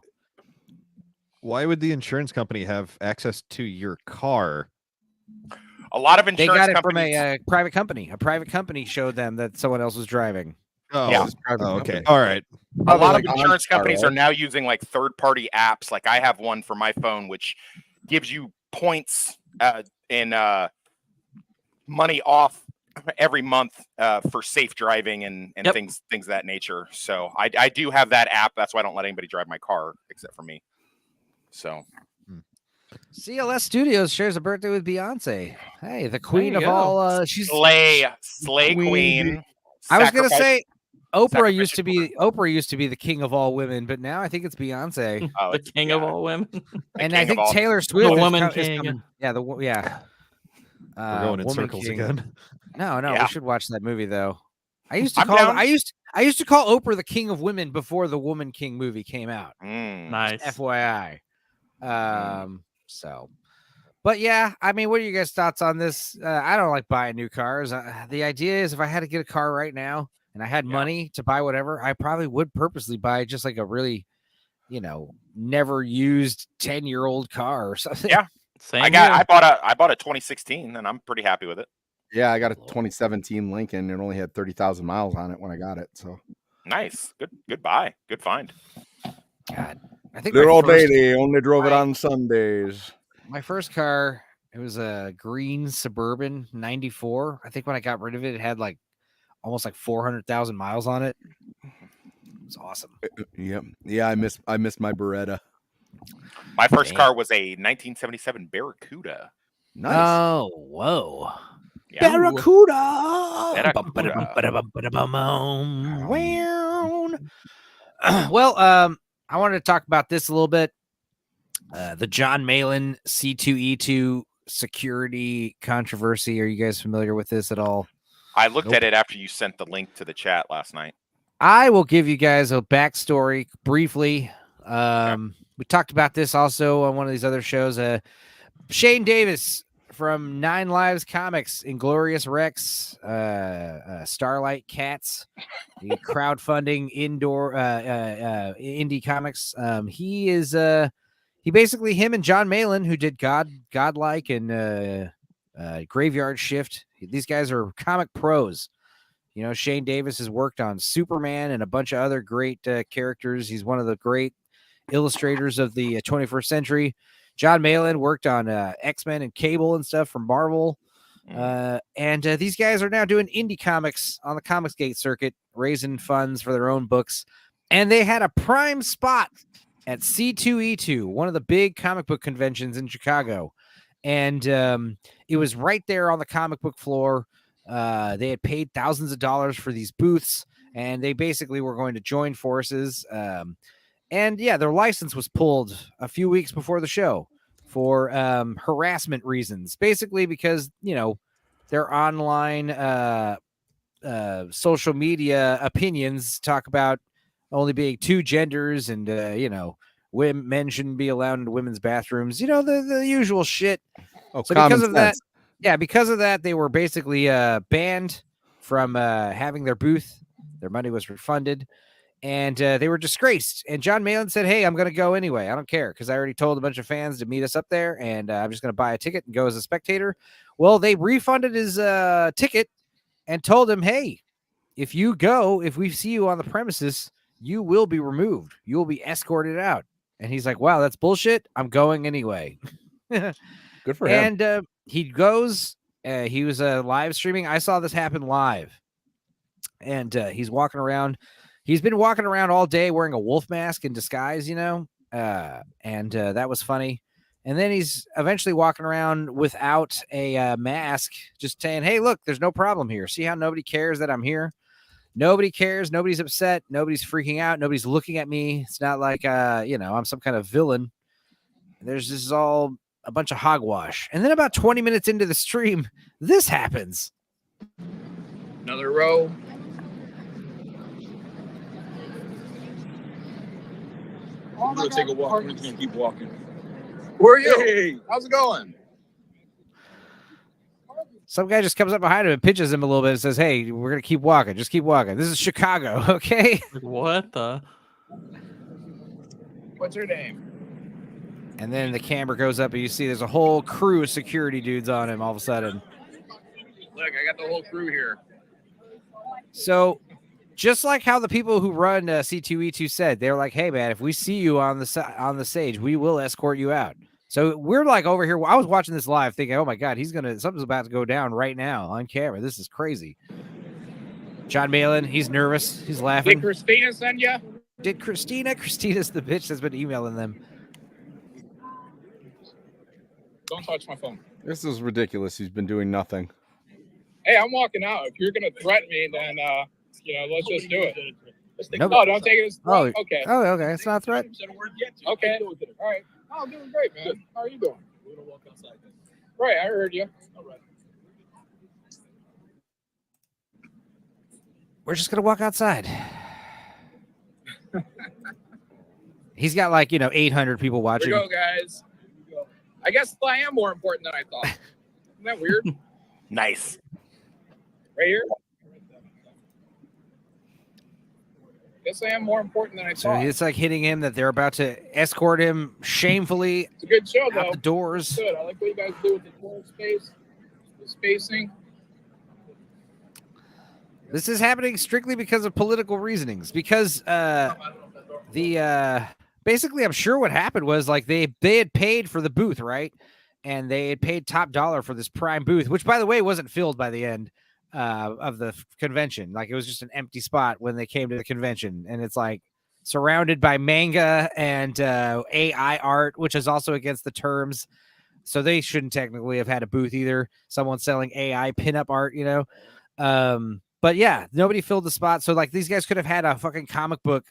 Why would the insurance company have access to your car? A lot of insurance they got it companies... from a private company. A private company showed them that someone else was driving. Oh, yeah. Okay. All right. A lot of insurance companies are now using like third-party apps. Like I have one for my phone, which gives you points and money off every month for safe driving and things of that nature. So I do have that app. That's why I don't let anybody drive my car except for me. So CLS Studios shares a birthday with Beyonce. Hey, the queen of all. She's Slay Queen. I was gonna say Oprah used to be the king of all women, but now I think it's Beyonce, the king of all women. And I think Taylor Swift, the woman king. Yeah, We're going in circles king. again. No, Yeah. we should watch that movie though. I used to I used to call Oprah the king of women before the Woman King movie came out. Nice. FYI. So, but yeah, I mean, what are you guys' thoughts on this? I don't like buying new cars. The idea is if I had to get a car right now and I had money to buy whatever, I probably would purposely buy just like a really, never used 10-year-old car or something. Yeah. I bought a 2016 and I'm pretty happy with it. Yeah, I got a 2017 Lincoln. It only had 30,000 miles on it when I got it. So nice. Good buy. Good find. God, I think little old lady only drove it on Sundays. My first car, it was a green Suburban 94. I think when I got rid of it, it had like almost like 400,000 miles on it. It was awesome. Yep. Yeah, I miss my Beretta. My first car was a 1977 Barracuda. Nice. Oh, whoa. Yeah. Barracuda. Well, I wanted to talk about this a little bit. The John Malin C2E2 security controversy. Are you guys familiar with this at all? I looked at it after you sent the link to the chat last night. I will give you guys a backstory briefly. We talked about this also on one of these other shows. Shane Davis from 9 Lives Comics, Inglorious Rex, Starlight Cats, the crowdfunding indoor indie comics. He basically, him and John Malin, who did Godlike and Graveyard Shift. These guys are comic pros. Shane Davis has worked on Superman and a bunch of other great characters. He's one of the great illustrators of the 21st century. John Malin worked on X-Men and Cable and stuff from Marvel. And these guys are now doing indie comics on the Comicsgate circuit, raising funds for their own books. And they had a prime spot at C2E2, one of the big comic book conventions in Chicago. And it was right there on the comic book floor. They had paid thousands of dollars for these booths, and they basically were going to join forces. And yeah, their license was pulled a few weeks before the show for harassment reasons, basically because, their online social media opinions talk about only being 2 genders and, men shouldn't be allowed into women's bathrooms, the usual shit. Oh, so because of that, because of that, they were basically banned from having their booth. Their money was refunded. And they were disgraced. And John Malin said, hey, I'm going to go anyway. I don't care because I already told a bunch of fans to meet us up there, and I'm just going to buy a ticket and go as a spectator. Well, they refunded his ticket and told him, hey, if we see you on the premises, you will be removed. You will be escorted out. And he's like, wow, that's bullshit. I'm going anyway. Good for him. And he goes. He was live streaming. I saw this happen live. And he's walking around. He's been walking around all day wearing a wolf mask in disguise, and that was funny. And then he's eventually walking around without a mask, just saying, hey, look, there's no problem here. See how nobody cares that I'm here? Nobody cares. Nobody's upset. Nobody's freaking out. Nobody's looking at me. It's not like, I'm some kind of villain. This is all a bunch of hogwash. And then about 20 minutes into the stream, this happens. Another row. I'm gonna take a walk. We're just gonna keep walking. Where are you? Hey, how's it going? Some guy just comes up behind him and pinches him a little bit and says, hey, we're gonna keep walking. Just keep walking. This is Chicago, okay? What the? What's your name? And then the camera goes up and you see there's a whole crew of security dudes on him all of a sudden. Look, I got the whole crew here. So just like how the people who run C2E2 said, they're like, hey, man, if we see you on the stage, we will escort you out. So we're like over here. I was watching this live thinking, oh, my God, something's about to go down right now on camera. This is crazy. John Malin, he's nervous. He's laughing. Did Christina send you? Did Christina? Christina's the bitch that's been emailing them. Don't touch my phone. This is ridiculous. He's been doing nothing. Hey, I'm walking out. If you're going to threaten me, then... let's just do it. No, don't take it as threat. Okay. Oh, okay. It's not a threat. Okay. All right. Oh, I'm doing great, man. How are you doing? We're going to walk outside. Right. I heard you. All right. We're just gonna walk outside. He's got like 800 people watching. Here we go, guys. I guess I am more important than I thought. Isn't that weird? Nice. Right here. Guess I am more important than I So thought. it's like hitting him that they're about to escort him shamefully. It's a good show, out though. the doors. It's good. I like what you guys do with the tour space, the spacing. This is happening strictly because of political reasonings. Because basically, I'm sure what happened was like they had paid for the booth, right? And they had paid top dollar for this prime booth, which, by the way, wasn't filled by the end of the convention. Like it was just an empty spot when they came to the convention, and it's like surrounded by manga and AI art, which is also against the terms. So they shouldn't technically have had a booth either. Someone selling AI pinup art, But yeah, nobody filled the spot. So like these guys could have had a fucking comic book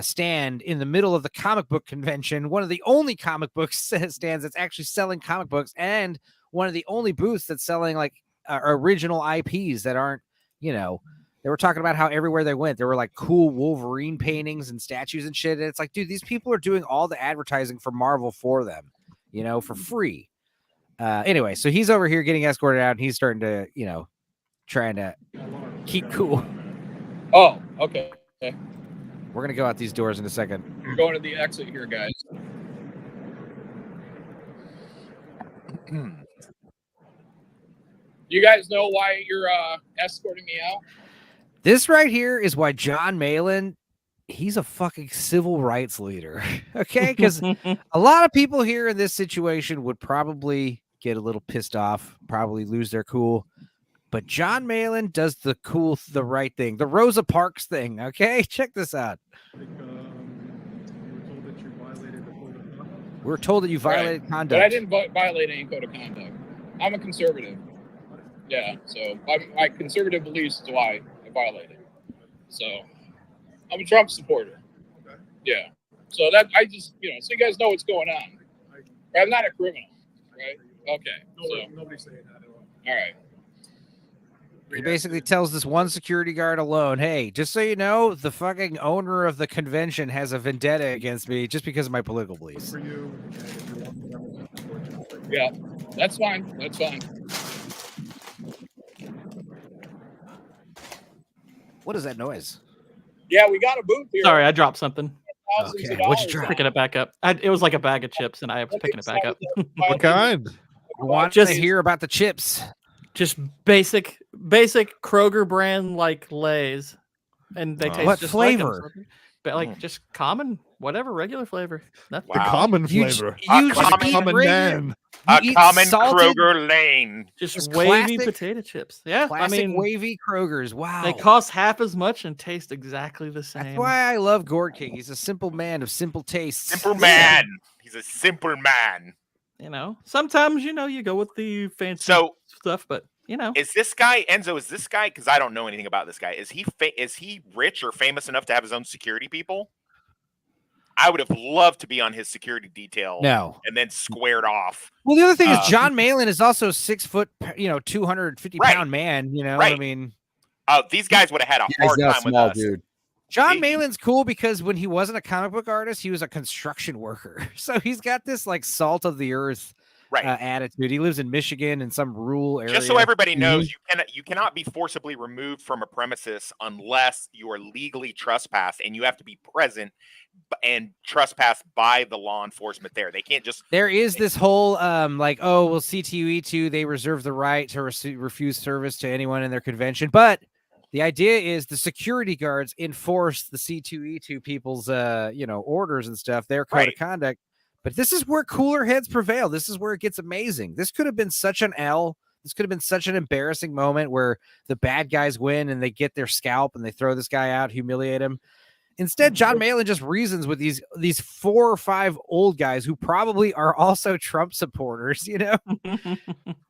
stand in the middle of the comic book convention, one of the only comic book stands that's actually selling comic books, and one of the only booths that's selling like original IPs that aren't, they were talking about how everywhere they went, there were like cool Wolverine paintings and statues and shit. And it's like, dude, these people are doing all the advertising for Marvel for them, for free. Anyway, so he's over here getting escorted out, and he's starting to, trying to keep cool. Oh, okay. We're going to go out these doors in a second. We're going to the exit here, guys. You guys know why you're escorting me out? This right here is why John Malin, he's a fucking civil rights leader. Okay? Because a lot of people here in this situation would probably get a little pissed off, probably lose their cool. But John Malin does the right thing, the Rosa Parks thing. Okay, check this out. We're told that you violated conduct. But I didn't violate any code of conduct. I'm a conservative. Yeah, so my conservative beliefs is why I violated. So I'm a Trump supporter. Okay. Yeah. So that I just so you guys know what's going on. I'm not a criminal, right? Okay. Nobody's saying that at all. All right. He basically tells this one security guard alone, hey, just so you know, the fucking owner of the convention has a vendetta against me just because of my political beliefs. Yeah, that's fine. That's fine. What is that noise? Yeah, we got a booth here. Sorry, I dropped something. Okay, what'd you drop? Picking it back up. It was like a bag of chips, and I was picking it back up. What kind? I want to hear about the chips. Just basic Kroger brand like Lay's, and they taste what just flavor? Like but like just common, whatever, regular flavor. That's the common flavor. You common man. A common Kroger lane. Just wavy potato chips. Yeah, classic wavy Krogers. Wow, they cost half as much and taste exactly the same. That's why I love Gord King. He's a simple man of simple tastes. Simple man. He's a simple man. Sometimes you go with the fancy stuff, but is this guy Enzo? Is this guy? Because I don't know anything about this guy. Is he rich or famous enough to have his own security people? I would have loved to be on his security detail. No, and then squared off. Well, the other thing is John Malin is also 6 foot, 250 pound man. Right. I mean, these guys would have had a hard time with us. Dude. John Malin's cool because when he wasn't a comic book artist, he was a construction worker. So he's got this like salt of the earth attitude. He lives in Michigan in some rural area. Just so everybody knows, you cannot be forcibly removed from a premises unless you are legally trespassed, and you have to be present and trespassed by the law enforcement there. They can't just. There is this whole C2E2, they reserve the right to refuse service to anyone in their convention, but the idea is the security guards enforce the C2E2 people's, orders and stuff, their code of conduct. But this is where cooler heads prevail. This is where it gets amazing. This could have been such an L. This could have been such an embarrassing moment where the bad guys win and they get their scalp and they throw this guy out, humiliate him. Instead, John Malin just reasons with these 4 or 5 old guys who probably are also Trump supporters.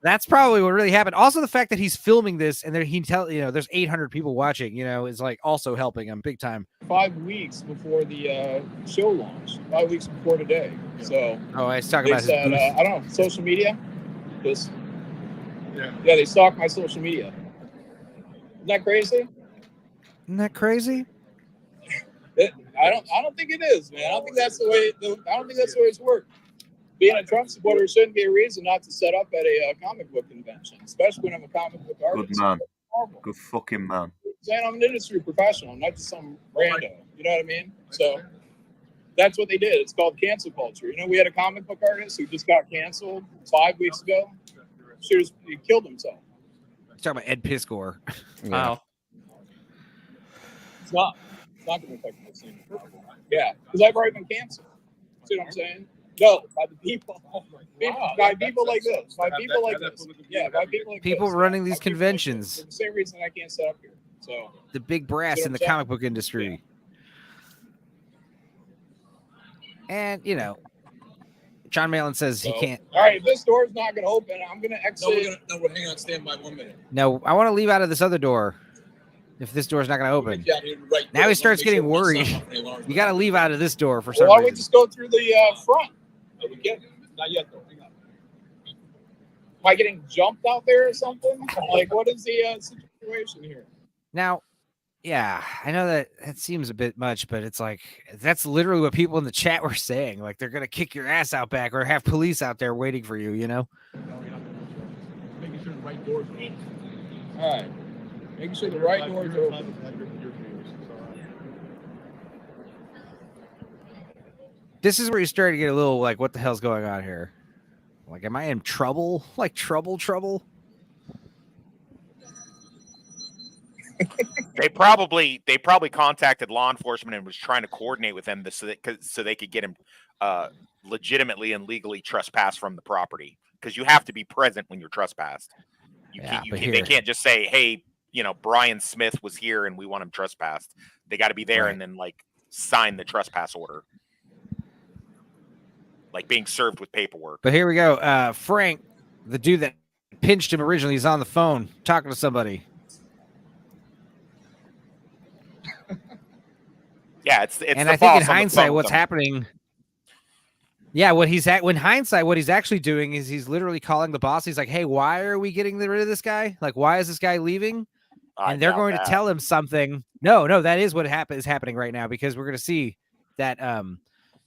That's probably what really happened. Also, the fact that he's filming this and there's 800 people watching, is like also helping him big time. 5 weeks before the show launch. 5 weeks before today. So I was talking about his booth. I don't know, social media. Yeah, they stalk my social media. Isn't that crazy? Isn't that crazy? I don't think it is, man. I don't think that's the way it's worked. Being a Trump supporter shouldn't be a reason not to set up at a comic book convention, especially when I'm a comic book artist. Good man. Good fucking man. Saying I'm an industry professional, I'm not just some rando. You know what I mean? So that's what they did. It's called cancel culture. You know, we had a comic book artist who just got canceled 5 weeks ago. He killed himself. You're talking about Ed Piskor. Wow. It's not going to affect my scene. Yeah, because I've already been canceled. See what I'm saying? No, by the people. By people like this. By people like this. Yeah, by people like People this. running these conventions. For the same reason I can't set up here. So the big brass in the comic book industry. And, you know, John Malin says he can't. All right, if this door's not going to open, I'm going to exit. No, hang on, stand by 1 minute. No, I want to leave out of this other door. If this door's not going to open. Right now he starts getting worried. You got to leave out of this door for some why don't we reason. just go through the front? No, we can't. Not yet, though. Hang on. Am I getting jumped out there or something? Like, what is the situation here? Now, yeah, I know that seems a bit much, but it's like, that's literally what people in the chat were saying. Like, they're going to kick your ass out back or have police out there waiting for you, you know? Making sure the right door's open. All right. Making sure the right door's open. This is where you start to get a little like, what the hell's going on here? Like, am I in trouble? Like, trouble? They probably contacted law enforcement and was trying to coordinate with them so they could get him legitimately and legally trespassed from the property, because you have to be present when you're trespassed. They can't just say, hey, you know, Brian Smith was here and we want him trespassed. They got to be there and then like sign the trespass order, like being served with paperwork. But here we go. Frank, the dude that pinched him originally, is on the phone talking to somebody. Yeah, it's and I think in hindsight, what's happening? Yeah, what he's actually doing is he's literally calling the boss. He's like, "Hey, why are we getting rid of this guy? Like, why is this guy leaving?" And they're going to tell him something. No, that is what is happening right now, because we're going to see that.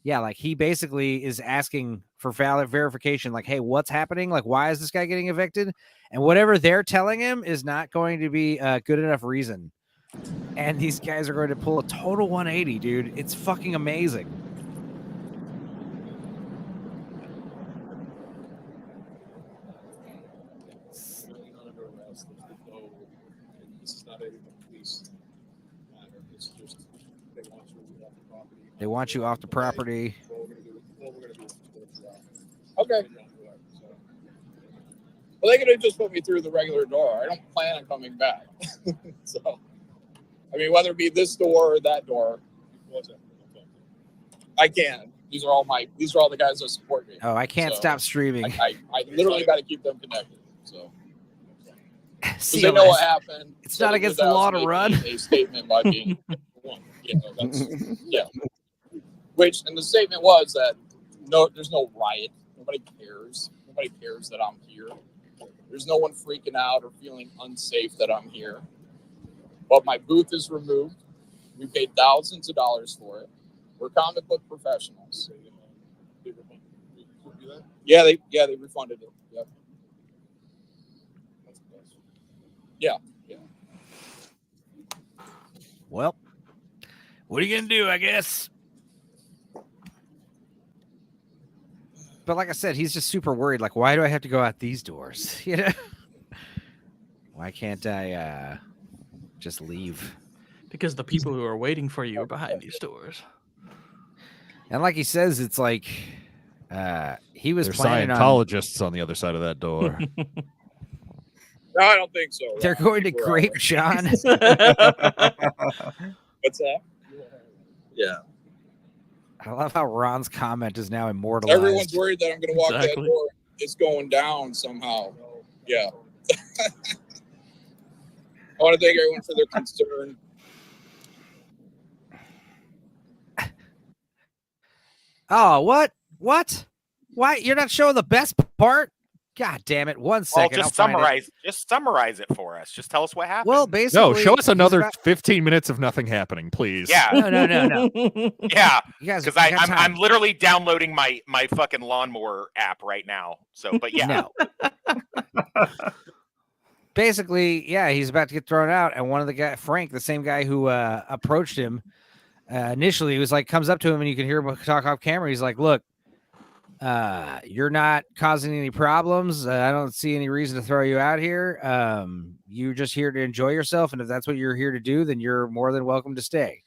Yeah, like he basically is asking for valid verification. Like, hey, what's happening? Like, why is this guy getting evicted? And whatever they're telling him is not going to be a good enough reason. And these guys are going to pull a total 180, dude. It's fucking amazing. They want you off the property. Okay. Well, they could have just put me through the regular door. I don't plan on coming back. So, I mean, whether it be this door or that door, I can. These are all the guys that support me. Oh, I can't stop streaming. I literally got to keep them connected. So, because they know what happened. It's not against the law to run. A statement by being one. Yeah. Which, and the statement was that there's no riot. Nobody cares. Nobody cares that I'm here. There's no one freaking out or feeling unsafe that I'm here. But my booth is removed. We paid thousands of dollars for it. We're comic book professionals. Yeah, they refunded it. Yep. Yeah. Well, what are you gonna do, I guess? But like I said, he's just super worried. Like, why do I have to go out these doors? You know, why can't I just leave? Because the people who are waiting for you are behind these doors. And like he says, it's like he was planning Scientologists on the other side of that door. No, I don't think so. They're going to grape John. What's that? Yeah. I love how Ron's comment is now immortalized. Everyone's worried that I'm going to walk that door. It's going down somehow. Yeah. I want to thank everyone for their concern. Oh, what? Why? You're not showing the best part? God damn it! 1 second. Well, just summarize it for us. Just tell us what happened. Well, basically, No, show us another 15 minutes of nothing happening, please. Yeah. No. Yeah, You guys, because you got time. I'm literally downloading my fucking lawnmower app right now. So, but yeah. No. Basically, yeah, he's about to get thrown out, and one of the guy, Frank, the same guy who approached him initially, he was like, comes up to him, and you can hear him talk off camera. He's like, "Look, you're not causing any problems. I don't see any reason to throw you out here. You're just here to enjoy yourself, and if that's what you're here to do, then you're more than welcome to stay."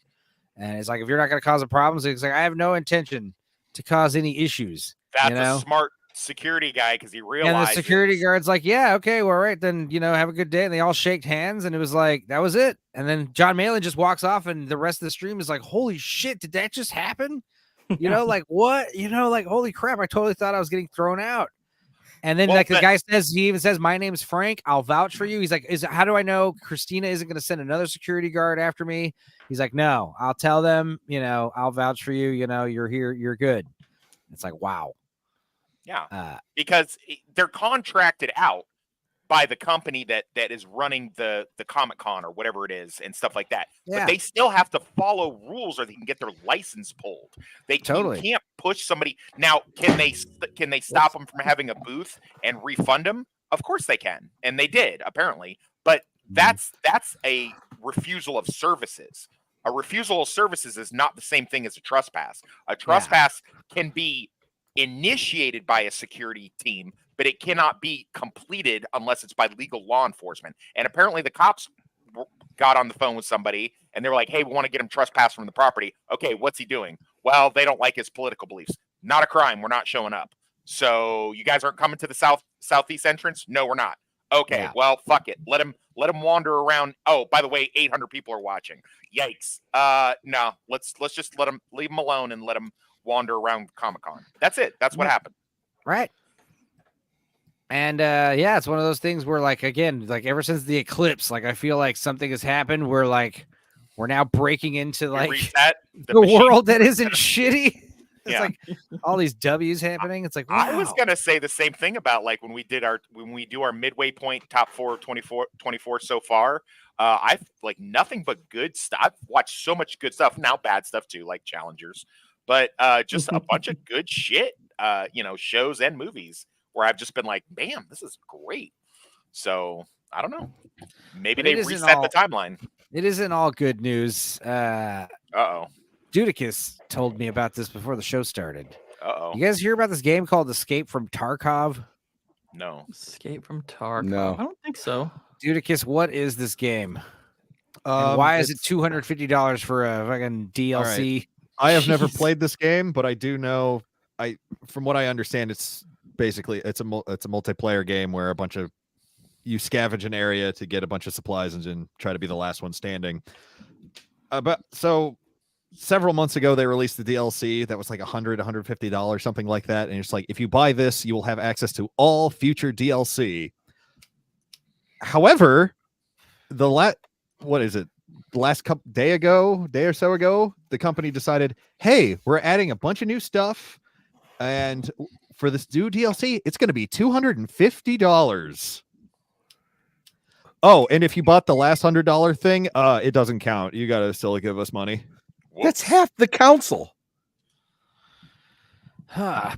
And it's like, if you're not going to cause a problems, it's like, I have no intention to cause any issues. That's a smart security guy because he realized. And the security guard's like, yeah, okay, well, all right, then, have a good day. And they all shaked hands, and it was like, that was it. And then John Malin just walks off, and the rest of the stream is like, holy shit, did that just happen? Like what? Like, holy crap, I totally thought I was getting thrown out. And then the guy says, he even says, my name's Frank. I'll vouch for you. He's like, how do I know Christina isn't going to send another security guard after me? He's like, no, I'll tell them, I'll vouch for you. You're here. You're good. It's like, wow. Yeah. Because they're contracted out by the company that is running the Comic-Con or whatever it is and stuff like that. Yeah. But they still have to follow rules or they can get their license pulled. You can't push somebody. Now, can they stop them from having a booth and refund them? Of course they can. And they did, apparently. But that's a refusal of services. A refusal of services is not the same thing as a trespass. A trespass can be initiated by a security team, but it cannot be completed unless it's by legal law enforcement. And apparently the cops got on the phone with somebody and they were like, hey, we want to get him trespassed from the property. Okay, what's he doing? Well, they don't like his political beliefs. Not a crime. We're not showing up. So you guys aren't coming to the southeast entrance? No, we're not. Okay, well, fuck it. Let him wander around. Oh, by the way, 800 people are watching. Yikes. No, let's just leave him alone and let him wander around Comic-Con. That's it. That's what happened. Right. And it's one of those things where, like, again, like ever since the eclipse, like I feel like something has happened where like we're now breaking into like the world that isn't shitty. It's like all these W's happening. It's like, wow. I was gonna say the same thing about like when we do our midway point top 24 so far. I've like nothing but good stuff. I've watched so much good stuff, now bad stuff too, like Challengers, but just a bunch of good shit, shows and movies where I've just been like, bam, this is great. So I don't know. Maybe they reset the timeline. It isn't all good news. Uh-oh. Judicus told me about this before the show started. Uh-oh. You guys hear about this game called Escape from Tarkov? No. Escape from Tarkov? No. I don't think so. Judicus, what is this game? And why is it $250 for a fucking DLC? Right. I have never played this game, but I do know, from what I understand, it's basically it's a multiplayer game where you scavenge an area to get a bunch of supplies and then try to be the last one standing. So several months ago, they released the DLC that was like $150, something like that. And it's like, if you buy this, you will have access to all future DLC. However, the last day or so ago, the company decided, hey, we're adding a bunch of new stuff. And for this new DLC, it's going to be $250. Oh, and if you bought the last $100 thing, it doesn't count. You got to still give us money. That's half the council.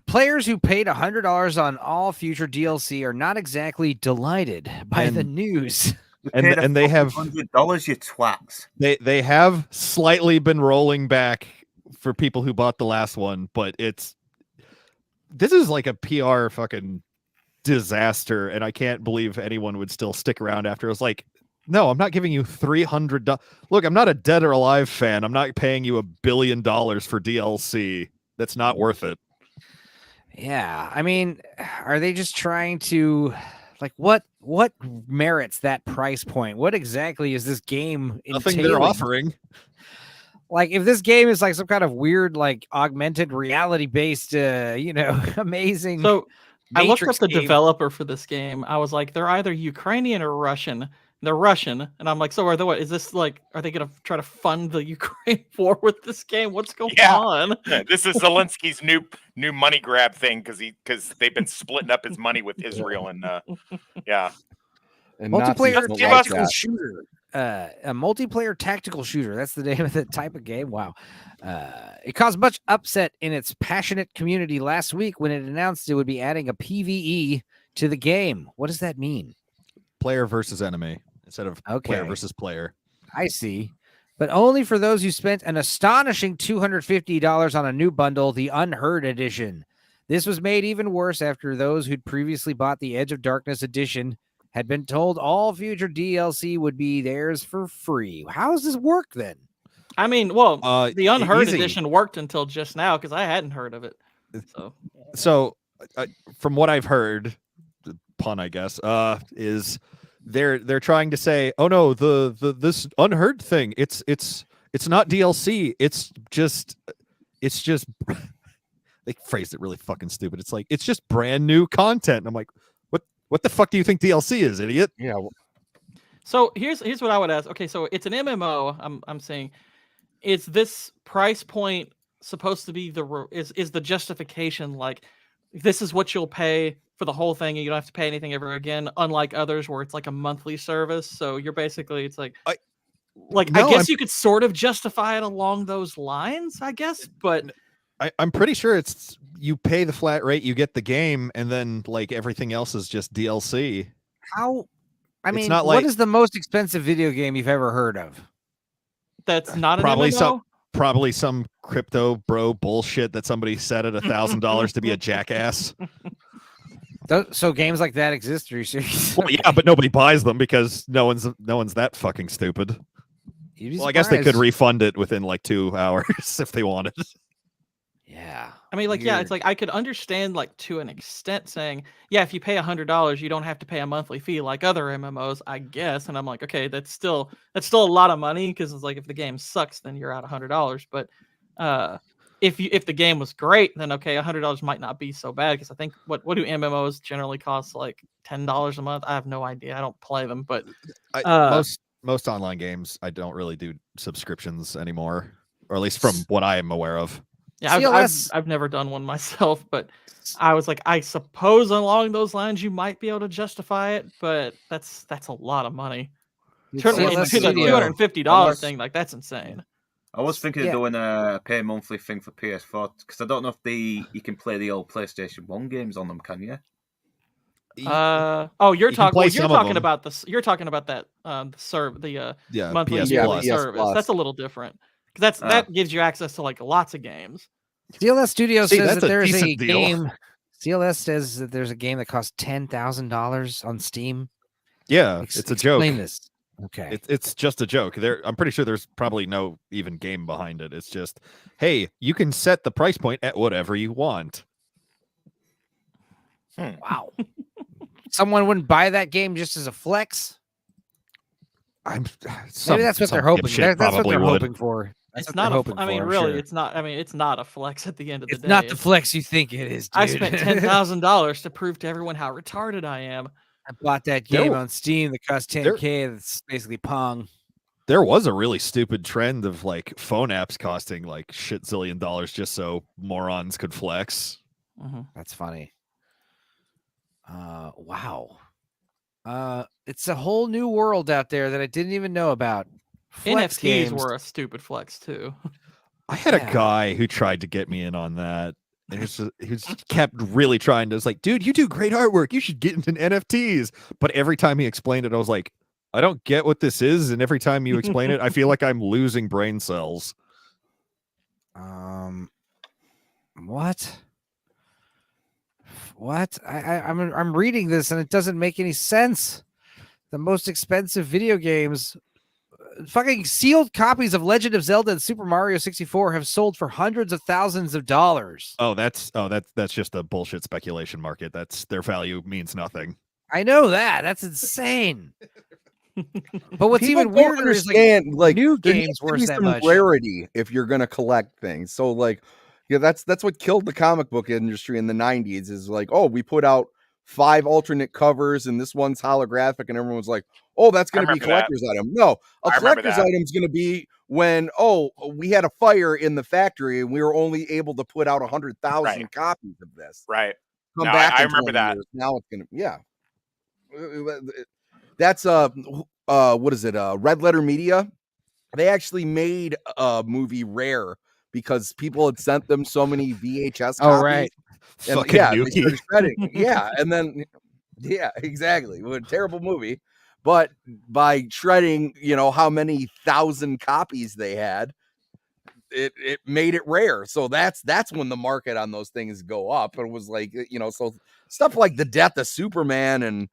Players who paid $100 on all future DLC are not exactly delighted by the news. And they have $100, you twats. They have slightly been rolling back for people who bought the last one, but this is like a PR fucking disaster, and I can't believe anyone would still stick around after. It was like, no, I'm not giving you $300. Look, I'm not a Dead or Alive fan. I'm not paying you $1 billion for DLC. That's not worth it. Yeah, I mean, are they just trying to, like, what merits that price point? What exactly is this game Nothing entailing? they're offering. Like, if this game is like some kind of weird, like, augmented reality based, amazing. So I looked up the game. developer for this game. I was like, they're either Ukrainian or Russian. They're Russian, and I'm like, so are they? What is this like? Are they gonna try to fund the Ukraine war with this game? What's going on? This is Zelensky's new money grab thing because they've been splitting up his money with Israel and And multiplayer Nazis don't like tactical that. shooter. A multiplayer tactical shooter. That's the name of the type of game. Wow. It caused much upset in its passionate community last week when it announced it would be adding a PvE to the game. What does that mean? Player versus enemy instead of player versus player. I see. But only for those who spent an astonishing $250 on a new bundle, the Unheard Edition. This was made even worse after those who'd previously bought the Edge of Darkness Edition had been told all future DLC would be theirs for free. How does this work then? I mean, well, the Unheard easy. Edition worked until just now because I hadn't heard of it. So from what I've heard, the pun, I guess, is they're trying to say, oh no, this Unheard thing, it's not DLC, it's just they phrased it really fucking stupid. It's like it's just brand new content. And I'm like, what the fuck do you think DLC is, idiot? Yeah. So here's what I would ask. Okay, so it's an MMO. I'm saying, is this price point supposed to be is the justification like this is what you'll pay for the whole thing and you don't have to pay anything ever again, unlike others where it's like a monthly service? So you're basically I guess you could sort of justify it along those lines, I guess, but I'm pretty sure it's you pay the flat rate, you get the game, and then like everything else is just DLC. How? I mean, not what like- is the most expensive video game you've ever heard of? That's not probably an MMO? probably some crypto bro bullshit that somebody set at $1,000 to be a jackass. So games like that exist? Are you serious? Well, yeah, but nobody buys them because no one's that fucking stupid. Well, I guess they could surprised. refund it within like 2 hours if they wanted. Yeah. I mean, like, yeah, it's like I could understand, like, to an extent saying, yeah, if you pay $100, you don't have to pay a monthly fee like other MMOs, I guess. And I'm like, okay, that's still a lot of money because it's like if the game sucks, then you're out $100. But if the game was great, then okay, $100 might not be so bad because I think what do MMOs generally cost, like $10 a month? I have no idea. I don't play them, but most online games I don't really do subscriptions anymore, or at least from what I am aware of. Yeah, I've never done one myself, but I was like, I suppose along those lines you might be able to justify it, but that's a lot of money. Certainly, the $250 thing, like that's insane. I was thinking of doing a pay monthly thing for PS4 because I don't know if you can play the old PlayStation 1 games on them, can you? You're talking about that monthly service. That's a little different because that gives you access to like lots of games. CLS Studios says that there's a deal. game. CLS says that there's a game that costs $10,000 on Steam. Yeah, it's a joke. Explain this. Okay, it's just a joke. I'm pretty sure there's probably no even game behind it. It's just, hey, you can set the price point at whatever you want. Wow. Someone wouldn't buy that game just as a flex. Maybe that's what they're hoping. That's what they're hoping for. It's not. It's not. I mean, it's not a flex at the end of the day. It's not the flex you think it is. Dude. I spent $10,000 to prove to everyone how retarded I am. I bought that game on Steam that cost $10K. That's basically Pong. There was a really stupid trend of like phone apps costing like shit zillion dollars just so morons could flex. Mm-hmm. That's funny. Wow. It's a whole new world out there that I didn't even know about. Flex NFTs games were a stupid flex too. I had a guy who tried to get me in on that. And he just kept really trying to. It's like, dude, you do great artwork. You should get into NFTs. But every time he explained it, I was like, I don't get what this is. And every time you explain it, I feel like I'm losing brain cells. What? What? I'm reading this and it doesn't make any sense. The most expensive video games, fucking sealed copies of Legend of Zelda and Super Mario 64 have sold for hundreds of thousands of dollars. That's just a bullshit speculation market. That's their value means nothing. I know that. That's insane. But what's People even weirder is like new there games needs to worth be that some much. rarity if you're gonna collect things. So like, yeah, that's what killed the comic book industry in the 90s. Is like, oh, we put out 5 alternate covers and this one's holographic, and everyone's like, oh, that's going to be remember that. collector's item. No, a I remember collector's that. item is going to be when, oh, we had a fire in the factory and we were only able to put out 100,000 Right. copies of this. Right. Come No, back I in remember 20 that. years. Now it's going to, yeah. That's what is it? Red Letter Media. They actually made a movie Rare because people had sent them so many VHS copies. Oh, right. And Fucking yeah, Nuki. they started shredding. Yeah, and then yeah, exactly. What a terrible movie. But by shredding, how many thousand copies they had, it made it rare. So that's when the market on those things go up. It was like, so stuff like the death of Superman and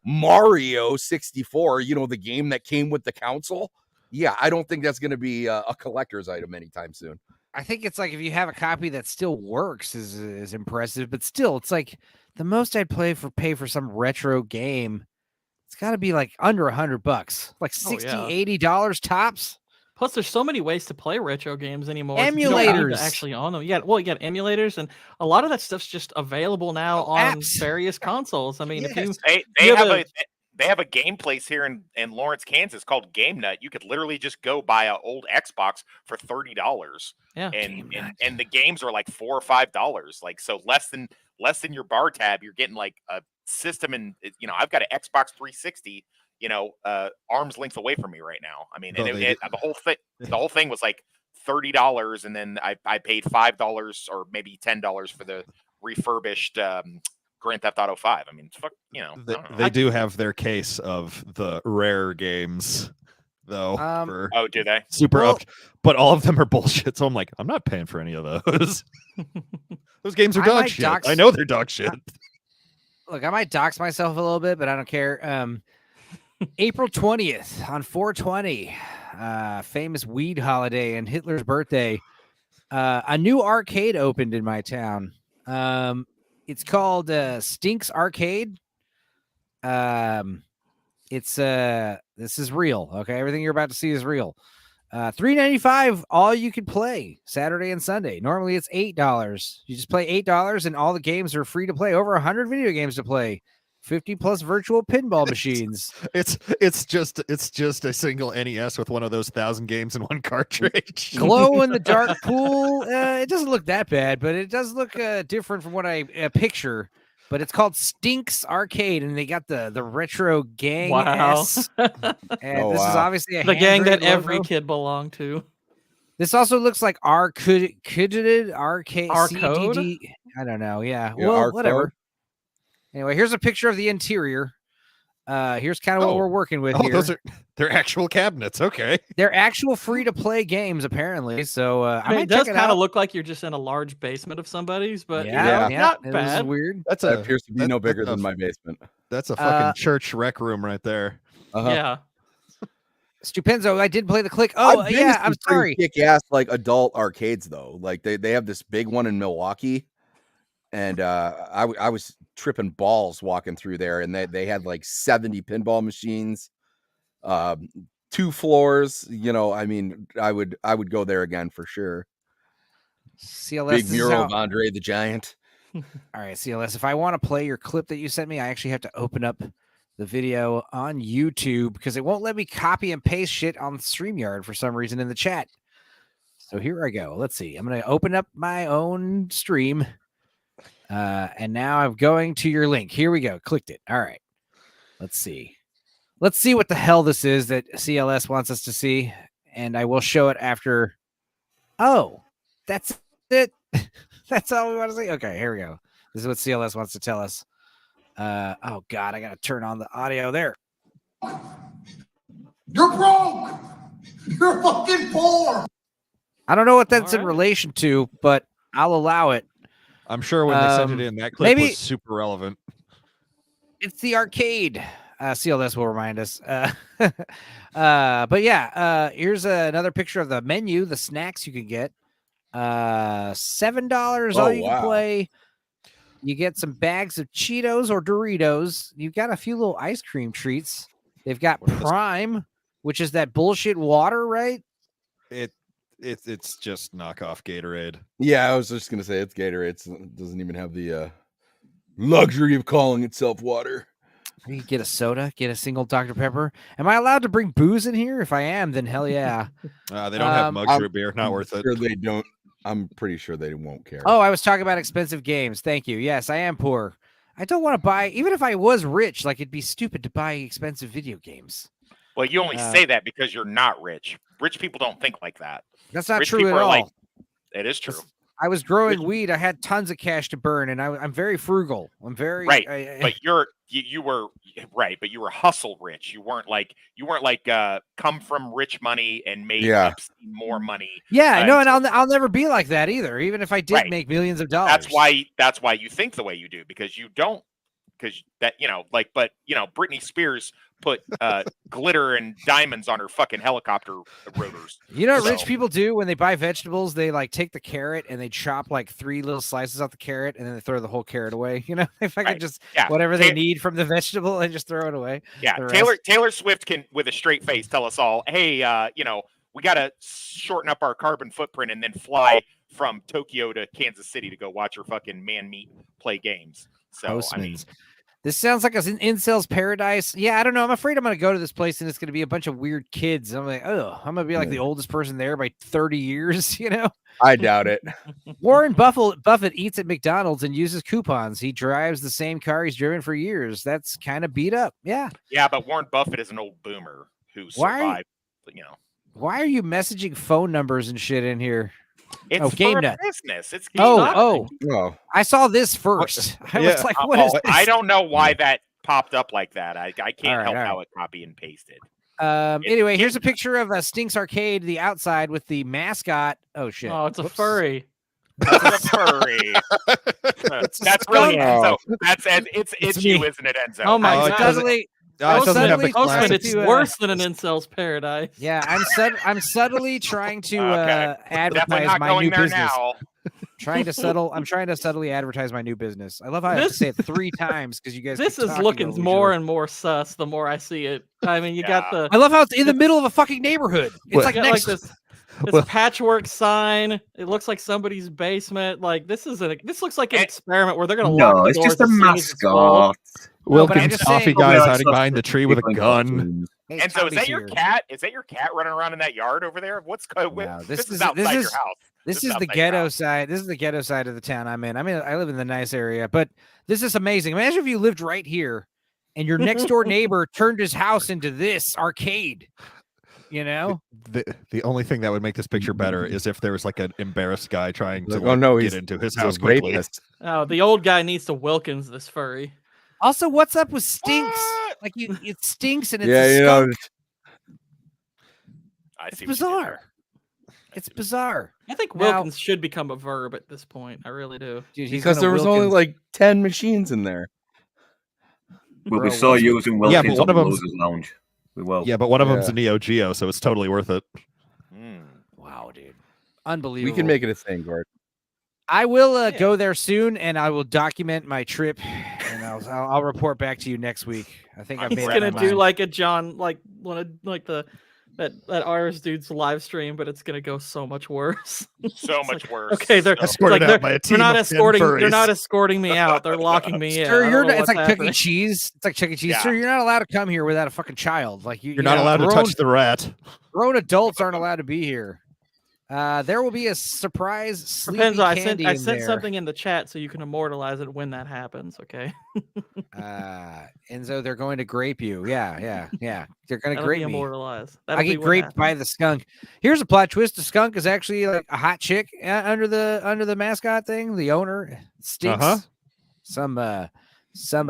Mario 64, the game that came with the console. Yeah, I don't think that's going to be a collector's item anytime soon. I think it's like if you have a copy that still works is impressive, but still, it's like the most I'd pay for some retro game. It's got to be like under $100, like $60, $80 tops. Plus, there's so many ways to play retro games anymore. Emulators. You don't need to actually own them. Yeah, well, you got emulators, and a lot of that stuff's just available now on various consoles. I mean, if you they have a game place here in Lawrence, Kansas called Game Nut. You could literally just go buy an old Xbox for $30. Yeah, and the games are like $4 or $5. Like, so less than your bar tab, you're getting like a system. And I've got an Xbox 360. Arm's length away from me right now. I mean, and the whole thing was like $30, and then I paid $5 or maybe $10 for the refurbished Grand Theft Auto 5. I mean, fuck, they do have their case of the rare games, though. Oh, do they? Super up, but all of them are bullshit. So I'm like, I'm not paying for any of those. Those games are dog shit. I know they're dog shit. Look, I might dox myself a little bit, but I don't care. April 20th on 420, famous weed holiday and Hitler's birthday. A new arcade opened in my town. It's called Stinks Arcade. It's this is real. Okay, everything you're about to see is real. $3.95, all you can play Saturday and Sunday. Normally it's $8. You just play $8, and all the games are free to play. Over 100 video games to play. 50 plus virtual pinball machines. It's just a single NES with one of those 1,000 games in one cartridge. Glow in the dark pool. It doesn't look that bad, but it does look different from what I picture. But it's called Stinks Arcade, and they got the retro gang. Wow. And this is obviously the gang that every logo. kid belonged to. This also looks like Arcade. R-code? I don't know. Yeah. Yeah, Well, R-code. whatever. Anyway, here's a picture of the interior. Here's kind of what we're working with here. They're actual cabinets. Okay. They're actual free-to-play games, apparently. So I might it does check it kind out. of look like you're just in a large basement of somebody's, but Yeah. not It bad. is weird. That appears to be no bigger than my basement. That's a fucking church rec room right there. Yeah. Stupenzo, I did play the click. Oh, I've been yeah, to some I'm sorry. kick-ass like adult arcades though. Like they have this big one in Milwaukee, and I was tripping balls walking through there, and they had like 70 pinball machines, 2 floors. I mean, I would go there again for sure. CLS, Big mural of Andre the Giant. All right, CLS. If I want to play your clip that you sent me, I actually have to open up the video on YouTube because it won't let me copy and paste shit on StreamYard for some reason in the chat. So here I go. Let's see. I'm going to open up my own stream. And now I'm going to your link. Here we go. Clicked it. All right. Let's see. Let's see what the hell this is that CLS wants us to see. And I will show it after. Oh, that's it. That's all we want to see. Okay, here we go. This is what CLS wants to tell us. Oh God, I gotta turn on the audio there. You're broke. You're fucking poor. I don't know what that's in relation to, but I'll allow it. I'm sure when they sent it in, that clip maybe was super relevant. it's the arcade. CLS will remind us. But yeah, here's another picture of the menu, the snacks you can get. $7 all you can play. You get some bags of Cheetos or Doritos. You've got a few little ice cream treats. They've got Prime, which is that bullshit water, right? It's just knockoff Gatorade. Yeah, I was just gonna say it's Gatorade. It doesn't even have the luxury of calling itself water. You get a soda, get a single Dr. Pepper. Am I allowed to bring booze in here? If I am, then hell yeah. They don't have mugs or beer. Not worth it. Sure they don't. I'm pretty sure they won't care. Oh, I was talking about expensive games. Thank you. Yes, I am poor. I don't want to buy, even if I was rich, like it'd be stupid to buy expensive video games. Well, you only say that because you're not rich. Rich people don't think like that. That's not Rich true people at are all. like, it is true. I was growing weed. I had tons of cash to burn, and I'm very frugal. I'm very right. But you were right. But you were hustle rich. You weren't like come from rich money and made more money. Yeah, no, and I'll never be like that either. Even if I did make millions of dollars. That's why you think the way you do, because you don't. Because that but Britney Spears put glitter and diamonds on her fucking helicopter rotors. You know what rich people do when they buy vegetables? They like take the carrot and they chop like 3 little slices off the carrot and then they throw the whole carrot away. If I could just whatever they need from the vegetable and just throw it away. Yeah, Taylor Swift can with a straight face tell us all, hey, we got to shorten up our carbon footprint and then fly from Tokyo to Kansas City to go watch her fucking man-meat play games. So Postmans. I mean. This sounds like an incel's paradise. Yeah, I don't know. I'm afraid I'm going to go to this place and it's going to be a bunch of weird kids. I'm like, oh, I'm going to be like the oldest person there by 30 years, I doubt it. Warren Buffett eats at McDonald's and uses coupons. He drives the same car he's driven for years. That's kind of beat up. Yeah. Yeah, but Warren Buffett is an old boomer who survived, Why are you messaging phone numbers and shit in here? It's Game for Nut. business. It's I saw this first. I was like, what is this? I don't know why that popped up like that. I can't help how it copy and pasted. Anyway, here's a picture of Stinks Arcade, the outside with the mascot. Oh shit! Oh, it's a furry. That's a furry. That's really Enzo. It's you, isn't it, Enzo? Oh my god! It's worse than an incel's paradise. Yeah, I'm subtly trying to advertise my new business. Now. I'm trying to subtly advertise my new business. I love how I have to say it 3 times because you guys. This is looking more and more sus the more I see it. I mean, you got the. I love how it's in the middle of a fucking neighborhood. It's like next this patchwork sign. It looks like somebody's basement. Like this looks like an experiment where they're gonna lock the it's doors just a mascot. Wilkins coffee guy's hiding behind the tree with a gun. Hey, and so is that your cat? Is that your cat running around in that yard over there? What's going on? This is outside your house. This is the ghetto side. This is the ghetto side of the town I'm in. I live in the nice area, but this is amazing. Imagine if you lived right here and your next door neighbor turned his house into this arcade. The only thing that would make this picture better is if there was like an embarrassed guy trying to get into his house quickly. Oh, the old guy needs to Wilkins this furry. Also, what's up with Stinks? What? Like it stinks and it's a skunk. It's bizarre. It's bizarre. I think Wilkins should become a verb at this point. I really do. Dude, because there was only like 10 machines in there. We'll be so using Wilkins on the Losers Lounge. We will. Yeah, but one of them's a Neo Geo, so it's totally worth it. Wow, dude. Unbelievable. We can make it a thing, Gord. I will go there soon, and I will document my trip, and I'll report back to you next week. I think I've made He's gonna do like a John, like one of like that Irish dude's live stream, but it's gonna go so much worse. So much worse. Okay, they're not escorting me out. They're locking me in. Sir, it's like Chuck E. Cheese. It's like Chuck E. Cheese. Yeah. Sir, you're not allowed to come here without a fucking child. Like you're not allowed to touch the rat. Grown adults aren't allowed to be here. There will be a surprise sleepy I candy sent something in the chat so you can immortalize it when that happens. Okay. Enzo, they're going to grape you. Yeah. They're going to grape me. Immortalized. I get graped by the skunk. Here's a plot twist: the skunk is actually like a hot chick under the mascot thing. The owner Stinks. Some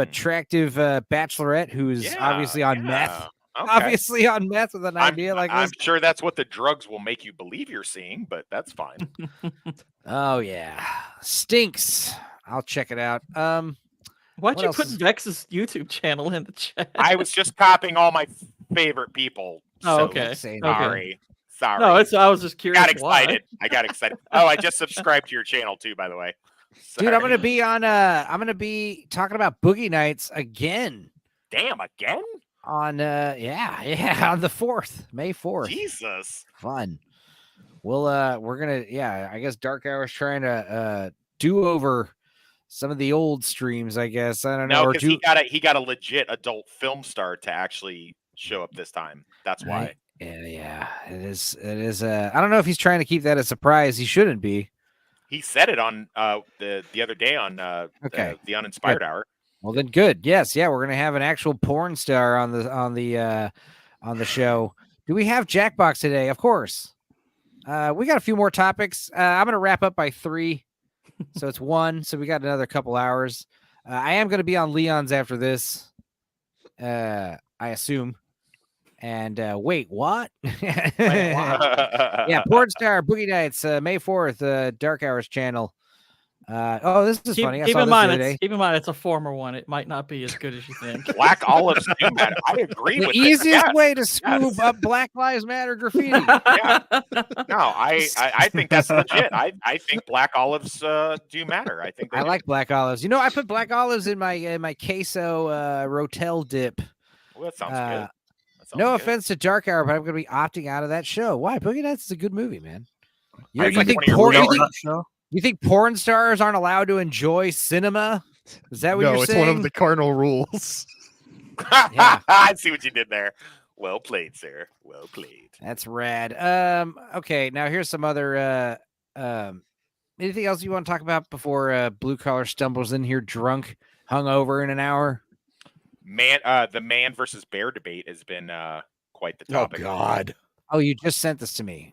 attractive bachelorette who's obviously on meth. Okay. Obviously on meth with an idea like this. I'm sure that's what the drugs will make you believe you're seeing, but that's fine. Oh yeah, Stinks. I'll check it out. Why'd you put Vex's YouTube channel in the chat? I was just copying all my favorite people. Oh, okay. Sorry. No, I was just curious. I got excited. Oh, I just subscribed to your channel too, by the way. Sorry. Dude, I'm gonna be talking about Boogie Nights again. Damn, again? On on the 4th, May 4th. Jesus. Fun. We're gonna I guess Dark Hour's trying to do over some of the old streams, I guess. I don't know. No, Or because he got a legit adult film star to actually show up this time. That's why. Yeah, it is. It is. I don't know if he's trying to keep that a surprise. He shouldn't be. He said it on the other day on the Uninspired Hour. Well, then good. Yes, yeah, we're gonna have an actual porn star on the show. Do we have Jackbox today? Of course. We got a few more topics. I'm gonna wrap up by 3, so it's 1. So we got another couple hours. I am gonna be on Leon's after this. I assume. And wait, what? Yeah, porn star Boogie Nights, May 4th, Dark Hours channel. This is funny. Keep in mind, it's a former one. It might not be as good as you think. Black Olives do matter. I agree with the easiest way to scoop up Black Lives Matter graffiti. Yeah. No, I think that's legit. I think Black Olives do matter. I think I like Black Olives. You know, I put Black Olives in my queso Rotel dip. Well, that sounds good. No offense to Dark Hour, but I'm going to be opting out of that show. Why? Boogie Nights is a good movie, man. You think porn stars aren't allowed to enjoy cinema? Is that what you're saying? No, it's one of the cardinal rules. Yeah. I see what you did there. Well played, sir. Well played. That's rad. Okay, now here's some other anything else you want to talk about before Blue Collar stumbles in here drunk, hungover in an hour? The man versus bear debate has been quite the topic. Oh God! Oh, you just sent this to me.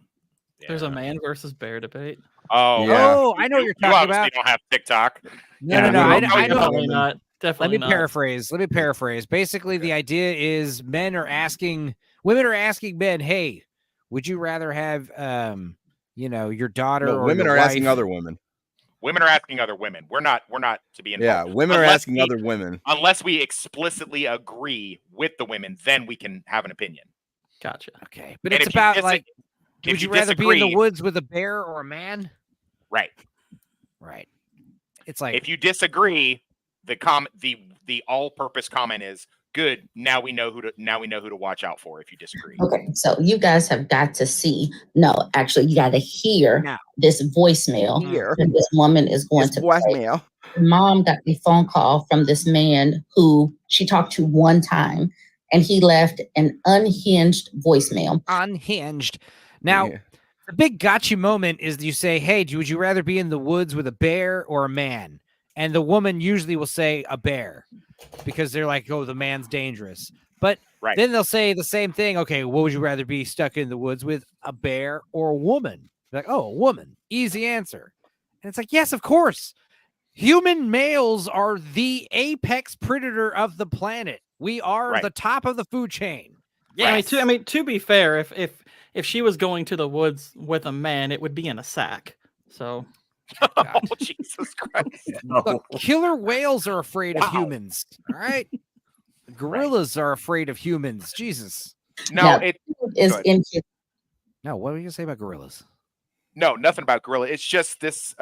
Yeah. There's a man versus bear debate. Oh, yeah. Oh, I know what you're talking about. You don't have TikTok. No. I know. Definitely not. Definitely Let me paraphrase. Basically, the idea is women are asking men, "Hey, would you rather have, your daughter or women your are wife?" asking other women. Women are asking other women. We're not to be involved. Yeah, women are asking other women. Unless we explicitly agree with the women, then we can have an opinion. Gotcha. Okay, but it's about would you rather be in the woods with a bear or a man? Right. It's like if you disagree, the all-purpose comment is good. Now we know who to watch out for if you disagree. Okay, so you guys have got to see. No, actually, you got to hear this voicemail. That this woman is going to voicemail. Mom got a phone call from this man who she talked to one time, and he left an unhinged voicemail. Unhinged. Now, the big gotcha moment is you say, "Hey, would you rather be in the woods with a bear or a man?" And the woman usually will say a bear because they're like, "Oh, the man's dangerous." But then they'll say the same thing. Okay, what would you rather be stuck in the woods with, a bear or a woman? They're like, "Oh, a woman. Easy answer." And it's like, yes, of course. Human males are the apex predator of the planet. We are the top of the food chain. Yeah, I mean, to be fair, if she was going to the woods with a man, it would be in a sack. So. Oh, Jesus Christ. Look, killer whales are afraid of humans. All right. Gorillas are afraid of humans. Jesus. No, it is in. No, what were you gonna say about gorillas? No, nothing about gorilla. It's just this.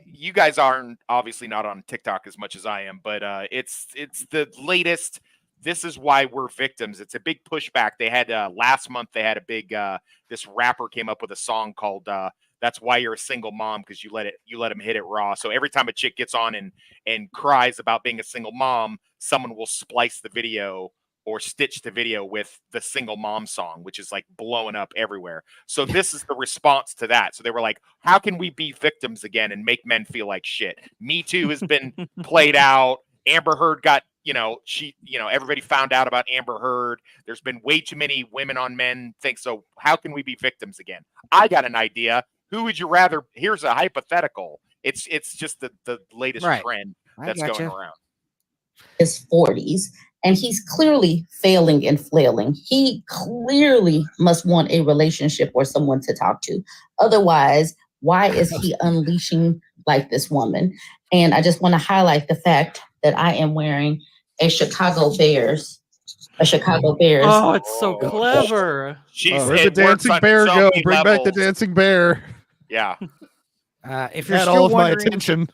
You guys aren't obviously not on TikTok as much as I am, but it's the latest. This is why we're victims. It's a big pushback. They had last month. They had a big. This rapper came up with a song called. That's why you're a single mom, because you let him hit it raw. So every time a chick gets on and cries about being a single mom, someone will splice the video or stitch the video with the single mom song, which is like blowing up everywhere. So this is the response to that. So they were like, how can we be victims again and make men feel like shit? Me Too has been played out. Amber Heard got, everybody found out about Amber Heard. There's been way too many women on men things. So how can we be victims again? I got an idea. Who would you rather? Here's a hypothetical. It's just the latest trend that's going around. His 40s, and he's clearly failing and flailing. He clearly must want a relationship or someone to talk to. Otherwise, why is he unleashing like this woman? And I just want to highlight the fact that I am wearing a Chicago Bears. Oh, it's so clever. Where'd the dancing bear go? Bring back the dancing bear. Yeah. If you're Had still all of my wondering, attention.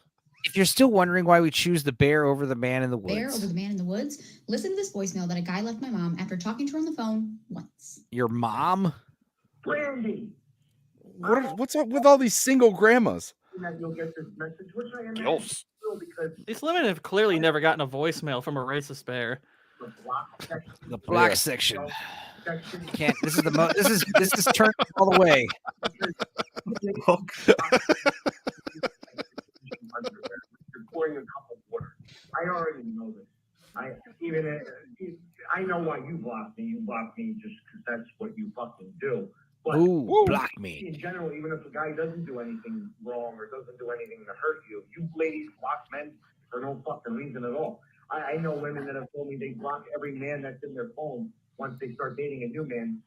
if you're still wondering why we choose the bear over the man in the woods, Bear over the man in the woods. Listen to this voicemail that a guy left my mom after talking to her on the phone once. Your mom? What's up with all these single grandmas? that you'll get this message, which I imagine Gilfs. because These women have clearly never gotten a voicemail from a racist bear. The black section. You can't. This is the this is turned all the way. You're pouring a cup of water. I already know this. I know why you blocked me. You blocked me just because that's what you fucking do. But block me. In general, even if a guy doesn't do anything wrong or doesn't do anything to hurt you, you ladies block men for no fucking reason at all. I know women that have told me they block every man that's in their phone once they start dating a new man,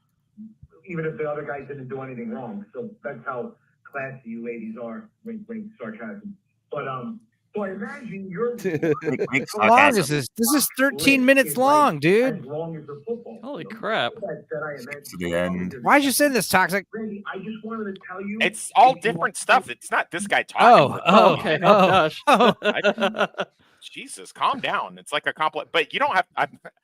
even if the other guy didn't do anything wrong. So that's how classy you ladies are. Wink, wink, sarcasm. But so I imagine you're. How long is this? This is 13 minutes long, dude. Holy crap! To the end. Why'd you send this, Toxic? I just wanted to tell you. It's all different stuff. It's not this guy talking. Okay. Oh gosh. Jesus, calm down. It's like a compliment, but you don't have.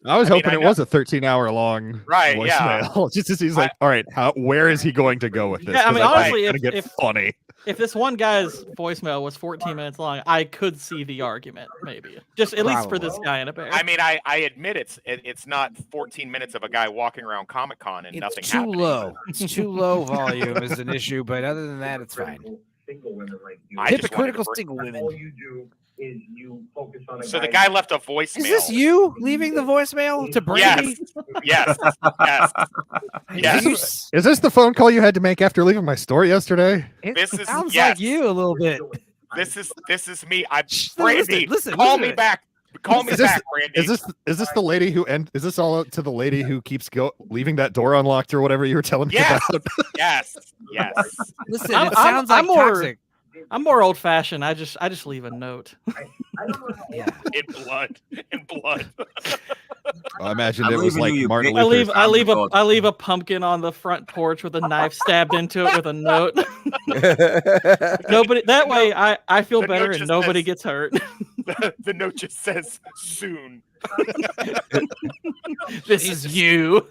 I was hoping it was a 13-hour long Right, voicemail. Just as he's like, all right, where is he going to go with this? Yeah, I mean, honestly, it's gonna get funny. If this one guy's voicemail was 14 minutes long, I could see the argument, maybe. Just at least for this guy in a bear. I mean, I admit it's not 14 minutes of a guy walking around Comic-Con and nothing It's too happening. low. It's too low volume is an issue, but other than that, it's fine. Single women like you. Hypocritical single women. All you do is you focus on a So the guy left a voicemail. Is this you leaving the voicemail to Brandy? Yes. Is this the phone call you had to make after leaving my store yesterday? This is Sounds like you a little bit. This is me. I'm Brandy. Listen, call me back. Call me back, Brandy. Is this the lady who is this all to the lady who keeps leaving that door unlocked or whatever you were telling me about? Yes. Listen, it sounds like toxic. I'm more old fashioned. I just leave a note. Yeah. In blood. I imagine it was like Martin I Luther's. leave a pumpkin on the front porch with a knife stabbed into it with a note. Nobody. That way, I feel better and nobody gets hurt. The note just says soon. This is you.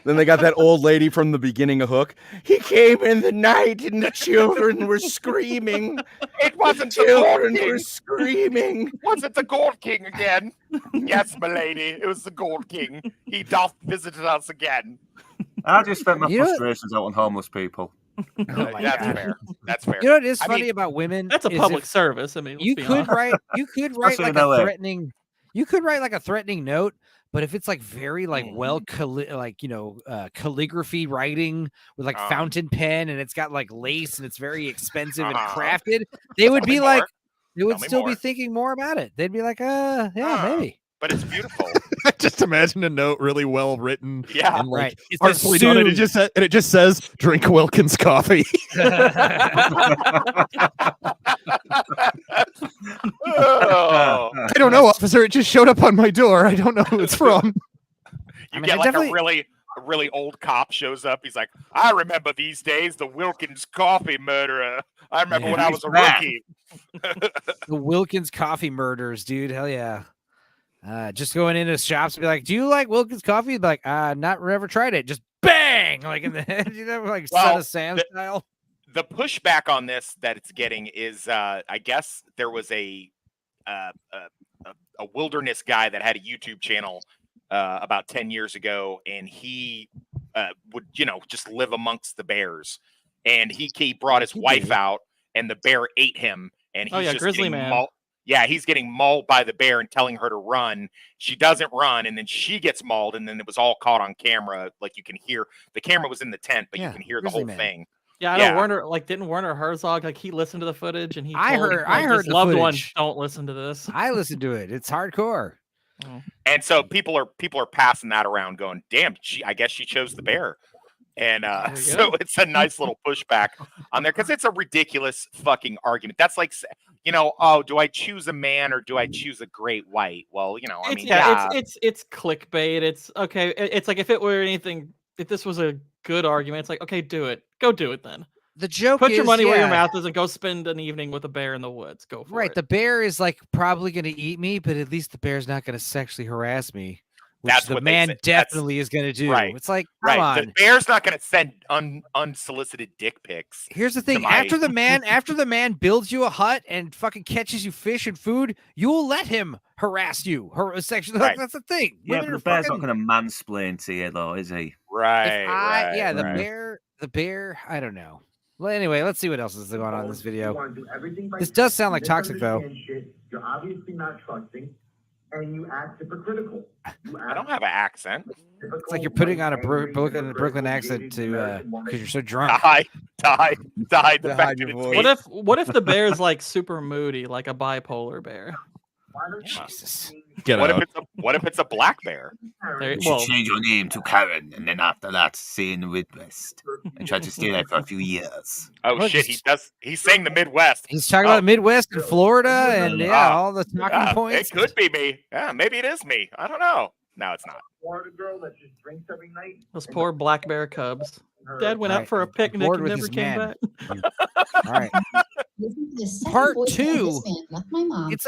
Then they got that old lady from the beginning of Hook. He came in the night and the children were screaming. It wasn't the children were screaming. Was it the Gold King again? Yes, milady. It was the Gold King. He doth visited us again. I just spent my frustrations out on homeless people. That's fair. That's fair. You know what is funny about women? That's a public service. I mean, you could write like a threatening. You could write like a threatening note, but if it's like very like calligraphy writing with like fountain pen and it's got like lace and it's very expensive and crafted, they would be like, they would still be thinking more about it. They'd be like, yeah, maybe. But it's beautiful. Just imagine a note really well written. Yeah, and like right. It's artfully done, and it just says, "Drink Wilkins coffee." I don't know, officer. It just showed up on my door. I don't know who it's from. You get like a really old cop shows up. He's like, I remember these days, the Wilkins coffee murderer. I remember when I was a rookie. The Wilkins coffee murders, dude. Hell yeah. Just going into shops and be like, do you like Wilkins coffee? Be like, never tried it. Just bang, like in the head, like Son of Sam style. The pushback on this that it's getting is, I guess there was a wilderness guy that had a YouTube channel about 10 years ago, and he would, just live amongst the bears, and he brought his wife out, and the bear ate him, and he's just grizzly man. He's getting mauled by the bear and telling her to run. She doesn't run, and then she gets mauled, and then it was all caught on camera. Like you can hear the camera was in the tent, but you can hear the whole thing. Yeah, I know Werner, didn't Werner Herzog he listened to the footage and I heard the loved footage. ones don't listen to this. I listened to it. It's hardcore. And so people are passing that around, going, "Damn, I guess she chose the bear." And so it's a nice little pushback on there because it's a ridiculous fucking argument. That's like, do I choose a man or do I choose a great white? Well, it's clickbait. It's okay. It's like if it were anything, if this was a good argument, it's like, okay, do it. Go do it then. The joke Put is, your money where your mouth is and go spend an evening with a bear in the woods. Go for it. Right. The bear is like probably going to eat me, but at least the bear's not going to sexually harass me. which That's the what they man say. definitely is going to do. Right. It's like, come on. The bear's not going to send unsolicited dick pics. Here's the thing: after the man builds you a hut and fucking catches you fish and food, you'll let him harass you. Sexually, Right. That's the thing. Yeah, Women but the bear's not going to mansplain to you, though, is he? Right. The bear. I don't know. Well, anyway, let's see what else is going on in this video. This does sound like toxic, though. You're obviously not trusting, and you act hypocritical. I don't have an accent. It's like you're putting on a Brooklyn accent to because you're so drunk. Die. What if the bear is like super moody, like a bipolar bear? Jesus. What if it's a black bear? You should change your name to Karen, and then after that, stay in the Midwest and try to stay there for a few years. Oh shit, he's saying the Midwest. He's talking about Midwest and Florida and all the talking points. It could be me. Yeah, maybe it is me. I don't know. No, it's not. Florida girl that just drinks every night. Those poor black bear cubs. Dad went out for a picnic and never came back. All right. Part 2. It's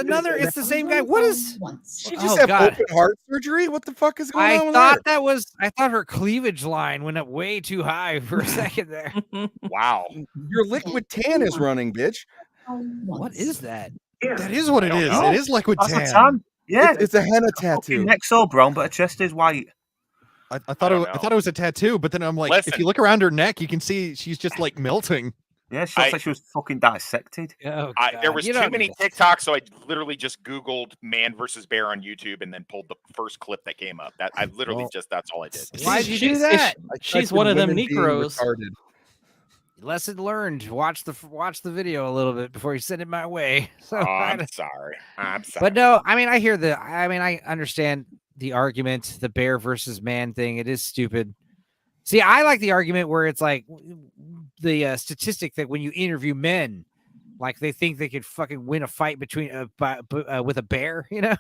the same guy. What is? She just have open heart surgery? What the fuck is going on? I thought her cleavage line went up way too high for a second there. Wow. Your liquid tan is running, bitch. What is that? That is what it is. It is liquid That's tan. a tan. Yeah, it's a henna tattoo. Neck's so brown, but her chest is white. I thought it was a tattoo, but then I'm like, if you look around her neck, you can see she's just like melting. Yeah, she looks like she was fucking dissected. Oh, there was too many TikToks, so I literally just Googled man versus bear on YouTube and then pulled the first clip that came up. That I literally that's all I did. Why'd you do that? She's one of them Negroes. Lesson learned. Watch the video a little bit before you send it my way. So I'm sorry. But no, I mean, I understand the argument, the bear versus man thing. It is stupid. See, I like the argument where it's like the statistic that when you interview men, like they think they could fucking win a fight between with a bear, you know?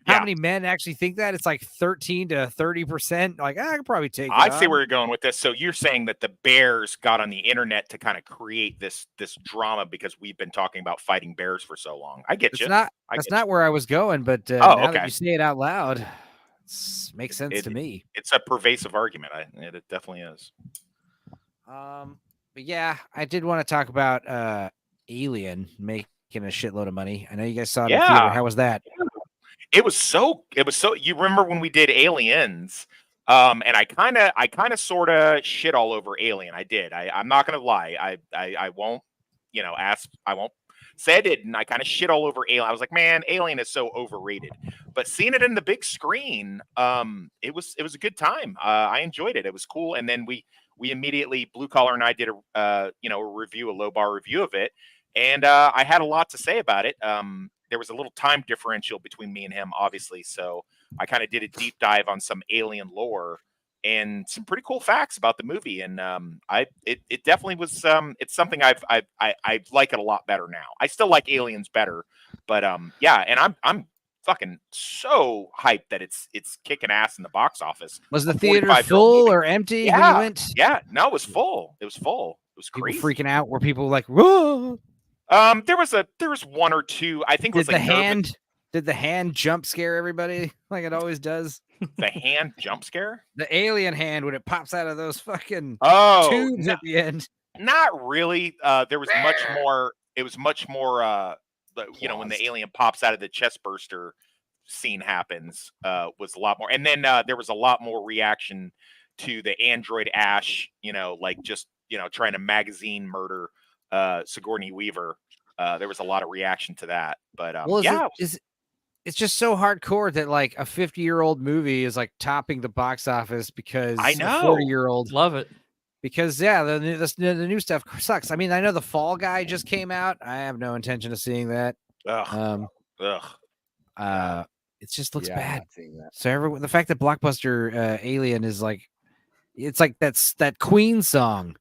How many men actually think that? It's like 13 to 30%. Like, I could probably take it. I see where you're going with this. So you're saying that the bears got on the internet to kind of create this drama because we've been talking about fighting bears for so long. I get you. That's not where I was going, but now that you say it out loud, it makes sense to me. It's a pervasive argument. It definitely is. But yeah, I did want to talk about Alien making a shitload of money. I know you guys saw it in the theater. How was that? It was so you remember when we did Aliens, and I kind of sort of shit all over Alien. I did. I'm not going to lie. I won't, I won't say I didn't. I kind of shit all over Alien. I was like, man, Alien is so overrated. But seeing it in the big screen, it was a good time. I enjoyed it. It was cool. And then we immediately, Blue Collar and I did a review, a low bar review of it. And I had a lot to say about it. There was a little time differential between me and him, obviously. So I kind of did a deep dive on some Alien lore and some pretty cool facts about the movie. And it definitely was. It's something I like it a lot better now. I still like Aliens better, but yeah. And I'm fucking so hyped that it's kicking ass in the box office. Was the theater full or empty? Yeah, when you went? Yeah. No, it was full. It was full. It was crazy. People freaking out. Were people like, whoa? There was one or two. I think it was Did the hand jump scare everybody like it always does? The hand jump scare? The alien hand when it pops out of those fucking tubes at the end. Not really. There was much more. It was much more. When the alien pops out of the chest burster scene happens, was a lot more. And then there was a lot more reaction to the android Ash. Trying to magazine murder Sigourney Weaver. There was a lot of reaction to that, but it's just so hardcore that like a 50-year-old movie is like topping the box office because I know a 40-year-old love it because the new stuff sucks. I mean, I know the Fall Guy just came out. I have no intention of seeing that. It just looks bad. So the fact that Blockbuster Alien is like, it's like that Queen song.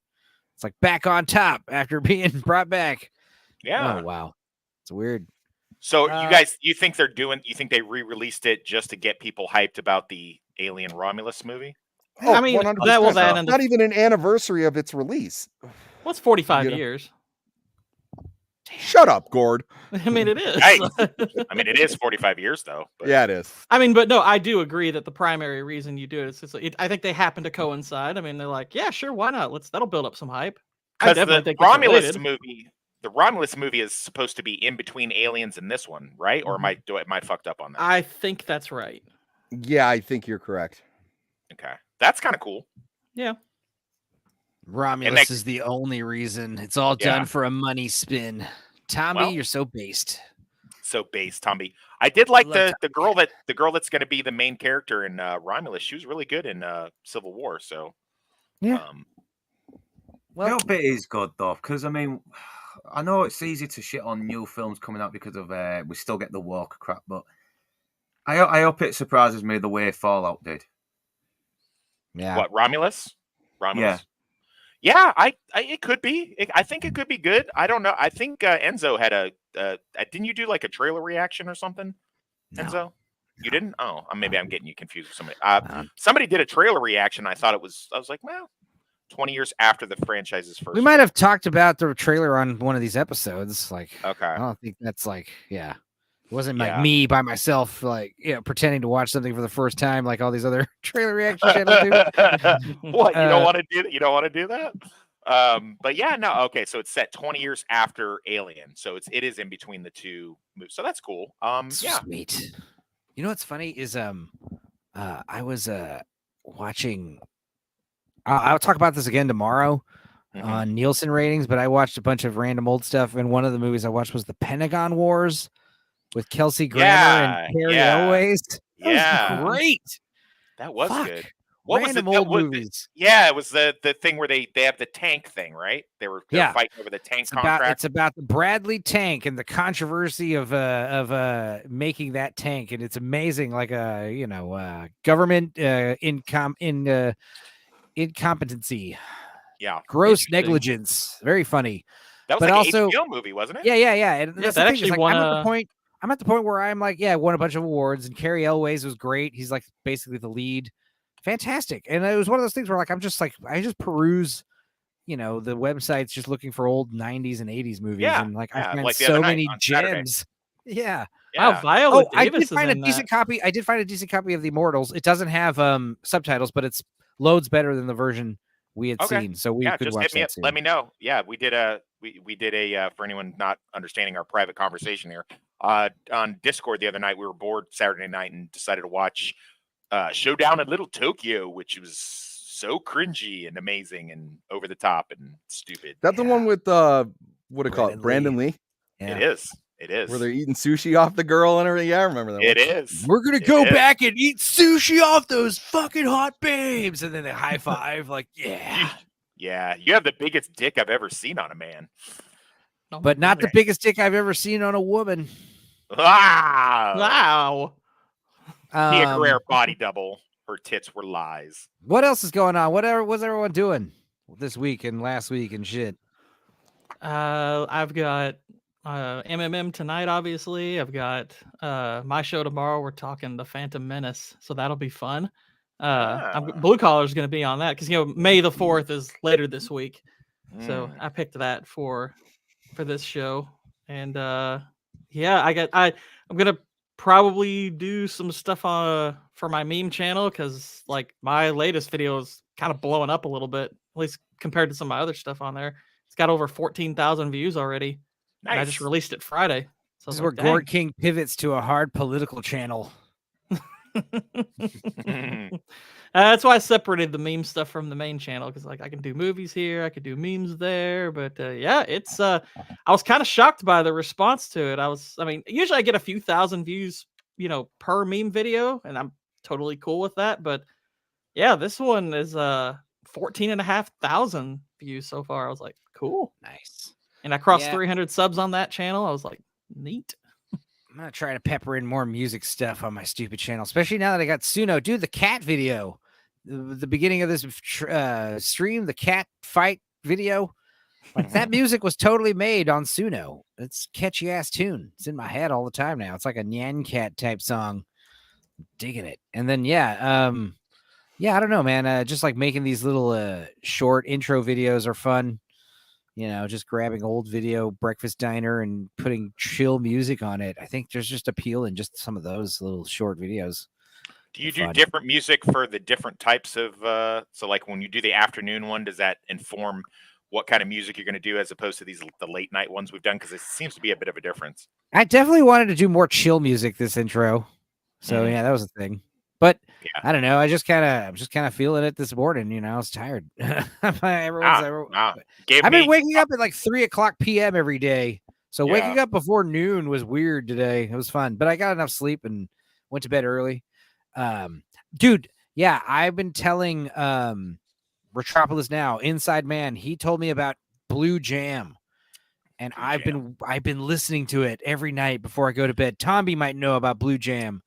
It's like back on top after being brought back. Yeah. Oh wow, it's weird. So you think they re-released it just to get people hyped about the Alien Romulus movie? Oh, I mean, 100%. that will add not even an anniversary of its release. What's 45 years? Shut up, Gord. I mean, it is. Hey, I mean, it is 45 years though. But. Yeah, it is. I mean, but no, I do agree that the primary reason you do it is I think they happen to coincide. I mean, they're like, yeah, sure, why not? That'll build up some hype. I Because definitely the think it's related. Romulus movie is supposed to be in between Aliens and this one, right? Or am I fucked up on that? I think that's right. Yeah, I think you're correct. Okay, that's kind of cool. Yeah. Romulus is the only reason. It's all done for a money spin. Tommy, you're so based. So based, Tommy. I did like the girl that's going to be the main character in Romulus. She was really good in Civil War. So yeah. Well, bit is good though, because I mean, I know it's easy to shit on new films coming out because of we still get the woke crap, but I hope it surprises me the way Fallout did. Yeah. What, Romulus? Yeah, it could be. I think it could be good. I don't know. I think Enzo had didn't you do like a trailer reaction or something? No. Enzo, you didn't? Oh, maybe I'm getting you confused with somebody. Somebody did a trailer reaction. I was like, well, 20 years after the franchise's first. We might have talked about the trailer on one of these episodes. Like, okay, I don't think that's like, yeah. It wasn't like me by myself, like, pretending to watch something for the first time, like all these other trailer reaction channels do. What, you don't want to do that? You don't want to do that? But yeah, no. Okay, so it's set 20 years after Alien, so it is in between the two movies. So that's cool. Yeah, sweet. You know what's funny is I was watching. I'll talk about this again tomorrow on Nielsen ratings, but I watched a bunch of random old stuff, and one of the movies I watched was the Pentagon Wars with Kelsey Grammer and Carrie Elways. That was great. That was good. What random was it? Old movies. Yeah, it was the thing where they have the tank thing, right? They were fighting over the tank contract. It's about the Bradley tank and the controversy of making that tank, and it's amazing. Like government incompetency. Yeah, gross negligence. Very funny. That was also an HBO movie, wasn't it? Yeah. And that's that actually won. I'm at the point where I'm like, won a bunch of awards, and Carrie Elways was great. He's like basically the lead. Fantastic. And it was one of those things where like I just peruse, the websites just looking for old 90s and 80s movies, and like I find so many gems. Yeah. Wow, Viola Davis I did find a decent copy. I did find a decent copy of The Immortals. It doesn't have subtitles, but it's loads better than the version we had seen. So we could just watch hit me that up. soon. Let me know. Yeah, we did a for anyone not understanding our private conversation here on Discord the other night. We were bored Saturday night and decided to watch Showdown in Little Tokyo, which was so cringy and amazing and over the top and stupid. That's the one with what do you call it? Brandon Lee. Yeah. It is. Where they're eating sushi off the girl and everything. Yeah, I remember that. It is. We're gonna go back and eat sushi off those fucking hot babes, and then they high five. Like, yeah. Yeah, you have the biggest dick I've ever seen on a man. But not the biggest dick I've ever seen on a woman. Wow. Tia Carrere body double. Her tits were lies. What else is going on? Whatever was everyone doing this week and last week and shit? I've got MMM tonight, obviously. I've got my show tomorrow. We're talking The Phantom Menace, so that'll be fun. Blue Collar is going to be on that because May the 4th is later this week, so I picked that for this show. And I'm gonna probably do some stuff for my meme channel because like my latest video is kind of blowing up a little bit, at least compared to some of my other stuff on there. It's got over 14,000 views already. Nice. And I just released it Friday. So this is where Gord King pivots to a hard political channel. That's why I separated the meme stuff from the main channel because like I can do movies here, I could do memes there, but it's I was kind of shocked by the response to it. Usually I get a few thousand views, per meme video, and I'm totally cool with that. But yeah, this one is 14,500 views so far. I was like, cool, nice. And I crossed 300 subs on that channel. I was like, neat. I'm going to try to pepper in more music stuff on my stupid channel, especially now that I got Suno. Dude, the cat video, the beginning of this stream, the cat fight video, like that music was totally made on Suno. It's catchy ass tune. It's in my head all the time now. It's like a Nyan Cat type song. I'm digging it. And then, I don't know, man. Just like making these little short intro videos are fun. just grabbing old video breakfast diner and putting chill music on it. I think there's just appeal in just some of those little short videos. Do you do different music for the different types of so like when you do the afternoon one, does that inform what kind of music you're going to do as opposed to the late night ones we've done? Because it seems to be a bit of a difference. I definitely wanted to do more chill music this intro. So yeah, that was a thing. But I don't know. I'm just kind of feeling it this morning. I was tired. I've been waking up at like 3:00 p.m. every day. So waking up before noon was weird today. It was fun, but I got enough sleep and went to bed early. Dude, yeah, I've been telling Retropolis Now, Inside Man, he told me about Blue Jam. And I've been listening to it every night before I go to bed. Tomby might know about Blue Jam,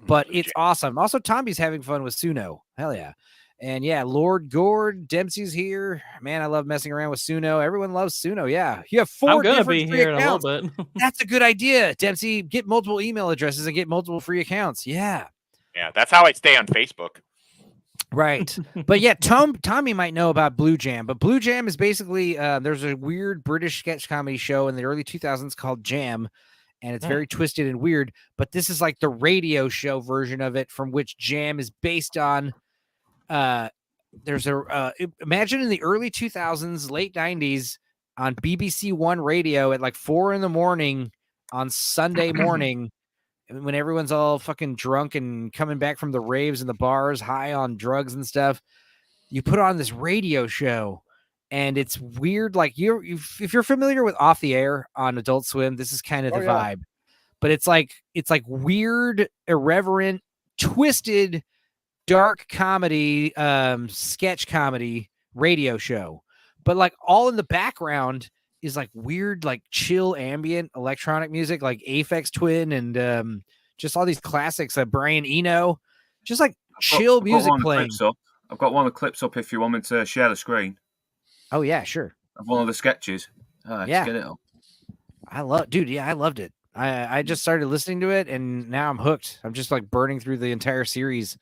but it's awesome. Also, Tomby's having fun with Suno. Hell yeah. And yeah, Lord Gord Dempsey's here. Man, I love messing around with Suno. Everyone loves Suno. Yeah. You have 4 different free accounts. In a little bit. That's a good idea. Dempsey, get multiple email addresses and get multiple free accounts. Yeah. Yeah, that's how I stay on Facebook. Right. But yeah, Tommy might know about Blue Jam, but Blue Jam is basically there's a weird British sketch comedy show in the early 2000s called Jam, and it's very twisted and weird, but this is like the radio show version of it from which Jam is based on. There's imagine in the early 2000s, late 90s on BBC One radio at like 4 a.m. on Sunday morning. When everyone's all fucking drunk and coming back from the raves and the bars, high on drugs and stuff, you put on this radio show, and it's weird. Like if you're familiar with Off the Air on Adult Swim, this is kind of the vibe. But it's like weird, irreverent, twisted, dark comedy, sketch comedy radio show. But like all in the background is like weird, like chill ambient electronic music, like Aphex Twin and just all these classics. Brian Eno, just like chill music playing. I've got one of the clips up if you want me to share the screen. Oh yeah, sure. Of one of the sketches. Let's get it up. I loved it. I just started listening to it and now I'm hooked. I'm just like burning through the entire series.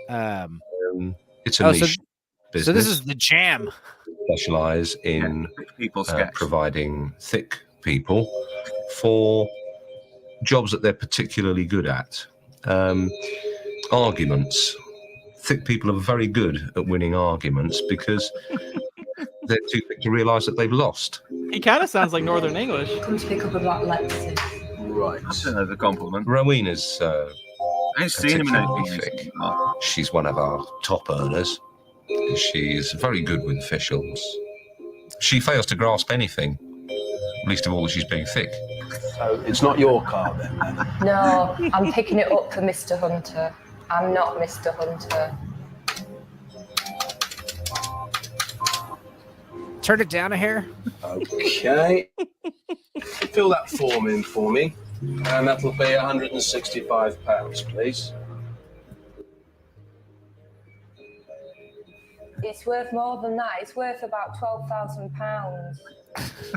It's a niche business. So this is the Jam. Specialize in providing thick people for jobs that they're particularly good at. Arguments. Thick people are very good at winning arguments because they're too thick to realise that they've lost. He kind of sounds like Northern English. Come to pick up a black Lexus. Right. That's a compliment. Rowena's I ain't seen him in anything. thick. She's one of our top earners. She's very good with officials. She fails to grasp anything, least of all she's being thick. So it's not your car then? No, I'm picking it up for Mr. Hunter. I'm not Mr. Hunter. Turn it down a hair. Okay. Fill that form in for me, and that'll be £165, please. It's worth more than that. It's worth about £12,000.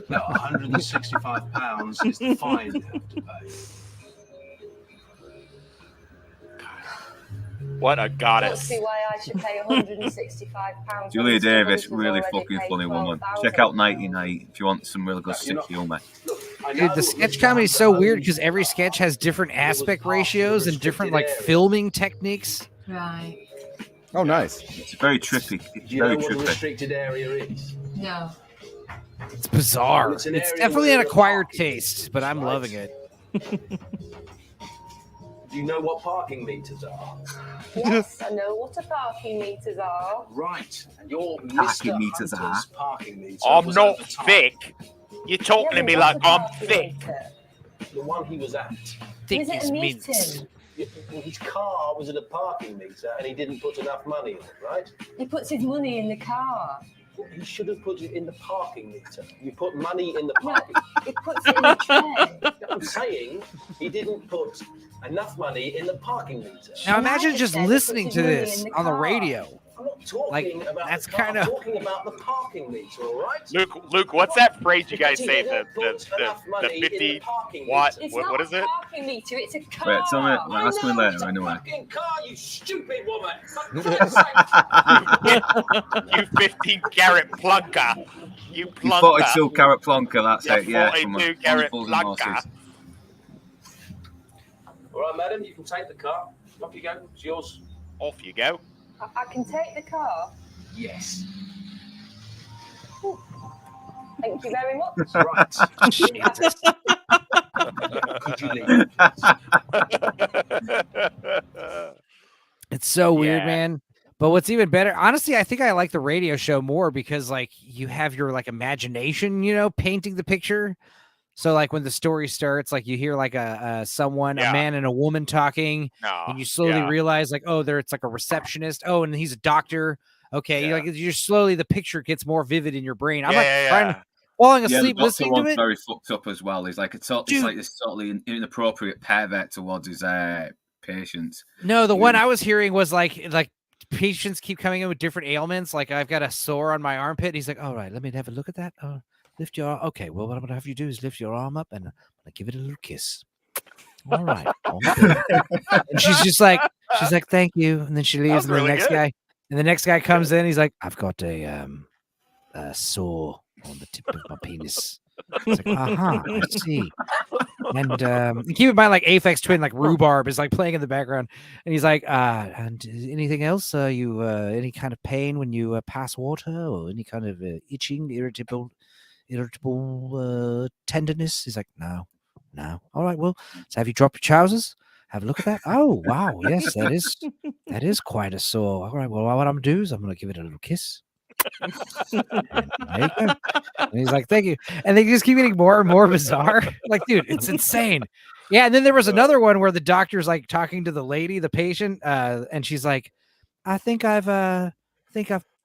No, £165 is the fine you have to pay. What a goddess. I don't see why I should pay £165. Julia Davis, really fucking funny woman. Check out Nighty Night if you want some really good sick humour. Dude, the sketch comedy is so weird because every sketch has different aspect ratios and different like filming techniques. Right. Oh, nice. It's very trippy. It's Do you know very what the trippy. restricted area is? No. It's bizarre. It's It's, an area definitely where an the acquired parking taste, but I'm loving it. Do you know what parking meters are? Yes, I know what a parking meters are. Right. And your Parking Mr. meters Hunter's parking meter I'm was not over time. thick. You're talking to me like I'm thick. The one he was at. Is it a meeting? Well, his car was at a parking meter and he didn't put enough money in it, right? He puts his money in the car. You should have put it in the parking meter. You put money in the No, parking he puts it in the tray. I'm saying he didn't put enough money in the parking meter. Now imagine just listening to this on the radio. I'm not talking Like, about that's the car. kinda- I'm talking about the parking meter, all right? Luke, what's that phrase you guys He say? didn't put enough The money in the 50 parking watt. meter. What is it? a parking meter, it's a car. Wait, tell me. Ask me later It's a anyway. fucking car, you stupid woman. You 15 carat plunker. You You plonker. 42 carat plonker, that's it. Yeah, 42 carat plonker. All right, madam, you can take the car. Off you go. It's yours. Off you go. I can take the car. Yes. Ooh. Thank you very much. That's right. Could you leave? It's so weird, Yeah. man. But what's even better, honestly, I think I like the radio show more because like you have your like imagination, painting the picture. So like when the story starts, like you hear like a man and a woman talking, and you slowly realize like, oh, it's like a receptionist. Oh, and he's a doctor. Okay, you're slowly the picture gets more vivid in your brain. I'm falling asleep listening to it. Very fucked up as well. He's like it's like this totally inappropriate pervert towards his patients. No, the one I was hearing was like patients keep coming in with different ailments. Like I've got a sore on my armpit. He's like, all right, let me have a look at that. Lift your arm. Okay, well, what I'm gonna have you do is lift your arm up and I'm gonna give it a little kiss. All right. And she's like, thank you. And then she leaves, and the next guy comes in. He's like, I've got a sore on the tip of my penis. It's like, I see. And keep in mind, like Aphex Twin, like Rhubarb is like playing in the background, and he's like, and anything else? You any kind of pain when you pass water, or any kind of itching, irritable tenderness? He's like, no. All right, well, so have you dropped your trousers? Have a look at that. Oh wow, yes, that is quite a sore. All right, well, what I'm gonna do is I'm gonna give it a little kiss. And there you go. And he's like, thank you. And they just keep getting more and more bizarre. Like, dude, it's insane. Yeah. And then there was another one where the doctor's like talking to the lady, the patient, and she's like, I think I've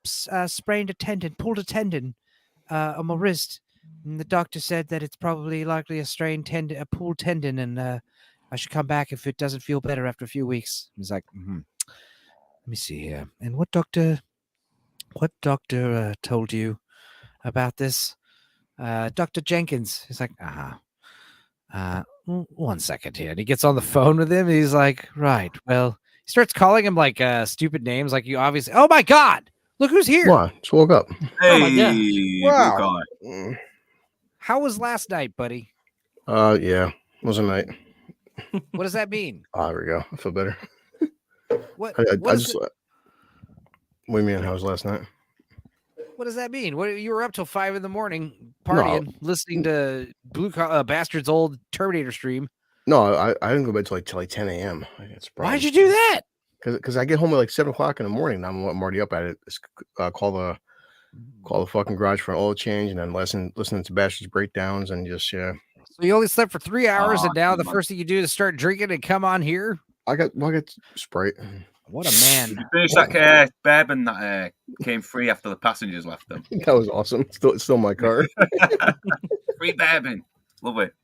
sprained a tendon, pulled a tendon on my wrist. And the doctor said that it's probably likely a strained tendon, a pulled tendon, and I should come back if it doesn't feel better after a few weeks. He's like, let me see here. And what doctor told you about this? Dr. Jenkins. He's like, one second here. And he gets on the phone with him. And he's like, right. Well, he starts calling him like stupid names. Like you obviously, oh my God, look who's here. What? Just woke up. Hey, oh my God. Wow. How was last night, buddy? Yeah, it was a night. What does that mean? Oh, there we go. I feel better. What? I just. What do you mean? How was last night? What does that mean? What, you were up till 5 a.m. partying, listening to Blue Bastard's old Terminator stream. No, I didn't go to bed till like 10 a.m. Why'd you do that? Because I get home at like 7 o'clock in the morning. I'm already up at it. Call the fucking garage for an oil change, and then listening to Bastard's breakdowns, and just So you only slept for 3 hours, and now the first thing you do is start drinking and come on here. I got Sprite. What a man! You finished that bourbon that came free after the passengers left them. That was awesome. It's still my car. Free bourbon, love it.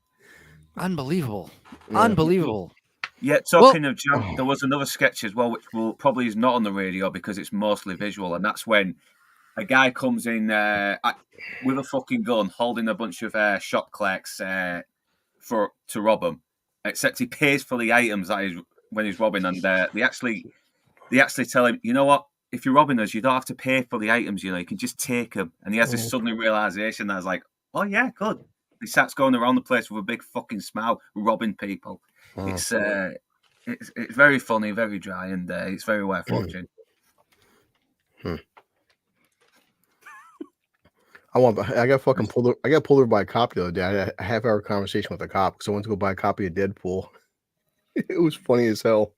Unbelievable, unbelievable. Yeah, talking of jam, there was another sketch as well, which probably is not on the radio because it's mostly visual, and that's when a guy comes in with a fucking gun, holding a bunch of shop clerks to rob them. Except he pays for the items when he's robbing, and they actually tell him, you know what? If you're robbing us, you don't have to pay for the items. You can just take them. And he has this sudden realization that I was like, oh yeah, good. He starts going around the place with a big fucking smile, robbing people. It's very funny, very dry, and it's very worth watching. I got pulled over by a cop the other day. I had a half-hour conversation with a cop because I went to go buy a copy of Deadpool. It was funny as hell.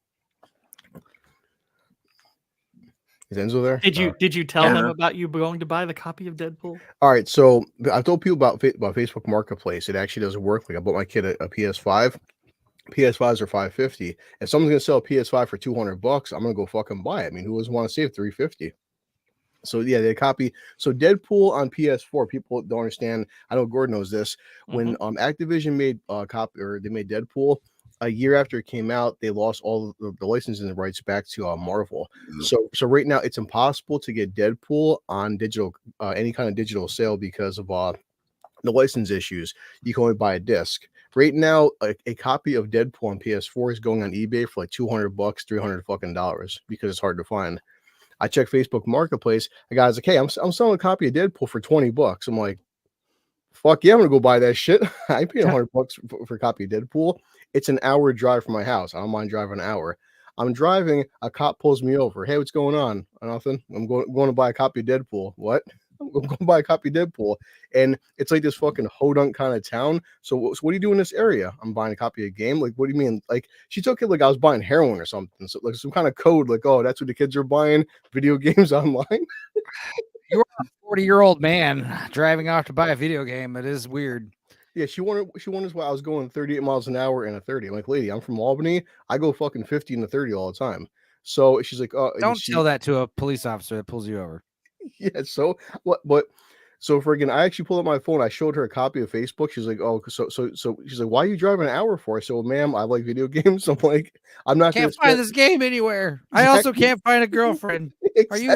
Is Enzo there? Did you tell him about you going to buy the copy of Deadpool? All right, so I told people about Facebook Marketplace. It actually doesn't work. Like I bought my kid a PS5. PS5s are $550. If someone's gonna sell a PS5 for $200, I'm gonna go fucking buy it. I mean, who doesn't want to save $350? So yeah, they copy. So Deadpool on PS4, people don't understand. I know Gordon knows this. When Activision made they made Deadpool, a year after it came out, they lost all the licensing rights back to Marvel. So right now it's impossible to get Deadpool on digital, any kind of digital sale because of the license issues. You can only buy a disc. Right now, a copy of Deadpool on PS4 is going on eBay for like $200, $300 fucking dollars because it's hard to find. I check Facebook Marketplace. The guy's like, hey, I'm selling a copy of Deadpool for $20. I'm like, fuck yeah, I'm gonna go buy that shit. I paid $100 for a copy of Deadpool. It's an hour drive from my house. I don't mind driving an hour. I'm driving, a cop pulls me over. Hey, what's going on? Nothing. I'm going to buy a copy of Deadpool. What? I'm going to buy a copy of Deadpool. And it's like this fucking hodunk kind of town. So what do you do in this area? I'm buying a copy of a game. Like, what do you mean? Like, she took it like I was buying heroin or something. So like some kind of code, like, oh, that's what the kids are buying, video games online. You're a 40-year-old man driving off to buy a video game. It is weird. Yeah, she wonders why I was going 38 miles an hour in a 30. I'm like, lady, I'm from Albany. I go fucking 50 and 30 all the time. So she's like, oh, don't tell that to a police officer that pulls you over. Yeah, so what? But so friggin', I actually pulled up my phone. I showed her a copy of Facebook. She's like, oh, so she's like, why are you driving an hour for? I said, well, ma'am, I like video games. I'm like, I'm not. Can't find this game anywhere. Exactly. I also can't find a girlfriend. Exactly.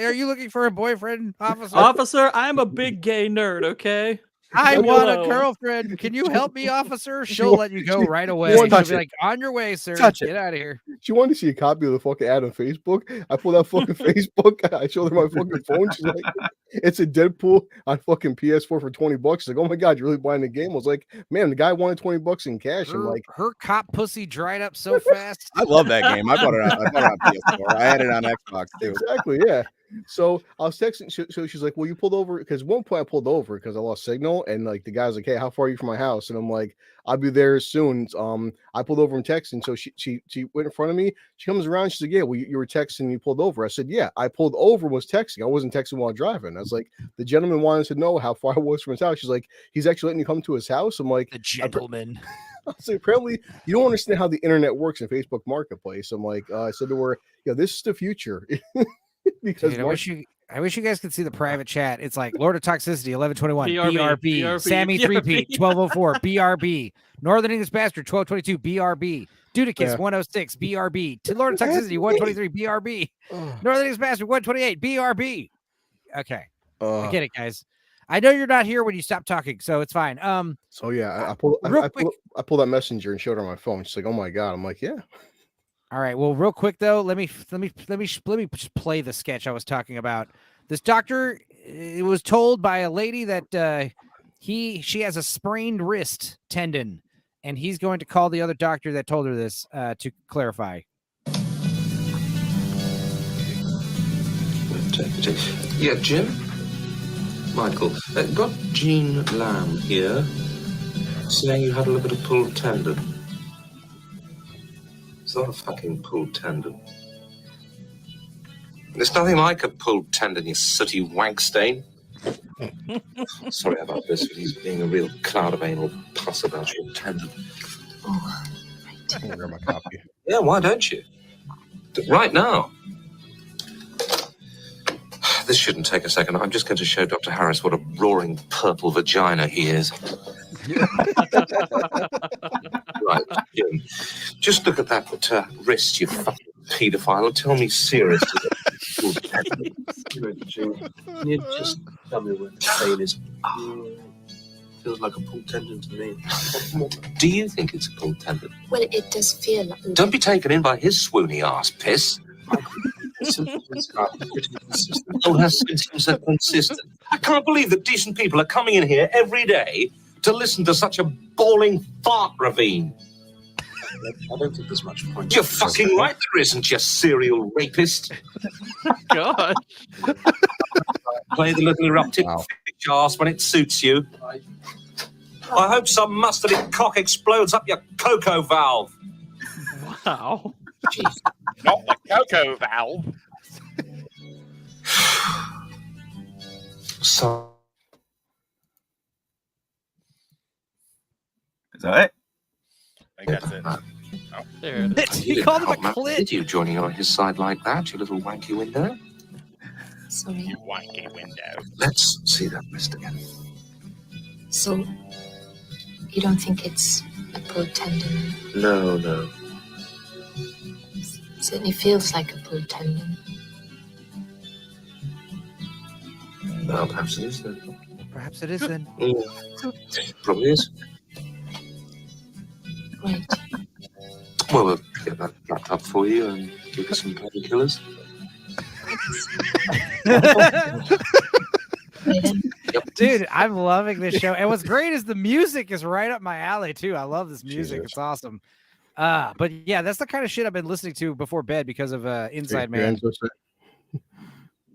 Are you looking for a boyfriend, officer? Officer, I'm a big gay nerd. Okay. I want a girlfriend. Can you help me, officer? She'll let you go right away. She'll be like, on your way, sir. Get out of here. She wanted to see a copy of the fucking ad on Facebook. I pulled out fucking Facebook. I showed her my fucking phone. She's like, it's a Deadpool on fucking PS4 for $20. She's like, oh my God, you're really buying the game? I was like, man, the guy wanted $20 in cash. I'm like, her cop pussy dried up so fast. I love that game. I bought it on PS4. I had it on Xbox too. Exactly, yeah. So I was texting. So she's like, well, you pulled over because at one point I pulled over because I lost signal, and like the guy's like, hey, how far are you from my house? And I'm like, I'll be there soon. I pulled over and texting. So she went in front of me. She comes around. She's like, yeah, well, you were texting and you pulled over. I said, yeah, I pulled over, was texting. I wasn't texting while driving. I was like, the gentleman wanted to know how far I was from his house. She's like, he's actually letting you come to his house. I'm like, the gentleman. I said, apparently you don't understand how the internet works in Facebook Marketplace. I'm like, I said to her, yeah, this is the future. Because dude, I wish you guys could see the private chat. It's like Lord of Toxicity 1121 BRB, Sammy 3P 1204 BRB, Northern English Bastard 1222 BRB, Dudicus 106 BRB, Lord of Toxicity 123 BRB, Northern English Bastard 128 BRB. Okay, I get it, guys. I know you're not here when you stop talking, so it's fine. So yeah, I pulled that messenger and showed her my phone. She's like, oh my God. I'm like, yeah. All right. Well, real quick though, let me just play the sketch I was talking about. This doctor, it was told by a lady that she has a sprained wrist tendon, and he's going to call the other doctor that told her this to clarify. Yeah, Jim, Michael, got Jean Lamb here, saying you had a little bit of pulled tendon. It's not a fucking pulled tendon. There's nothing like a pulled tendon, you sooty wank stain. Sorry about this, but he's being a real cloud of anal pus about your tendon. Oh, I'm gonna grab my copy. Yeah, why don't you? Right now. This shouldn't take a second. I'm just going to show Dr. Harris what a roaring purple vagina he is. Right, Jim. Just look at that wrist, you fucking paedophile, and tell me seriously. Can you just tell me where the pain is? Feels like a pulled tendon to me. Do you think it's a pulled tendon? Well, it does feel like... Don't be taken in by his swoony ass piss. Oh, her symptoms are consistent. I can't believe that decent people are coming in here every day to listen to such a bawling fart ravine. I don't think there's much point. You're fucking right there isn't, you serial rapist. God. Play the little eruptive bitch ass when it suits you. I hope some mustardy cock explodes up your cocoa valve. Wow. Jeez. Not the cocoa valve. So. Is that it? I think that's it. Oh. There it is. He called him a clit. Did you joining on his side like that, you little wanky window? Sorry. You wanky window. Let's see that wrist again. So, you don't think it's a pulled tendon? No. Certainly feels like a pulled tendon. Well, perhaps it is then. Perhaps it is then. Probably is. Right. Well, we'll get that wrapped up for you and give you some painkillers. Dude, I'm loving this show. And what's great is the music is right up my alley too. I love this music. Jesus. It's awesome. But yeah, that's the kind of shit I've been listening to before bed because of Inside Man.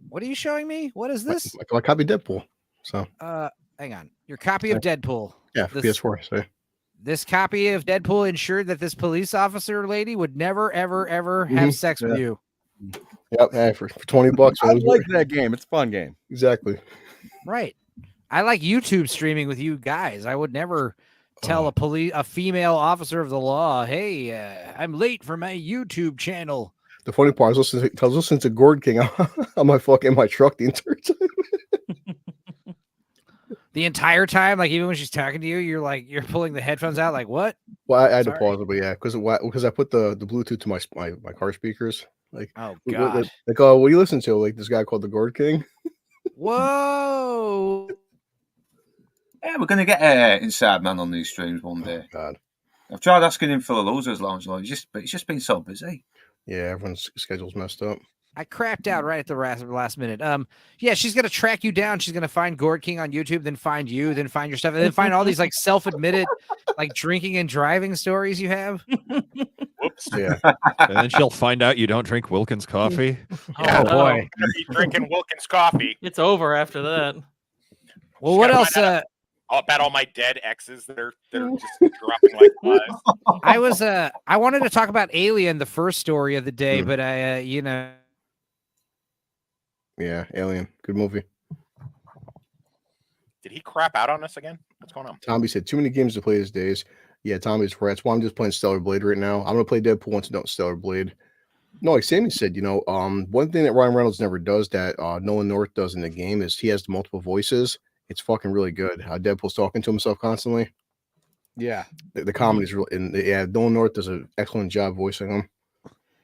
What are you showing me? What is this? My copy of Deadpool. So hang on. Your copy of Deadpool. yeah, for PS4. So This copy of Deadpool ensured that this police officer lady would never, ever, ever have sex with you. Yep, hey, for $20. I like that game. It's a fun game. Exactly. Right. I like YouTube streaming with you guys. I would never tell a female officer of the law, hey, I'm late for my YouTube channel. The funny part is I was listening to Gord King on my truck the entire time. The entire time, like even when she's talking to you, you're pulling the headphones out, like what? Well, I had to pause it, but yeah, because I put the Bluetooth to my car speakers. Like, oh god, like oh, what do you listen to? Like this guy called the Gord King. Whoa. Yeah, we're gonna get Inside Man on these streams one day. Oh, God, I've tried asking him for the Losers Lounge, but it's just been so busy. Yeah, everyone's schedule's messed up. I crapped out right at the last minute. Yeah, she's gonna track you down. She's gonna find Gord King on YouTube, then find you, then find your stuff, and then find all these like self-admitted like drinking and driving stories you have. Whoops. Yeah. And then she'll find out you don't drink Wilkins coffee. Oh boy, be drinking Wilkins coffee. It's over after that. Well, what else? I'll bet all my dead exes that are just dropping like flies. I wanted to talk about Alien, the first story of the day, but I Yeah, Alien, good movie. Did he crap out on us again? What's going on? Tommy said too many games to play these days. Yeah, Tommy's right. That's why I'm just playing Stellar Blade right now. I'm gonna play Deadpool once I don't Stellar Blade. No, like Sammy said, one thing that Ryan Reynolds never does that Nolan North does in the game is he has the multiple voices. It's fucking really good. Deadpool's talking to himself constantly. Yeah, the comedy's real. And Nolan North does an excellent job voicing him.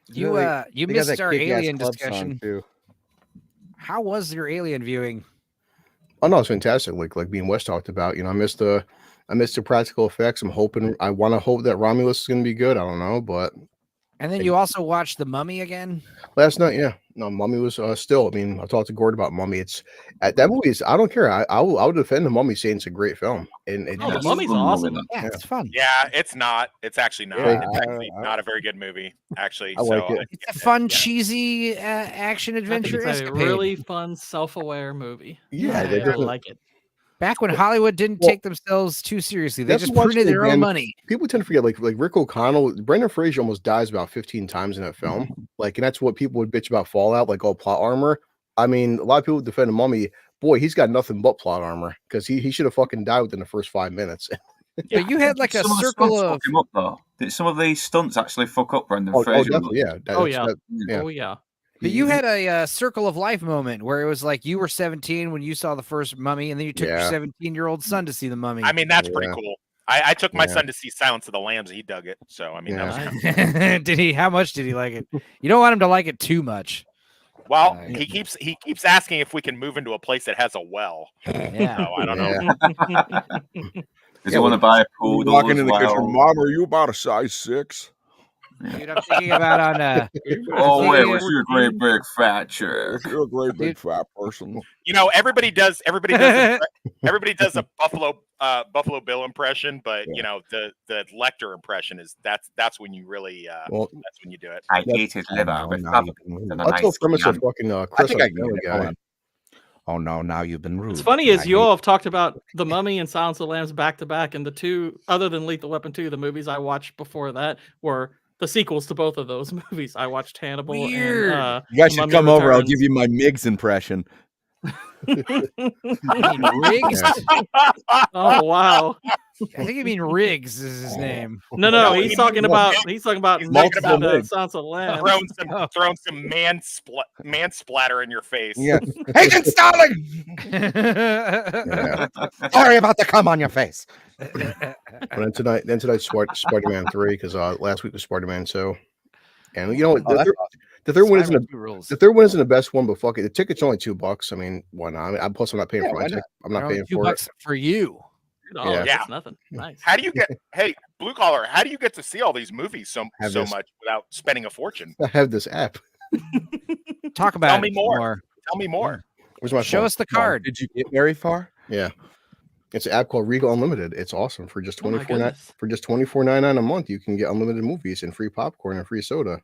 You missed our Alien discussion too. How was your Alien viewing? Oh no, it's fantastic. Like me and Wes talked about. I missed the practical effects. I want to hope that Romulus is going to be good. I don't know, but. And then you also watched The Mummy again last night. Yeah, no, Mummy was still. I mean, I talked to Gord about Mummy. It's that movie is. I don't care. I will defend The Mummy, saying it's a great film. And The Mummy's awesome. Yeah, it's fun. Yeah, it's not. It's actually not. Yeah, it's actually not a very good movie. Actually, I like it. It's a fun, cheesy action adventure. It's a really fun, self-aware movie. Yeah, I like it. Back when Hollywood didn't take themselves too seriously, they just printed their own money. People tend to forget, like Rick O'Connell, Brendan Fraser almost dies about 15 times in that film. Like, and that's what people would bitch about Fallout, like all plot armor. I mean, a lot of people defend the Mummy. Boy, he's got nothing but plot armor because he should have fucking died within the first 5 minutes. Yeah, you had like a circle of. Did some of these stunts actually fuck up Brendan Oh, Fraser? definitely, yeah. Oh yeah. But you had a circle of life moment where it was like you were 17 when you saw the first Mummy, and then you took your 17-year-old son to see the Mummy. I mean, that's pretty cool. I took my son to see Silence of the Lambs. He dug it. So I mean, that was kind of did he? How much did he like it? You don't want him to like it too much. Well, he keeps asking if we can move into a place that has a well. Yeah, so I don't know. Does he want to buy a pool? Walking in the kitchen, Mom, are you about a size 6? Dude, I'm thinking about on. Oh wait, was you a great big fat chick? You're a great big fat person. Everybody does a Buffalo Bill impression, but the Lecter impression is that's when you really that's when you do it. I ate his liver. Let's go from Mr. fucking Chris. I think I can get it. Oh no! Now you've been rude. What's funny is you all have talked about The Mummy and Silence of the Lambs back to back, and the two, other than Lethal Weapon 2, the movies I watched before that were the sequels to both of those movies. I watched Hannibal. Weird. And you guys should come over. I'll give you my Miggs impression. Riggs? Oh wow! I think you mean Riggs is his name. No, he's talking about multiple Silence of the Lambs. Throwing some man splatter in your face. Yeah. Agent Stalin. Sorry about the cum on your face. And then tonight, Spider-Man 3, because last week was Spider-Man 2. And you know what? The third one isn't the best one, but fuck it. The ticket's only $2. I mean, why not? Plus, I'm not paying for my ticket. I'm not paying for $2 for you. Yeah, that's nothing. Nice. How do you get? Hey, blue collar. How do you get to see all these movies so much without spending a fortune? I have this app. Talk about Tell me it more. Tell me more. Where's my Show phone? us the card. Did you get very far? Yeah. It's an app called Regal Unlimited. It's awesome. For just Oh my goodness. $24.99 a month, you can get unlimited movies and free popcorn and free soda.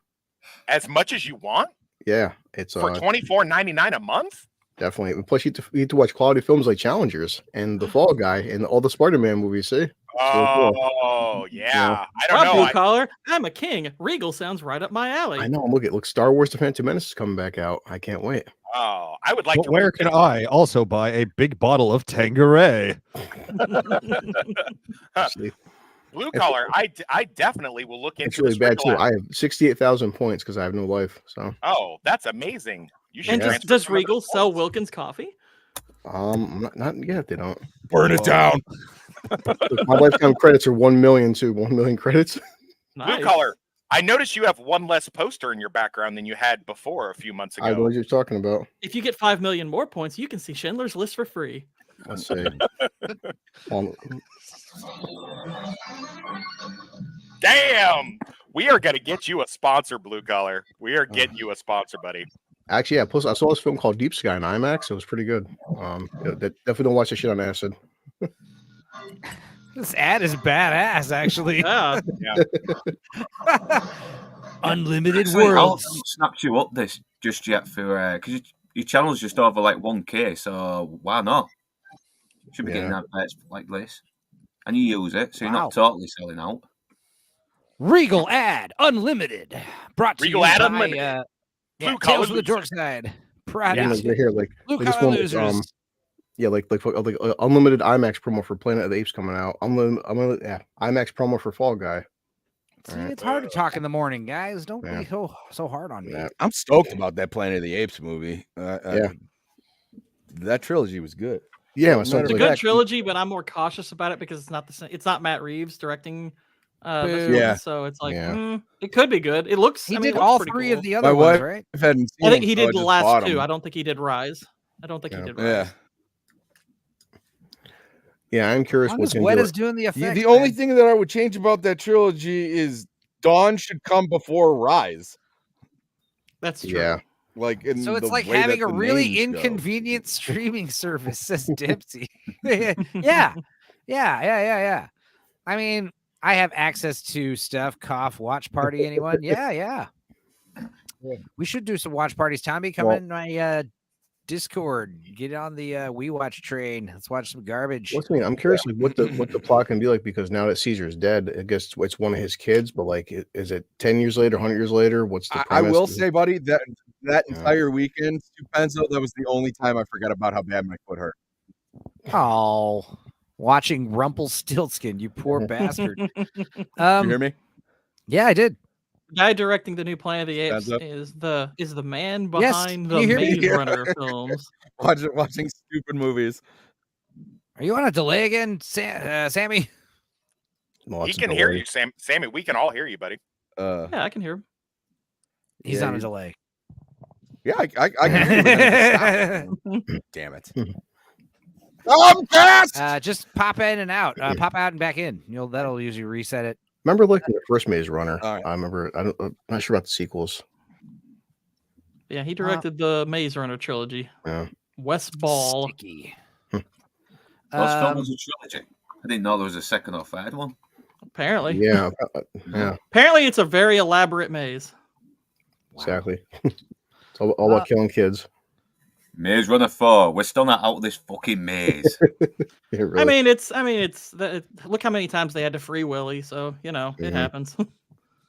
As much as you want Yeah, it's for $24.99 a month. definitely. And plus, you get to watch quality films like Challengers and The Fall Guy and all the Spider-Man movies. See? Oh yeah. I don't know. Blue collar. I'm a king. Regal sounds right up my alley. I know. Look, Star Wars: The Phantom Menace is coming back out. I can't wait. Oh, I would like But to. where can I also buy a big bottle of Tanqueray? Blue collar. I definitely will look into. It's really this bad Regal too. app. I have 68,000 points because I have no life. So Oh, that's amazing. You should. And transfer does some of Regal those sell points. Wilkins coffee? not yet. They don't. Burn it down. Look, my lifetime credits are 1 million too. 1 million credits. Blue collar. I noticed you have one less poster in your background than you had before a few months ago. I know what you're talking about. If you get 5 million more points, you can see Schindler's List for free. Let's see. Damn. We are gonna get you a sponsor, Blue collar. We are getting you a sponsor, buddy. Actually, yeah. Plus, I saw this film called Deep Sky in IMAX. It was pretty good. Definitely don't watch this shit on acid. This ad is badass, actually. Yeah. Unlimited Actually, I worlds. haven't snapped you up this just yet for because your channel's just over like 1K, so why not? Should be getting adverts like this, and you use it, so you're not totally selling out. Regal ad unlimited. Brought to Regal you ad by, unlimited. Yeah, Blue Tales collar of the Dorkside. Proud Yeah, of like you. right here, like Blue this collar one was, losers. yeah, like unlimited IMAX promo for Planet of the Apes coming out. Unlimited, yeah, IMAX promo for Fall Guy. See, it's hard to talk in the morning, guys. Don't be so hard on me. Yeah. I'm stoked about that Planet of the Apes movie. That trilogy was good. Yeah, It's a good trilogy, but I'm more cautious about it because it's not the same. It's not Matt Reeves directing. This Yeah. one, so it's like it could be good. It looks. He I mean, did it looks all pretty three cool. of the other ones, right? hadn't seen I think them, he so I did the just last bought two. 'em. I don't think he did Rise. I don't think he did Rise. Yeah. Yeah, I'm curious Long what's as going Wet to is doing the effects. The only thing that I would change about that trilogy is Dawn should come before Rise. That's true. Yeah. Like, in So it's the like way having that a the really names go. inconvenient streaming service, says Dipsy. Yeah. I mean, I have access to stuff. Cough, watch party, anyone? Yeah. We should do some watch parties. Tommy, come in my Discord. Get on the We Watch train. Let's watch some garbage. What's the name? I'm curious like what the plot can be like because now that Caesar's dead, I guess it's one of his kids. But like, is it 10 years later, 100 years later? What's the I premise? will say, buddy, that entire weekend, Stu Penzo, that was the only time I forgot about how bad my foot hurt. Oh, watching Rumpelstiltskin, you poor bastard. You hear me? Yeah, I did. The guy directing the new Planet of the Apes Stands up. is the man Yes, behind can you the hear me? Maze Runner films. Watching stupid movies. Are you on a delay again, Sammy? He can hear you, Sammy. We can all hear you, buddy. Yeah, I can hear him. He's on a delay. Yeah, I can hear you. Damn it. I'm fast. Just pop in and out. Pop out and back in. That'll usually reset it. Remember looking at the first Maze Runner? Right. I remember. I'm not sure about the sequels. Yeah, he directed the Maze Runner trilogy. Yeah. Wes Ball. Sticky. Those films was a trilogy. I didn't know there was a second or third one. Apparently. Yeah. Apparently, it's a very elaborate maze. Exactly. It's all about killing kids. Maze Runner 4. We're still not out of this fucking maze. Yeah, really. I mean, look how many times they had to free Willy, so it happens.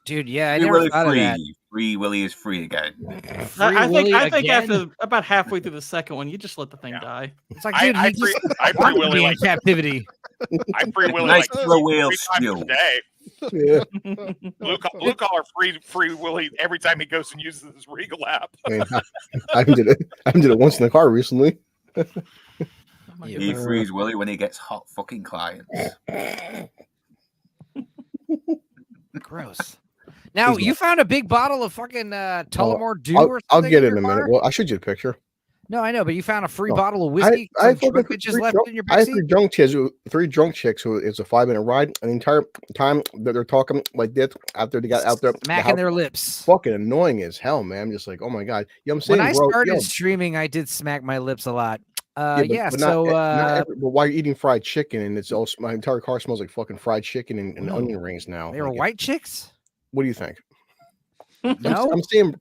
Dude, yeah, I Free never Willy thought of free. that. Free Willy is free again. I think again? after about halfway through the second one, you just let the thing die. It's like, dude, I he free just wanted to Willy be in like captivity. I free Willy Nice like throw whale 3 times skill. a day. Yeah. Blue collar free Willy every time he goes and uses his Regal app. I mean, I did it once in the car recently. He frees Willy when he gets hot fucking clients. Gross. Now, you found a big bottle of fucking Tullamore Dew or something? I'll get it in in a your minute. bar? Well, I showed you a picture. No, I know, but you found a free No, bottle of whiskey. I Some drunk fucking bitches left in your I had backseat. three drunk chicks who it's a 5-minute ride. And the entire time that they're talking like this after they got out there, Smacking their lips. Fucking annoying as hell, man. I'm just like, oh my god. You know what I'm When saying, I bro? started streaming, I did smack my lips a lot. But while you're eating fried chicken and it's all my entire car smells like fucking fried chicken and onion rings now. They were white chicks? What do you think? No, I'm saying.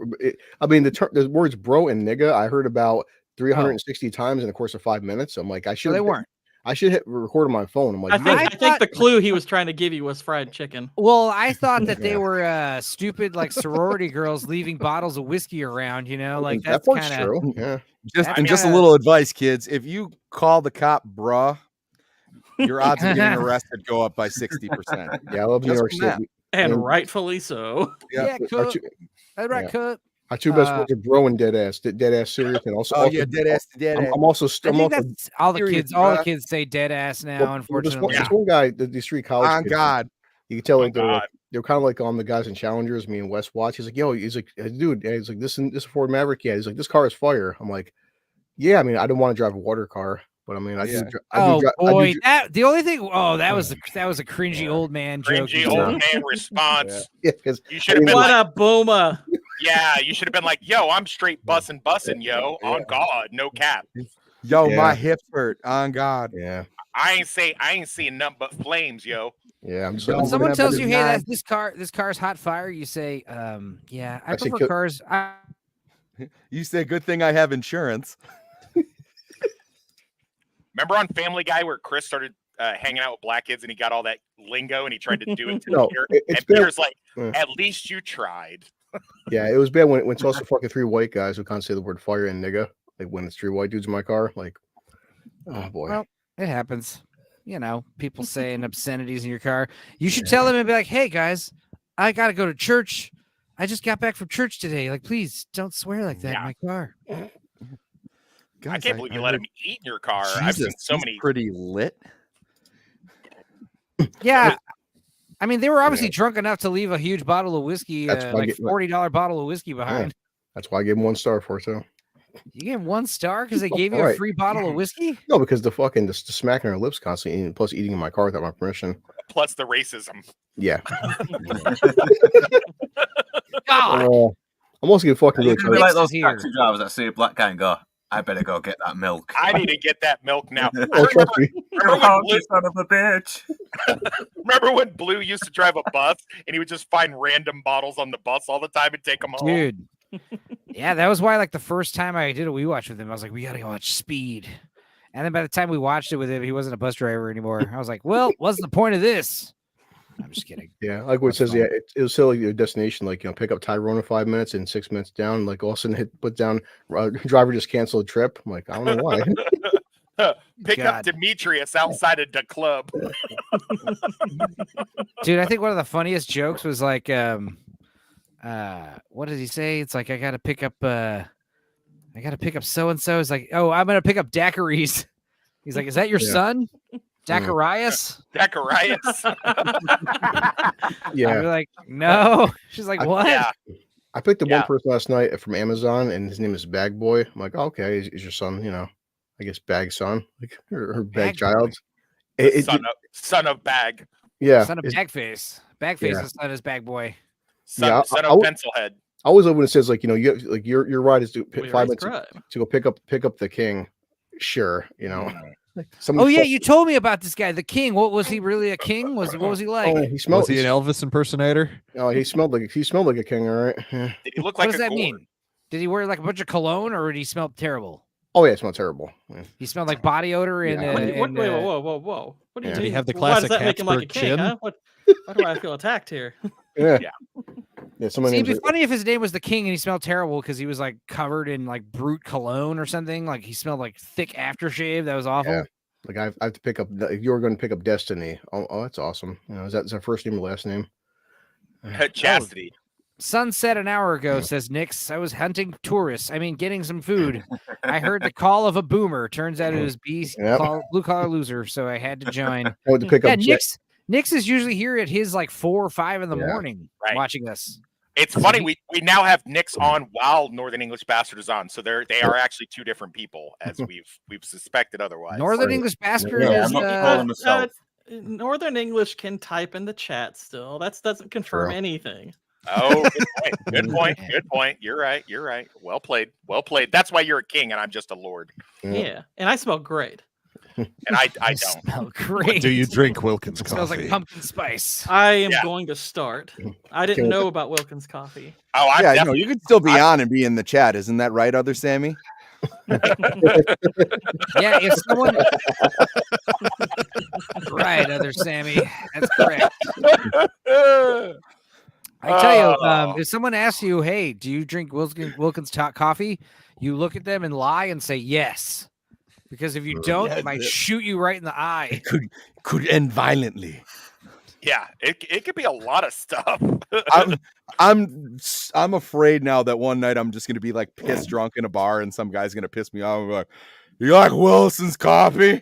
I mean, the words "bro" and "nigga" I heard about 360 times in the course of 5 minutes. I'm like, I should. they weren't. I should hit record on my phone. I'm like, I think the clue he was trying to give you was fried chicken. Well, I thought that they were stupid, like sorority girls leaving bottles of whiskey around. You know, like that's kind of true. Yeah. Just a little advice, kids. If you call the cop bruh, your odds of getting arrested go up by 60%. Yeah, I love New York City. And rightfully so. Yeah, cook. That's right, cook. My two best friends are bro and dead ass serious, and also dead ass. I'm also that's all the kids. All the kids say dead ass now. Unfortunately, this one guy, these three college on kids, God, you can tell like they're kind of like on the guys in Challengers. Me and Wes watch. He's like, yo, he's like, dude, and he's like, this Ford Maverick. Yeah, he's like, this car is fire. I'm like, yeah, I mean, I don't want to drive a water car, but I mean, I do. Boy, the only thing. Oh, that was a cringy old man joke. Cringy old man response. Yeah, because you should have been what like, a boomer. Yeah, you should have been like, yo, I'm straight bussin', yo. On God, no cap. Yo, my hips hurt. On God. Yeah. I ain't seeing nothing but flames, yo. Yeah. When someone tells you, hey, this car's hot fire, you say, yeah, I prefer cars. You say, good thing I have insurance. Remember on Family Guy where Chris started hanging out with black kids and he got all that lingo and he tried to do it to Peter? And Peter's like, at least you tried. Yeah, it was bad when it's also fucking three white guys who can't say the word fire and nigga. Like when it's three white dudes in my car, like, oh boy. Well, it happens. You know, people saying obscenities in your car. You should tell them and be like, hey guys, I gotta go to church. I just got back from church today. Like, please don't swear like that in my car. Guys, I can't believe you let him eat in your car. I've seen so many. Pretty lit. Yeah. I mean, they were obviously drunk enough to leave a huge bottle of whiskey, like $40 bottle of whiskey behind. Yeah. That's why I gave him 1 star for it too. You gave him 1 star because they gave you a free bottle of whiskey? No, because the fucking the smacking her lips constantly, and plus eating in my car without my permission. Plus the racism. Yeah. God. I'm also gonna fucking You really could be like those taxi drivers that see a black guy and go, I better go get that milk. I need to get that milk now. trust me. Remember when Son of a bitch. Remember when Blue used to drive a bus and he would just find random bottles on the bus all the time and take them home? Dude. Yeah, that was why, like, the first time I did a We Watch with him, I was like, we gotta go watch Speed. And then by the time we watched it with him, he wasn't a bus driver anymore. I was like, well, what's the point of this? I'm just kidding. Yeah, like what it says, yeah, it was still like your destination, like, you know, pick up Tyrone in 5 minutes and 6 minutes down, like all of a sudden put down driver just canceled the trip. I'm like, I don't know why. Pick up Demetrius outside of the club. Dude, I think one of the funniest jokes was like, what did he say? It's like, I gotta pick up so and so. It's like, oh, I'm gonna pick up daiquiris. He's like, is that your son? Daiquirius? Daiquirius? Yeah. You're like, no. She's like, what? Yeah. I picked up one person last night from Amazon, and his name is Bag Boy. I'm like, okay, is your son, you know, I guess Bag son, like her Bag child. Son of Bag. Yeah. Son of Bagface. Bagface's son is Bag Boy. Son of Pencilhead. I always love when it says, like, you know, you have, like your ride is to 5 minutes to go pick up the king. Sure, you know. Oh yeah, you told me about this guy, the king. What was he really a king? What was he like? Oh, was he an Elvis impersonator? Oh, he smelled like a king, all right. Yeah. Did he look what like does that mean? Did he wear like a bunch of cologne, or did he smell terrible? Oh yeah, it smelled terrible. Yeah. He smelled like body odor and. Wait, whoa! What do you Did he mean? have the Why does classic that make him like a Habsburg king? chin? Huh? Why do I feel attacked here? Yeah. See, it'd be funny if his name was the king and he smelled terrible because he was like covered in like brute cologne or something. Like he smelled like thick aftershave. That was awful. Yeah. Like I have to pick up. You were going to pick up Destiny. Oh, that's awesome. You know, is that first name or last name? Chastity. Sunset an hour ago, says Nix. I was hunting tourists. I mean, getting some food. I heard the call of a boomer. Turns out it was blue collar loser, so I had to join. I went to pick up Nix is usually here at his like 4 or 5 in the morning watching us. It's funny we now have Nick's on while Northern English Bastard is on, so they are actually two different people, as we've suspected otherwise. Northern English Bastard Yeah, is I'm not calling myself. Northern English can type in the chat still. That doesn't confirm anything. Oh, good point. Good point. Good point. You're right. You're right. Well played. Well played. That's why you're a king and I'm just a lord. Yeah, and I smell great. And I don't. Smell great. What do you drink, Wilkins coffee? Smells like pumpkin spice. I am going to start. I didn't know about Wilkins coffee. Oh, yeah, no, you could still be on and be in the chat. Isn't that right, other Sammy? Yeah, if someone right, other Sammy, that's correct. I tell you, if someone asks you, "Hey, do you drink Wilkins coffee?" You look at them and lie and say yes, because if you don't, it might shoot you right in the eye. It could end violently. Yeah, it could be a lot of stuff. I'm afraid now that one night I'm just gonna be like pissed drunk in a bar and some guy's gonna piss me off. I'm like, you like Wilson's coffee?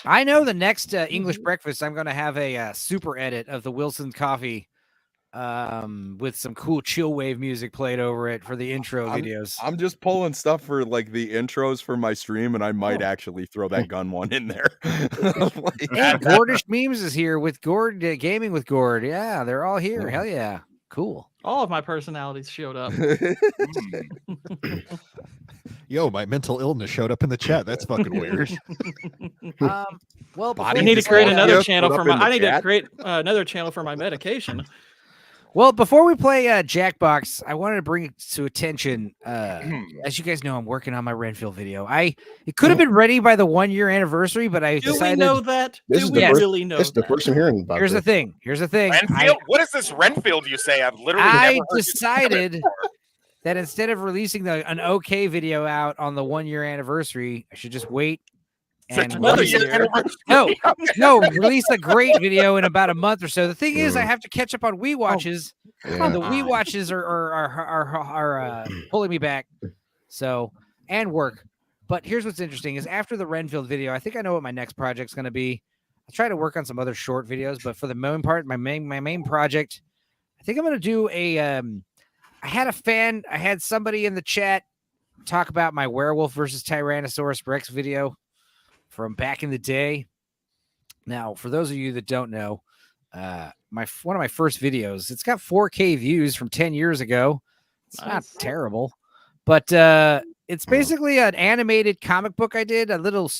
I know the next English breakfast, I'm gonna have a super edit of the Wilson's coffee, with some cool chill wave music played over it for the intro videos. I'm just pulling stuff for like the intros for my stream, and I might actually throw that gun one in there. Hey, Gordish Memes is here with Gord, Gaming with Gord. Yeah, they're all here. Hell yeah. Cool. All of my personalities showed up. Yo, my mental illness showed up in the chat. That's fucking weird. Well, I need to create another channel for my. I need to create another channel for my medication. Well, before we play Jackbox, I wanted to bring it to attention. As you guys know, I'm working on my Renfield video. It could have been ready by the 1-year anniversary, but I decided. Do we know that? This is the first I'm hearing about. Here's the thing. Renfield? What is this Renfield you say? I've literally never heard decided that instead of releasing an OK video out on the 1-year anniversary, I should just wait. And no, release a great video in about a month or so. The thing is, I have to catch up on Wii watches. The Wii watches are pulling me back. So, and work. But here's what's interesting is after the Renfield video, I think I know what my next project's going to be. I'll try to work on some other short videos, but for the main part, my main project, I think I'm going to do I had somebody in the chat talk about my werewolf versus Tyrannosaurus Rex video from back in the day. Now, for those of you that don't know, one of my first videos, it's got 4K views from 10 years ago. It's not terrible, but it's basically an animated comic book. I did a little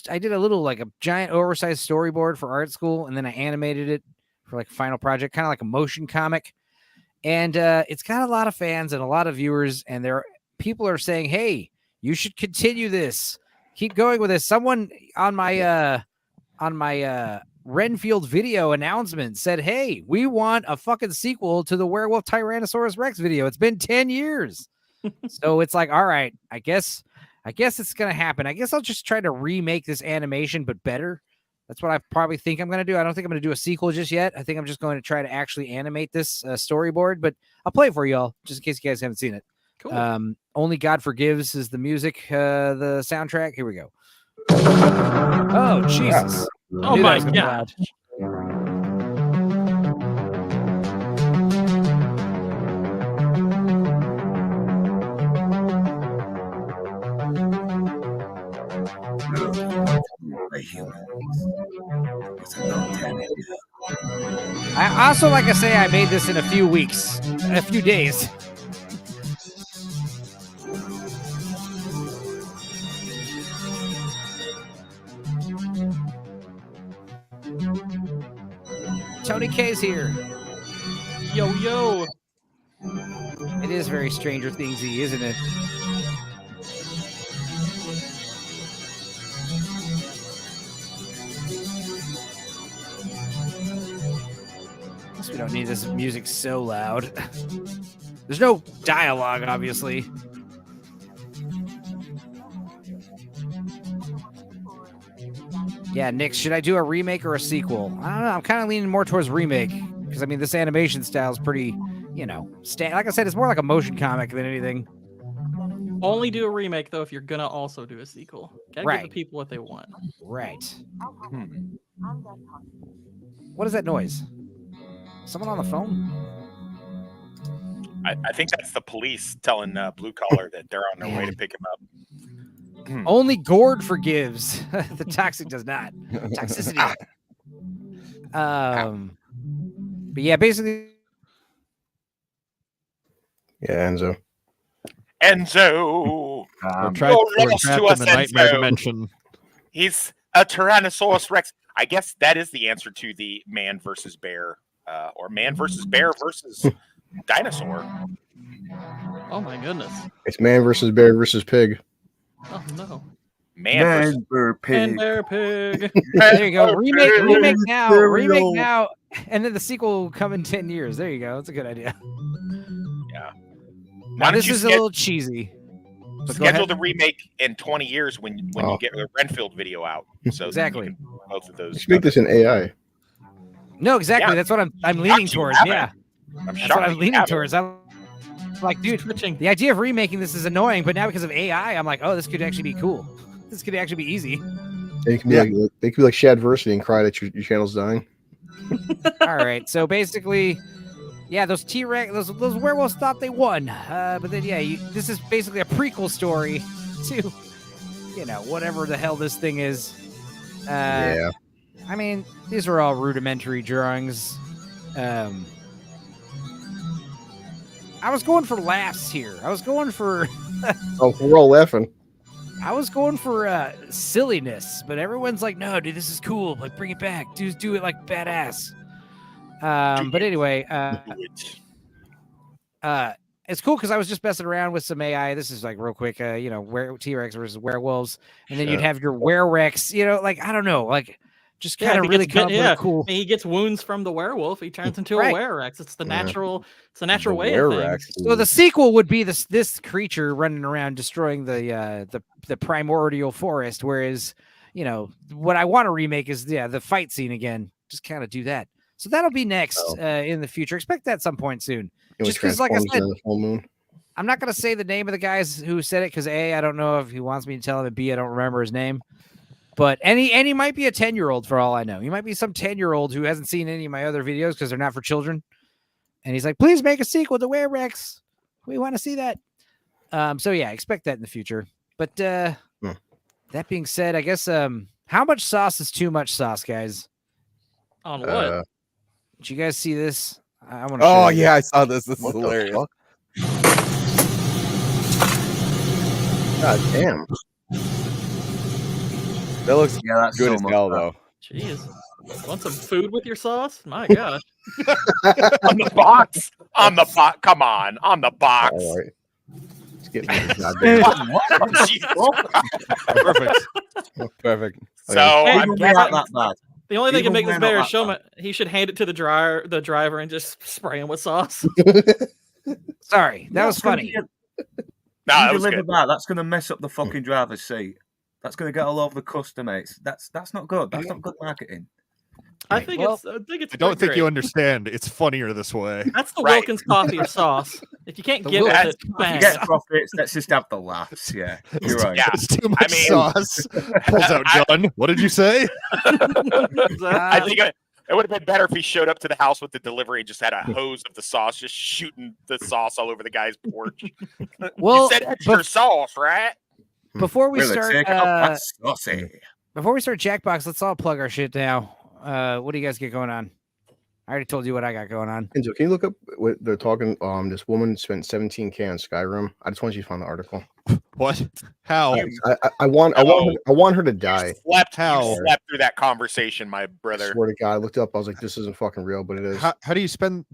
like a giant oversized storyboard for art school, and then I animated it for like a final project, kind of like a motion comic. And it's got a lot of fans and a lot of viewers, and people are saying, "Hey, you should continue this. Keep going with this." Someone on my Renfield video announcement said, "Hey, we want a fucking sequel to the Werewolf Tyrannosaurus Rex video. It's been 10 years." So it's like, all right, I guess it's gonna happen. I guess I'll just try to remake this animation, but better. That's what I probably think I'm gonna do. I don't think I'm gonna do a sequel just yet. I think I'm just going to try to actually animate this storyboard, but I'll play it for y'all just in case you guys haven't seen it. Cool. Only God Forgives is the music, the soundtrack. Here we go. Oh, Jesus. Oh, my God. I also like to say I made this in a few days. Tony K's here. Yo, yo. It is very Stranger Thingsy, isn't it? Guess we don't need this music so loud. There's no dialogue, obviously. Yeah, Nick, should I do a remake or a sequel? I don't know. I'm kind of leaning more towards remake because, I mean, this animation style is pretty, like I said, it's more like a motion comic than anything. Only do a remake, though, if you're going to also do a sequel. Gotta give the people what they want. Right. What is that noise? Someone on the phone? I think that's the police telling Blue Collar that they're on their way to pick him up. Only Gord forgives. The toxic does not. Toxicity. But yeah, basically. Yeah, Enzo. We're trapped in the nightmare dimension. He's a Tyrannosaurus Rex. I guess that is the answer to the man versus bear, or man versus bear versus dinosaur. Oh my goodness. It's man versus bear versus pig. Oh no. Man bear And bear pig. There you go. Remake now, and then the sequel will come in 10 years. There you go. That's a good idea. Yeah. Now this is a little cheesy. Schedule the remake in 20 years when you get the Renfield video out. So exactly. Both of those. Let's make this an AI. No, exactly. Yeah. That's what I'm leaning towards. Yeah. I'm That's what I'm leaning towards. I'm like, dude, the idea of remaking this is annoying, but now because of AI, I'm like, oh, this could actually be cool. This could actually be easy. They can be like Shadversity and cry that your channel's dying. All right. So basically, yeah, those T-Rex, those werewolves thought they won. But then, yeah, this is basically a prequel story to, whatever the hell this thing is. Yeah. I mean, these are all rudimentary drawings. I was going for laughs here. I was going for... Oh, we're all laughing. I was going for silliness, but everyone's like, no, dude, this is cool. Like, bring it back. Do it like badass. But anyway, it's cool because I was just messing around with some AI. This is like real quick, T-Rex versus werewolves. And then you'd have your were-rex, I don't know, like just kind of really come up with a cool. He gets wounds from the werewolf. He turns into a were-rex. It's the natural, way of things. So the sequel would be this creature running around destroying the primordial forest. Whereas, what I want to remake is the fight scene again. Just kind of do that. So that'll be next in the future. Expect that some point soon. Just because, like I said, I'm not going to say the name of the guys who said it because A, I don't know if he wants me to tell him, and B, I don't remember his name. But he might be a 10-year-old for all I know. He might be some 10-year-old who hasn't seen any of my other videos because they're not for children. And he's like, please make a sequel to Were-Rex. We want to see that. So yeah, expect that in the future. But that being said, I guess how much sauce is too much sauce, guys? On what? Did you guys see this? I want to. Oh yeah, I saw this. This is hilarious. God damn. That looks that's good so as much hell, fun. though. Jeez. Want some food with your sauce? My gosh. On the box. On the box. Come on. On the box. All right. Let's get Perfect. So I'm the only thing that can make this better is show him he should hand it to the driver and just spray him with sauce. Sorry, that was funny. That was deliver good. that. That's going to mess up the fucking driver's seat. That's going to get all over the customates. That's not good. That's not good marketing. I think it's. I don't think you understand. It's funnier this way. That's the Wilkins coffee of sauce. If you can't get it, bang. Get profits. Let's just have the laughs. Yeah, you're right. Yeah. It's too much sauce. Pulls out John. What did you say? I think it would have been better if he showed up to the house with the delivery and just had a hose of the sauce, just shooting the sauce all over the guy's porch. Well, you said extra sauce, right? Before we Really, start, take out that saucy. before we start Jackbox, let's all plug our shit now. What do you guys get going on? I already told you what I got going on. Enzo, can you look up what they're talking? This woman spent $17K on Skyrim. I just want you to find the article. What? How? I want her to die. How? Slept through that conversation, my brother. I swear to God, I looked up. I was like, this isn't fucking real, but it is. How do you spend?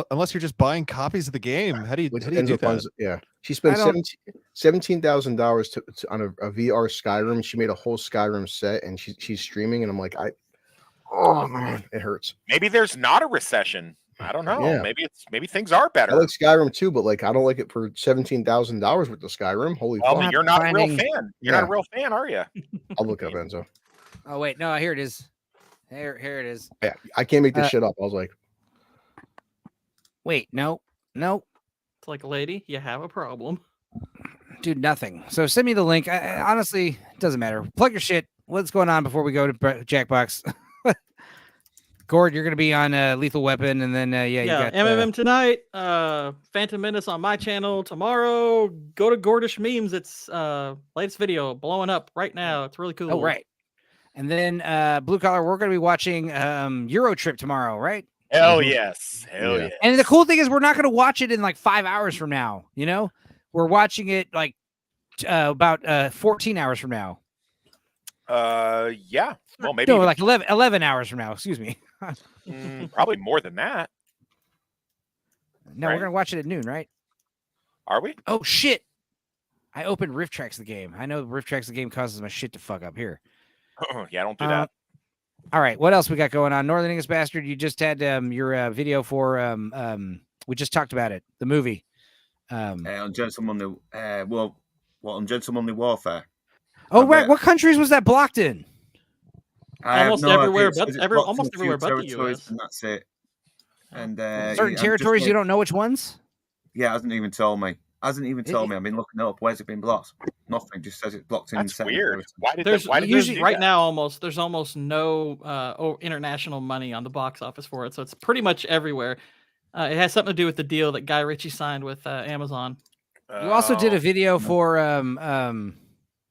Unless you're just buying copies of the game, how do you do that? Yeah, she spent $17,000 on a VR Skyrim. She made a whole Skyrim set, and she's streaming. And I'm like, oh man, it hurts. Maybe there's not a recession. I don't know. Yeah. Maybe things are better. I like Skyrim too, but like I don't like it for $17,000 worth of Skyrim. Holy well, fuck! You're not a real fan. You're not a real fan, are you? I'll look up Enzo. Oh wait, no, here it is. Here it is. Yeah, I can't make this shit up. I was like, wait, no. It's like, lady, you have a problem. Dude, nothing. So send me the link. Honestly, it doesn't matter. Plug your shit. What's going on before we go to Jackbox? Gord, you're going to be on Lethal Weapon, and then you got MMM tonight. Phantom Menace on my channel tomorrow. Go to Gordish Memes. It's latest video blowing up right now. It's really cool. Oh, right. And then Blue Collar, we're going to be watching Euro Trip tomorrow, right? Hell yes. Hell yeah. And the cool thing is we're not going to watch it in like 5 hours from now. You know, we're watching it like about 14 hours from now. Yeah. Well, maybe no, like 11 hours from now. Excuse me. Probably more than that. No, we're gonna watch it at noon, right? Are we? Oh shit! I opened Rift Tracks the game. I know Rift Tracks the game causes my shit to fuck up here. Yeah, don't do that. All right, what else we got going on? Northern English Bastard, you just had your video for we just talked about it, the movie. On Gentlemanly, on Gentlemanly Warfare. Oh right, what countries was that blocked in? Almost everywhere, but almost everywhere but the US. And that's it. And certain territories you don't know which ones. Yeah, hasn't even told me. I've been looking up. Where's it been blocked? Nothing. Just says it's blocked in. That's weird. Why did there's usually right that? now there's almost no international money on the box office for it, so it's pretty much everywhere. It has something to do with the deal that Guy Ritchie signed with Amazon. You also did a video for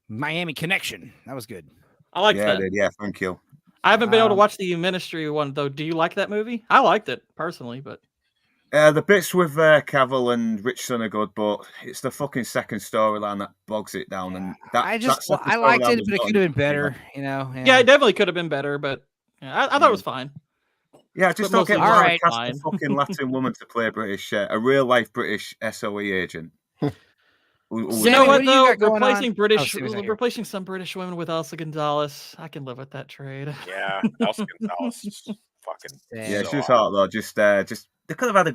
Miami Connection. That was good. I liked that. Yeah, thank you. I haven't been able to watch the Ministry one though. Do you like that movie? I liked it personally, but the bits with Cavill and Rich Son are good, but it's the fucking second storyline that bogs it down. And I liked it, but it could have been better. You know? Yeah, it definitely could have been better, but I thought it was fine. Yeah, just don't get a fucking Latin woman to play a real life British SOE agent. You know what though? Replacing some British women with Elsa Gonzalez, I can live with that trade. Yeah, Elsa Gonzalez is fucking. Yeah, she was hot though. Just they could have had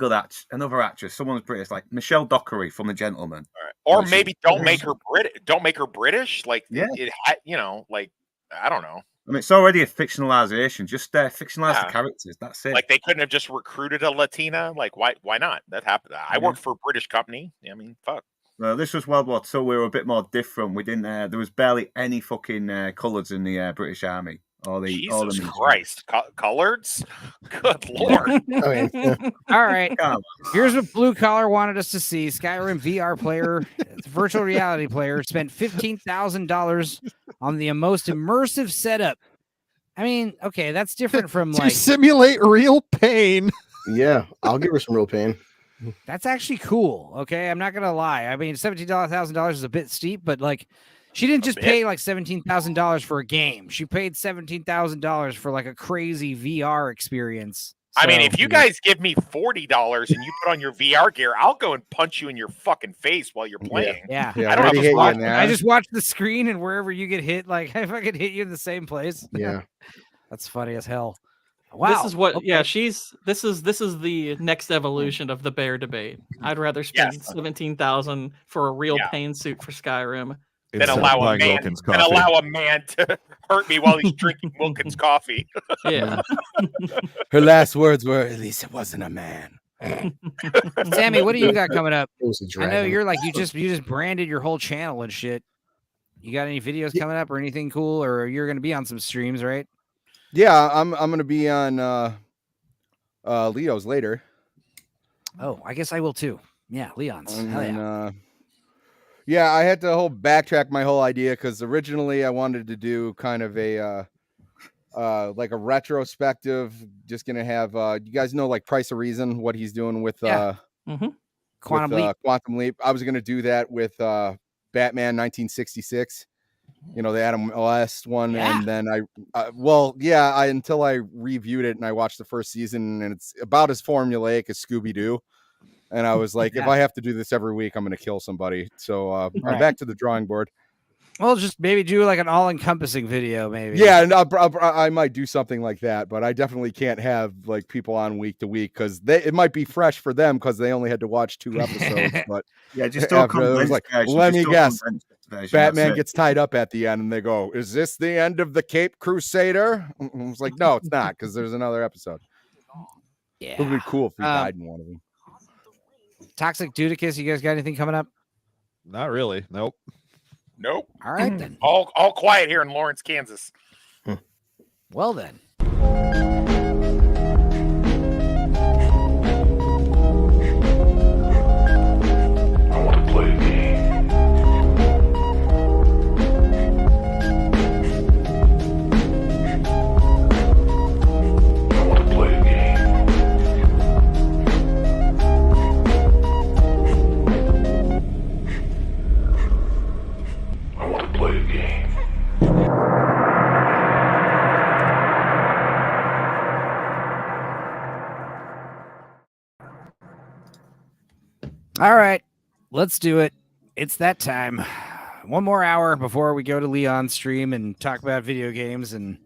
another actress, someone's British, like Michelle Dockery from The Gentleman. Or maybe don't make her British. Don't make her British. Like like I don't know. I mean, it's already a fictionalization. Just fictionalize the characters. That's it. Like they couldn't have just recruited a Latina. Like why not? That happened. I worked for a British company. I mean, fuck. Well, this was World War II. We were a bit more different. We didn't. There was barely any fucking colours in the British Army. Jesus Christ, coloreds? Good lord! All right, here's what Blue Collar wanted us to see: Skyrim VR player, virtual reality player, spent $15,000 on the most immersive setup. I mean, okay, that's different from to simulate real pain. Yeah, I'll give her some real pain. That's actually cool. Okay, I'm not gonna lie. I mean, $17,000 is a bit steep, but like, she didn't just pay like $17,000 for a game. She paid $17,000 for like a crazy VR experience. So, I mean, if you guys give me $40 and you put on your VR gear, I'll go and punch you in your fucking face while you're playing. Yeah. I don't have to watch. I just watch the screen, and wherever you get hit, like if I could hit you in the same place. Yeah, that's funny as hell. Wow. This is what this is the next evolution of the bear debate. I'd rather spend $17,000 for a real pain suit for Skyrim than allow a man to hurt me while he's drinking Wilkins coffee. Yeah. Her last words were, "At least it wasn't a man." Sammy, what do you got coming up? I know you're like you just branded your whole channel and shit. You got any videos coming up or anything cool, or you're gonna be on some streams, right? Yeah, I'm gonna be on Leo's later. Oh, I guess I will too. Yeah, Leon's. Hell yeah. Yeah, I had to backtrack my whole idea because originally I wanted to do kind of a like a retrospective. Just gonna have you guys know like Price of Reason, what he's doing with Quantum Leap. Quantum Leap. I was gonna do that with Batman 1966. You know, the Adam West one, and then until I reviewed it and I watched the first season, and it's about as formulaic as Scooby-Doo. And I was like, if I have to do this every week, I'm going to kill somebody. So I'm back to the drawing board. Well, just maybe do like an all-encompassing video, maybe. Yeah, and I might do something like that, but I definitely can't have like people on week to week because it might be fresh for them because they only had to watch 2 episodes. But yeah, just don't let me guess. Batman gets tied up at the end, and they go, "Is this the end of the Cape Crusader?" I was like, "No, it's not," because there's another episode. Yeah, it would be cool if he died in one of them. Toxic Dudicus, you guys got anything coming up? Not really. Nope. Nope. All right then. All quiet here in Lawrence, Kansas. Well then. All right, let's do it. It's that time. One more hour before we go to Leon's stream and talk about video games and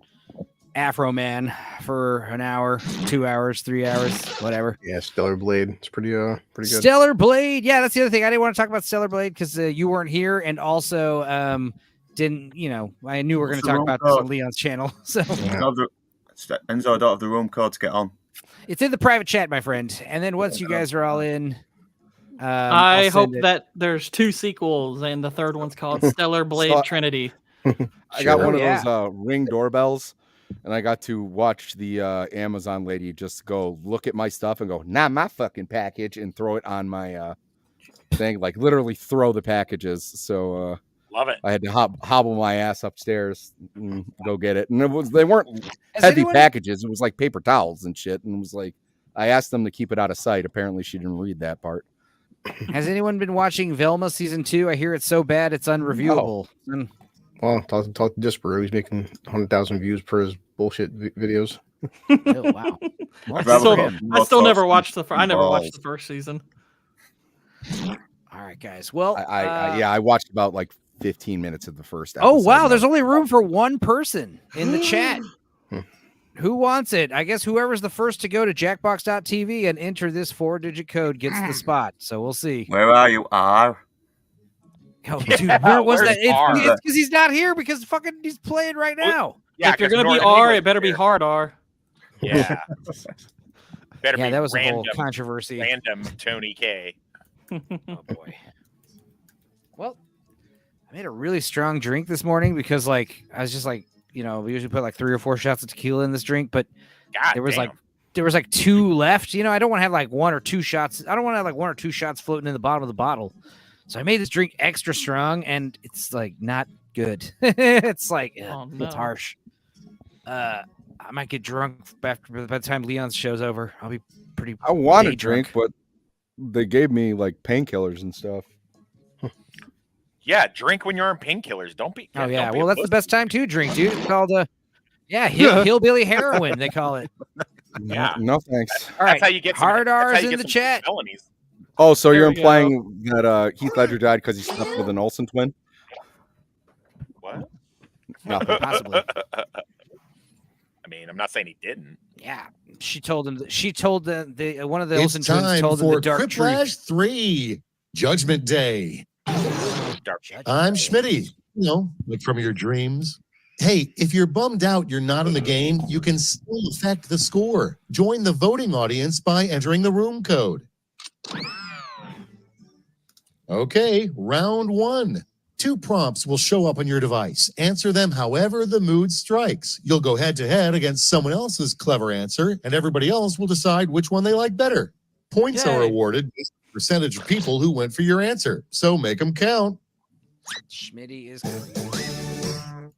Afro Man for an hour, 2 hours, 3 hours, whatever. Yeah, Stellar Blade. It's pretty good. Stellar Blade. Yeah, that's the other thing. I didn't want to talk about Stellar Blade because you weren't here, and also didn't, I knew we were going to talk about this on Leon's channel. So Enzo, I don't have the room code to get on. It's in the private chat, my friend. And then once you guys are all in, I hope that there's 2 sequels, and the third one's called Stellar Blade Trinity. I got one of those Ring doorbells, and I got to watch the Amazon lady just go look at my stuff and go, "Not my fucking package," and throw it on my thing, like literally throw the packages. So love it. I had to hobble my ass upstairs and go get it, and they weren't heavy packages. It was like paper towels and shit, and it was like I asked them to keep it out of sight. Apparently, she didn't read that part. Has anyone been watching Velma season 2? I hear it's so bad it's unreviewable. Oh. Well, talk to Disparu. He's making 100,000 views per his bullshit videos. Oh, wow. I still never watched I never watched the first season. All right, guys. Well, I watched about like 15 minutes of the first episode. Oh, wow. There's only room for one person in the chat. Who wants it? I guess whoever's the first to go to jackbox.tv and enter this 4-digit code gets the spot. So we'll see. Where are you, R? Oh, dude, where was that? It's because he's not here because fucking he's playing right now. Yeah, if you're going to be R, it better be hard R. Yeah. Better be that was random, a whole controversy. Random Tony K. Oh, boy. Well, I made a really strong drink this morning because, I was just we usually put like 3 or 4 shots of tequila in this drink, but there was 2 left. I don't want to have like 1 or 2 shots. I don't want to have like 1 or 2 shots floating in the bottom of the bottle. So I made this drink extra strong, and it's like not good. It's like it's harsh. I might get drunk by the time Leon's show's over. I'll be pretty. I want to drink, but they gave me like painkillers and stuff. Yeah, drink when you're on painkillers. Don't be. Oh yeah, well that's the best time to drink, dude. It's called hillbilly heroin. They call it. Yeah. No thanks. All right, that's how you get hard R's in the chat. Felonies. Oh, so you're implying that Heath Ledger died because he slept with an Olsen twin? What? Nothing. Possibly. I mean, I'm not saying he didn't. Yeah, she told him. She told the one of the It's Olsen twins time told him for the dark Criplash truth. 3, Judgment Day. I'm Schmitty, like from your dreams. Hey, if you're bummed out you're not in the game, you can still affect the score. Join the voting audience by entering the room code. Okay, round 1. 2 prompts will show up on your device. Answer them however the mood strikes. You'll go head-to-head against someone else's clever answer, and everybody else will decide which one they like better. Points are awarded based on the percentage of people who went for your answer, so make them count. Schmitty is crazy.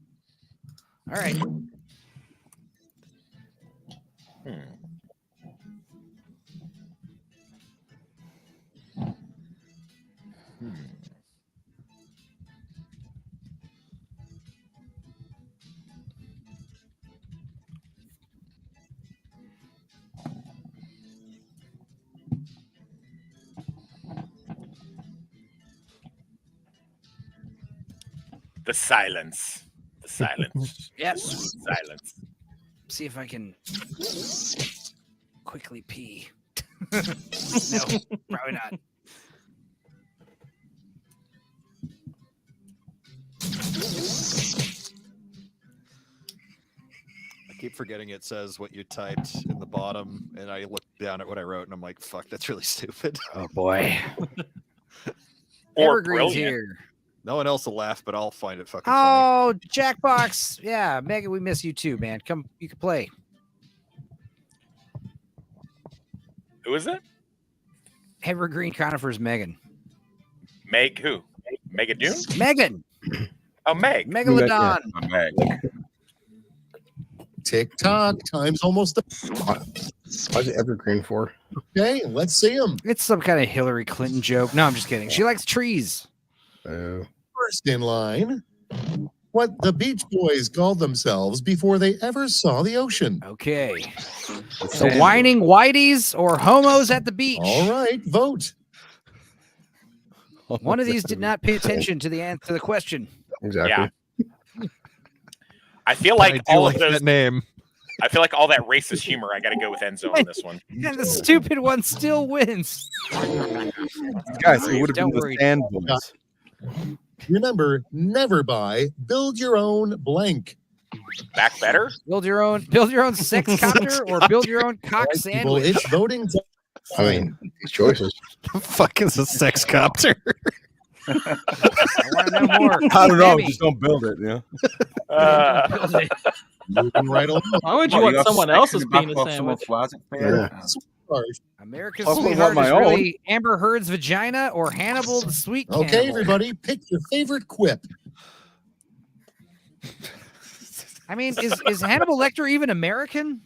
All right. The silence. The silence. Yes. Silence. See if I can quickly pee. No, probably not. I keep forgetting it says what you typed in the bottom, and I look down at what I wrote, and I'm like, fuck, that's really stupid. Oh, boy. Or Evergreen's brilliant. here. No one else will laugh, but I'll find it fucking funny. Oh, Jackbox. Yeah, Megan, we miss you too, man. Come, you can play. Who is it? Evergreen Conifers Megan. Meg who? Megadoon? Megan. Oh, Meg. Megalodon. Oh, Meg. Tick-tock, time's almost up. Why's it evergreen for? Okay, let's see them. It's some kind of Hillary Clinton joke. No, I'm just kidding. She likes trees. First in line, what the Beach Boys called themselves before they ever saw the ocean. Okay. So whining whiteys or homos at the beach. All right, vote. One of these did not pay attention to the answer to the question. Exactly. Yeah. I feel like all of those that name. I feel like all that racist humor. I got to go with Enzo on this one. And the stupid one still wins. Guys, it would have been the sand boys. Remember, never buy. Build your own blank. Back better. Build your own sex copter or build your own cock Well, sandwich. it's voting. I mean, these choices. The fuck is a sex copter? I want to know more. I don't know. Sammy. Just don't build it. Yeah. Build it. Moving right along. Why would you want someone else's penis sandwich? Yeah. America's Also sweetheart want is my own. really Amber Heard's vagina or Hannibal the sweet Okay, cannibal? everybody, pick your favorite quip. I mean, is Hannibal Lecter even American?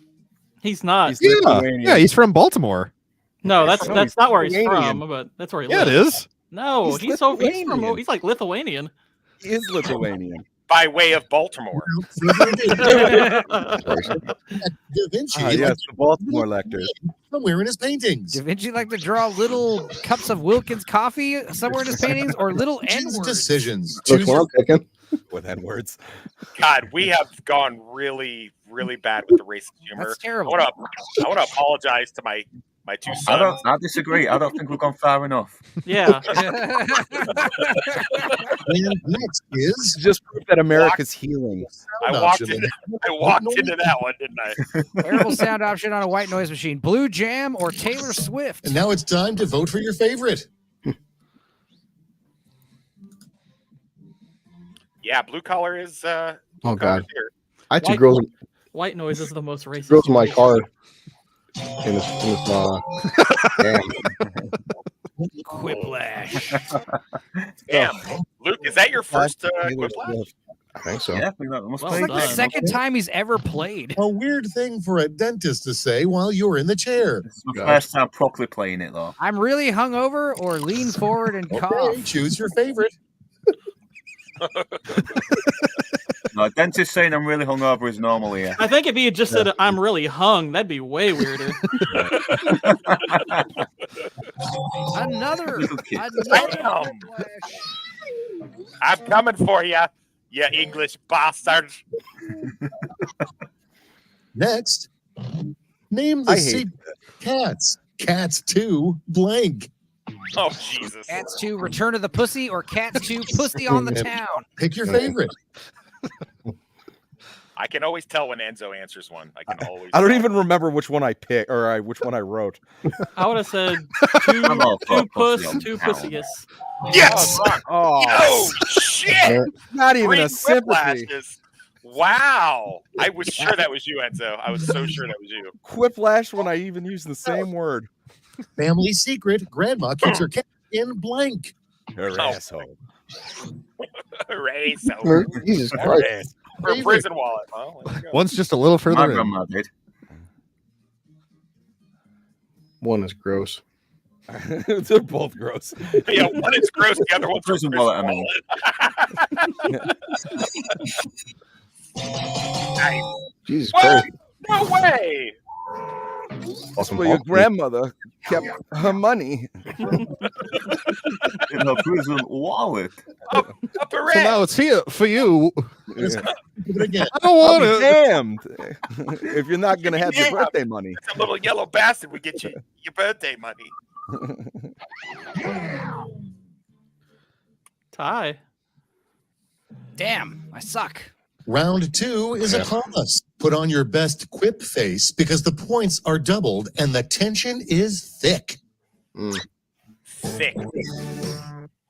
He's not. He's Yeah, Lithuanian. yeah, he's from Baltimore. No, that's not where he's Lithuanian. from, but that's where he Yeah, it lives. is. No, He's he's Lithuanian. he's like Lithuanian. He is Lithuanian. By way of Baltimore. Da Vinci, Yes, the Baltimore Lecter. somewhere in his paintings. Da Vinci like to draw little cups of Wilkins coffee somewhere in his paintings or little Choose N-words. decisions. Look Choose what I'm picking. With N words. God, we have gone really, really bad with the racist humor. That's terrible. I want to apologize to my two sons. I disagree. I don't think we've gone far enough. Yeah. And next is Just prove that America's healing. I walked into that one, didn't I? Terrible sound option on a white noise machine. Blue Jam or Taylor Swift? And now it's time to vote for your favorite. Yeah, blue collar is. Oh blue God, collar's here. I had two White- girls. White noise is the most racist. Girls in my car. In this damn. Quiplash. Damn, Luke, is that your first Taylor Quiplash? Swift. I think so. Yeah, I think that must Well be. It's like the done. second time he's ever played. A weird thing for a dentist to say while you're in the chair. This is my first time properly playing it, though. I'm really hungover or lean forward and Okay, cough. choose your favorite. No, dentist saying I'm really hungover is normal here. I think if he had just said I'm really hung, that'd be way weirder. Another. Damn. I'm coming for you, you English bastard. Next, name the I hate sequel. Cats. Cats 2 blank. Oh Jesus! Cats 2 Return of the Pussy or Cats 2 Pussy on the Town? Pick your favorite. I can always tell when Enzo answers one. I can always. I don't tell. even remember which one I picked or which one I wrote. I would have said I'm all for two puss, pussy on two the town. pussius. Yes. Oh, Oh shit! not even Three a sympathy. whiplashes. Wow! I was sure that was you, Enzo. I was so sure that was you. Quiplash when I even use the same word. Family secret. Grandma keeps her cat in blank. Her Oh. asshole. Hooray! So Jesus Her Christ. ass. for a prison wallet. Well, there you go. One's just a little further My in. grandma did. One is gross. They're both gross. Yeah, one is gross. The other one's a Prison prison wallet, I mean. Nice. Jesus What? Christ. No way! Awesome. Well, your grandmother kept her money. In her prison wallet. Up a So rat. now it's here for you. Yeah. But again, I don't I'll want be it. damned if you're not gonna have your Damn. birthday money. It's a little yellow bastard. We get you your birthday money. Tie. Damn, I suck. round 2 is upon us. Put on your best quip face because the points are doubled and the tension is thick. Thick.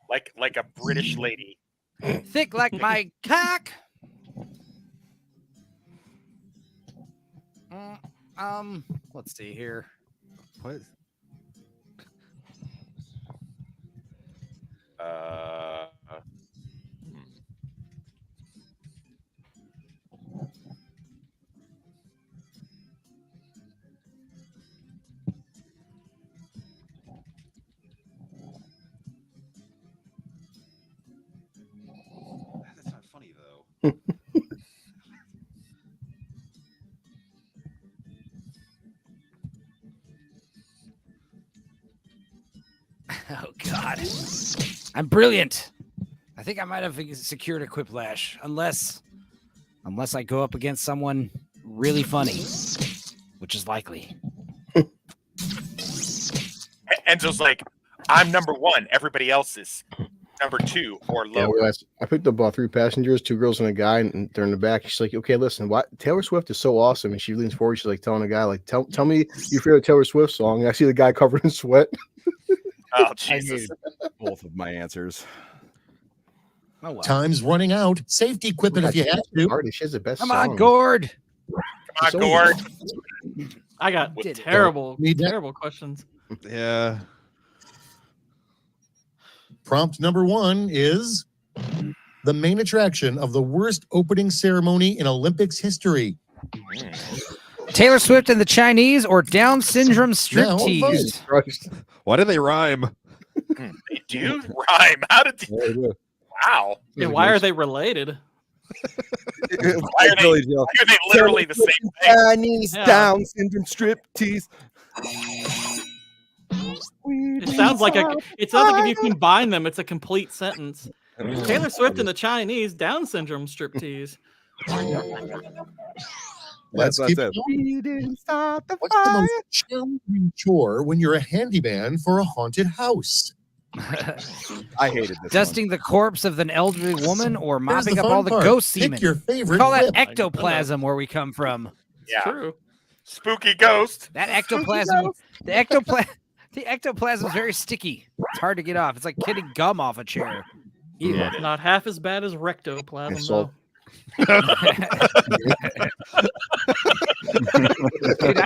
Like a British lady. Thick like my cock. Let's see here. What? That's not funny though. Oh God. I'm brilliant. I think I might have secured a quiplash, unless I go up against someone really funny, which is likely. Enzo's like, I'm number one. Everybody else is number 2 or lower. Yeah, I picked up 3 passengers, 2 girls and a guy, and they're in the back. She's like, "Okay, listen, what Taylor Swift is so awesome." And she leans forward. She's like telling the guy, like, "Tell me your favorite Taylor Swift song." And I see the guy covered in sweat. Oh, Jesus. Both of my answers. Oh, well. Time's running out. Safety equipment if you have to. She has the best Come song. on, Gord. Come on, Gord. I got Did it. terrible questions. Yeah. Prompt number 1 is the main attraction of the worst opening ceremony in Olympics history. Taylor Swift and the Chinese or Down syndrome Now striptease? Why do they rhyme? They do rhyme. How did they? Wow. And why are they related? Why are they literally the same thing? Chinese Yeah. Down syndrome striptease. It sounds like if you combine them, it's a complete sentence. Taylor Swift and the Chinese Down syndrome striptease. Let's keep going. We didn't start the What's the fire. most challenging chore when you're a handyman for a haunted house? I hated this. Dusting the corpse of an elderly woman or Here's mopping the up fun all the part. ghost Pick semen. your We favorite call that whip. ectoplasm where we come from. Yeah. True. Spooky ghost. That ectoplasm, the ectoplasm is very sticky. It's hard to get off. It's like getting gum off a chair. Ew. Not half as bad as rectoplasm, So- though. Dude,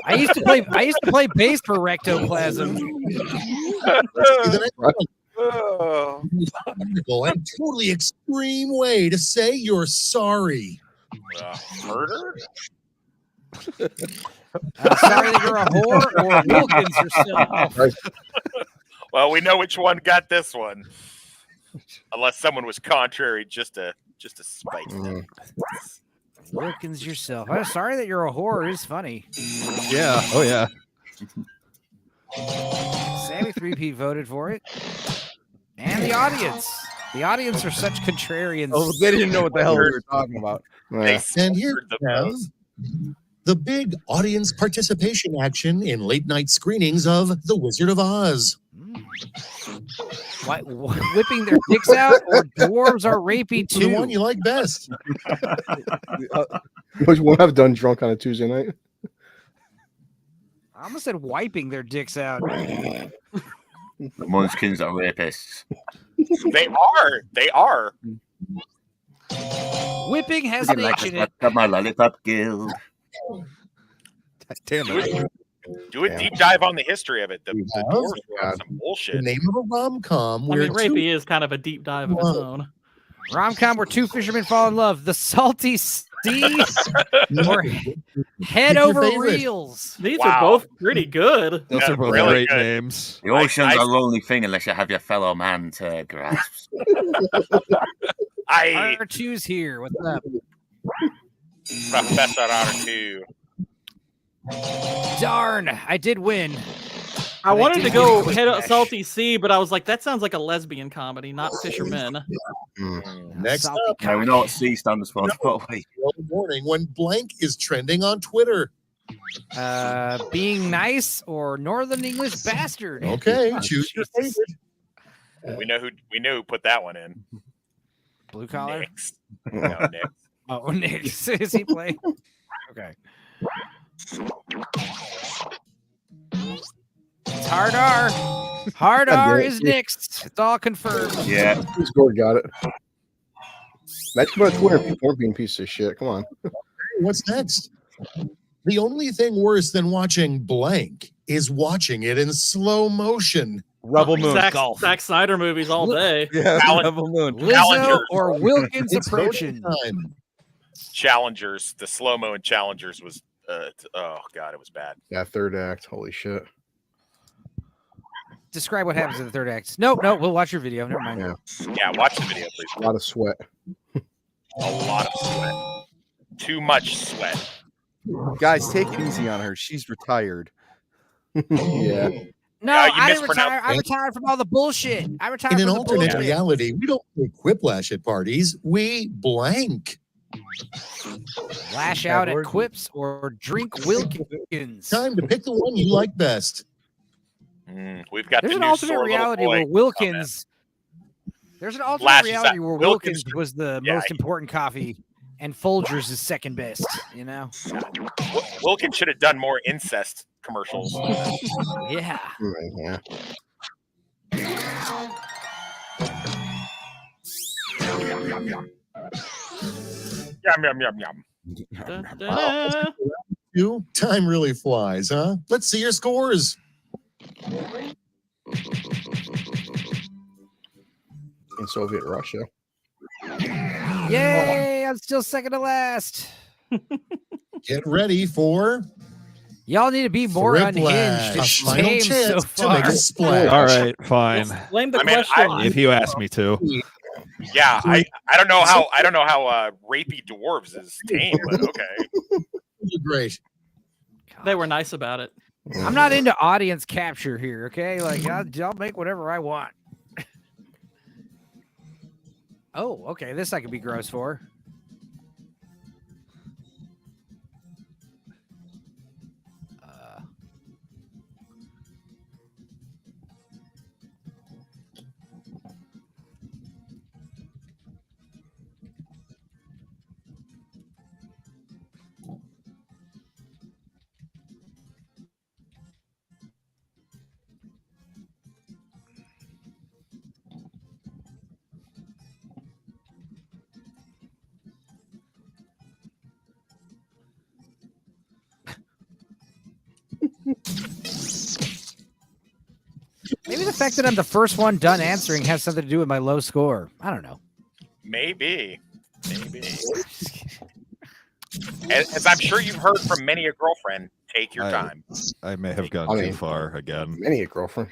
I used to play bass for rectoplasm. The next Oh. practical and totally extreme way to say you're sorry. Murder? Sorry that you're a whore or Wilkins yourself. Well, we know which one got this one. Unless someone was contrary just to spite them. Wilkins yourself. I'm sorry that you're a whore is funny. Yeah. Oh yeah. Sammy 3P voted for it. And the audience. The audience are such contrarians. Oh, they didn't know what the hell we were talking about. And here we have the big audience participation action in late night screenings of The Wizard of Oz. Whipping their dicks out or dwarves are rapey The too? one you like best. Which one I've done drunk on a Tuesday night? I almost said wiping their dicks out. The Munchkins are rapists. They are. Whipping has an H in it. Got my lollipop guild. Damn it. Do a deep dive on the history of it. The dwarves were on some The bullshit. name of a rom-com I where mean, rapey is kind of a deep dive of its own. Rom-com where two fishermen fall in love. The Salty Sea or Head Over favorite? Reels. These Wow. are both pretty good. Those Yeah, are both really great good. names. The ocean's a lonely thing unless you have your fellow man to grasp. R2's here. What's up? Professor R2. Darn, I did win. I wanted did to get go a quick Head match. Salty Sea, but I was like, that sounds like a lesbian comedy, not fishermen. Next Salty up, Now we know what C stands for, don't we? the morning when blank is trending on Twitter. Being nice or Northern English bastard. Okay, choose your favorite. We know who put that one in. Blue collar. Nix. No, Nick. Oh, Nick. Is he playing? Okay. It's hard R. Hard R is next. It's all confirmed. Yeah. Gord got it. That's about Twitter. People aren't being pieces of shit. Come on. What's next? The only thing worse than watching blank is watching it in slow motion. Rebel Moon. Zack Snyder movies all day. Yeah, Challenge- Rebel Moon. Lizzo Challengers. or Wilkins It's approaching. voting time. Challengers. The slow mo and Challengers was. Oh god, it was bad. Yeah, third act. Holy shit. Describe what happens in the third act. Nope, we'll watch your video. Never mind. Yeah. Yeah, watch the video, please. A lot of sweat. A lot of sweat. Too much sweat. Guys, take it easy on her. She's retired. Yeah. No, you I didn't mispronounced retire. I retired from all the bullshit. I retired In an from the alternate bullshit. reality, we don't play quiplash at parties. We blank. Lash out at quips or drink Wilkins. Time to pick the one you like best. We've got There's the an new alternate sore little reality boy where Wilkins. There's an alternate Lashes reality out. where Wilkins was the most important coffee, and Folgers is second best. You know. Wilkins should have done more incest commercials. Yeah. Yeah. Yum, yum, yum, yum. You time really flies, huh? Let's see your scores. In Soviet Russia. Yay! I'm still second to last. Get ready for Y'all need to be more unhinged. A It's final tame chance so to far. make a splash. All right, fine. Blame the I mean, question. If you ask me to. Yeah, I don't know how rapey dwarves is tame, but okay. Great. They were nice about it. I'm not into audience capture here, okay? Like, I'll make whatever I want. Oh, okay. This I could be gross for. Maybe the fact that I'm the first one done answering has something to do with my low score. I don't know. Maybe. As I'm sure you've heard from many a girlfriend, take your time. I may have gone too far again. Many a girlfriend.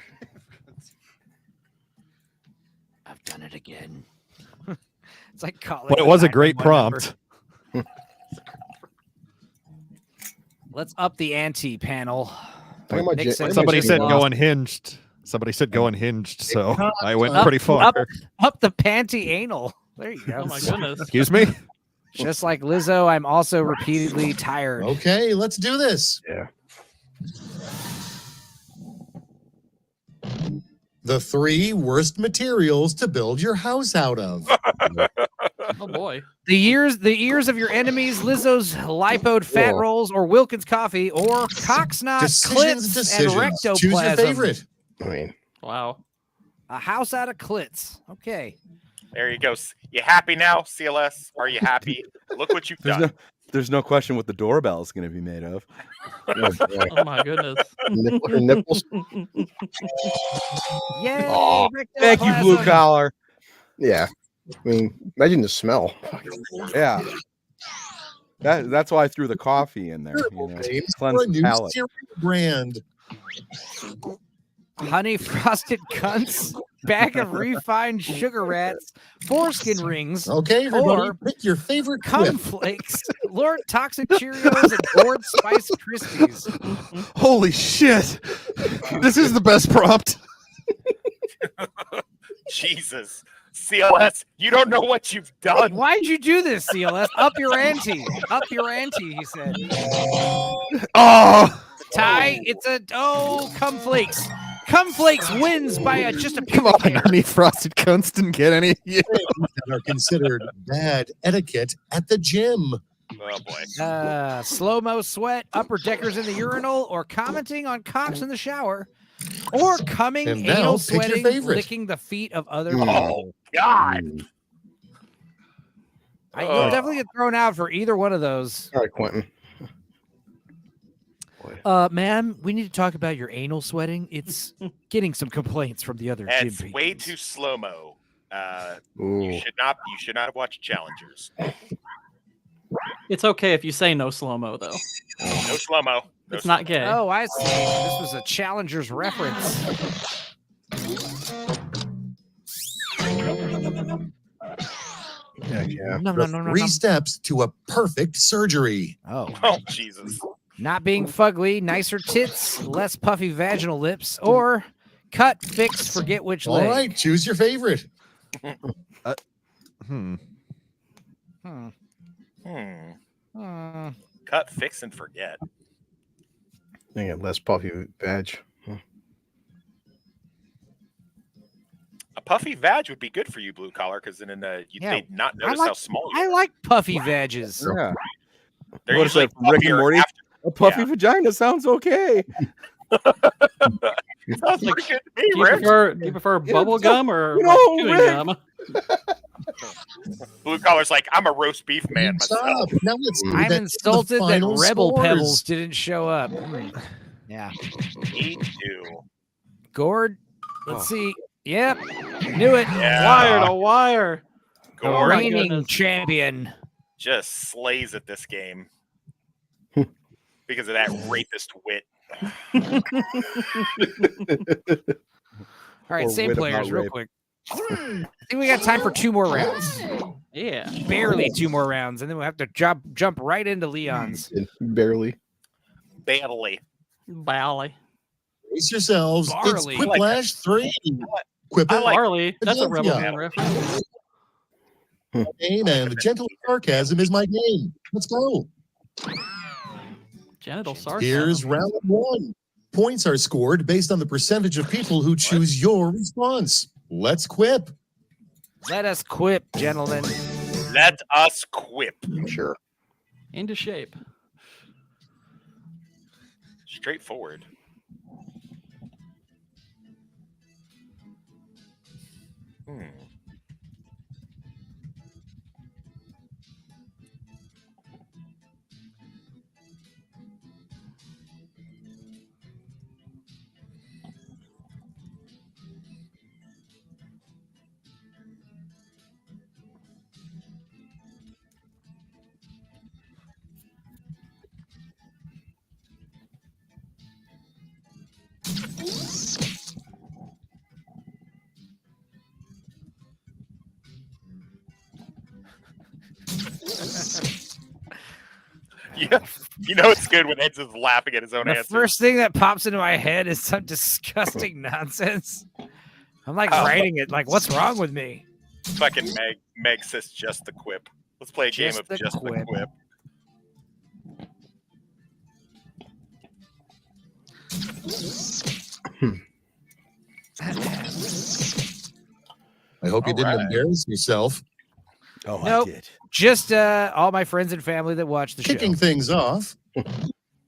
I've done it again. It's like calling. But it was a great prompt. Let's up the ante, panel. Nick said Somebody Jake said lost. go unhinged. Somebody said go unhinged, so I went pretty far. Up the panty anal. There you go. Oh my goodness. Excuse me? Just like Lizzo, I'm also repeatedly tired. Okay, let's do this. Yeah. The 3 worst materials to build your house out of. Oh boy. The ears of your enemies, Lizzo's lipoed fat Whoa. rolls, or Wilkins coffee, or Cocksnot, clits, and rectoplasm. Choose your favorite. I mean, Wow. A house out of clits. Okay. There you go. You happy now, CLS? Are you happy? Look what you've done. There's no question what the doorbell is going to be made of. Oh my goodness. nipples. Yay! Aw, thank you, blue rectoplasm. collar. Yeah. I mean, imagine the smell. Yeah. That's why I threw the coffee in there. You know, Names cleanse for a the new palate. cereal brand. Honey frosted cunts, bag of refined sugar rats, foreskin rings, Okay, everybody, or pick your favorite cum quip. flakes, Lord Toxic Cheerios, and Lord Spice Krispies. Holy shit. This is the best prompt. Jesus. CLS, you don't know what you've done. Why'd you do this, CLS? Up your ante. Up your ante, he said. Oh, Ty, it's cum flakes. Cum flakes wins by just a come on. Honey frosted cunts didn't get any. Yeah. That are considered bad etiquette at the gym. Oh boy. Slow-mo sweat, upper deckers in the urinal, or commenting on cocks in the shower, or coming, And now, anal pick your sweating, favorite. licking the feet of other Oh people. God. You'll definitely get thrown out for either one of those. All right, Quentin. Ma'am, we need to talk about your anal sweating. It's getting some complaints from the other gym It's people. way too slow-mo. Ooh. You should not have watched Challengers. It's okay if you say no slow-mo though. No slow-mo. No It's not gay. Oh, I see. This was a Challengers reference. Yeah. No. 3 steps to a perfect surgery. Oh. Oh, Jesus. Not being fugly, nicer tits, less puffy vaginal lips, or cut, fix, forget which All leg. right, choose your favorite. Cut, fix, and forget. They get less puffy badge. A puffy vag would be good for you, blue collar, because then they'd not notice how small you I are. like puffy vages. Yeah. They're What is usually that from Rick and puffier Morty? after- A puffy vagina sounds okay. Sounds pretty good to me, Do you Rick. prefer bubble gum or you like know, chewing Rick. gum? Blue collar's like, I'm a roast beef man myself. Now let's do I'm that- insulted the that final Rebel scores. Pebbles didn't show up. Yeah. Me too. Gord, let's see. Yep. Knew it. Wire to wire. The Oh my reigning goodness. champion. Just slays at this game because of that rapist wit. All right, Or same wit players, about real rape. quick. I think we got time for 2 more rounds. Yeah. Barely 2 more rounds, and then we'll have to jump right into Leon's. Barely. Bailey. Barley. Brace yourselves. Barley. It's Quiplash 3. Quip it. Barley. That's a Rebel Yeah. Man reference. Name and gentle sarcasm is my game. Let's go. Genital sarcasm. Here's round 1. Points are scored based on the percentage of people who choose your response. Let's quip. Let us quip, gentlemen. Let us quip. Sure. Into shape. Straightforward. Yeah, you know it's good when Ed's is laughing at his own The answer. first thing that pops into my head is some disgusting nonsense. I'm like writing it. Like, what's wrong with me? Fucking Meg says just the quip. Let's play a game Just of the just quip. the quip. I hope you didn't embarrass yourself. Oh, Nope. I did. Just all my friends and family that watch the Kicking show. things off,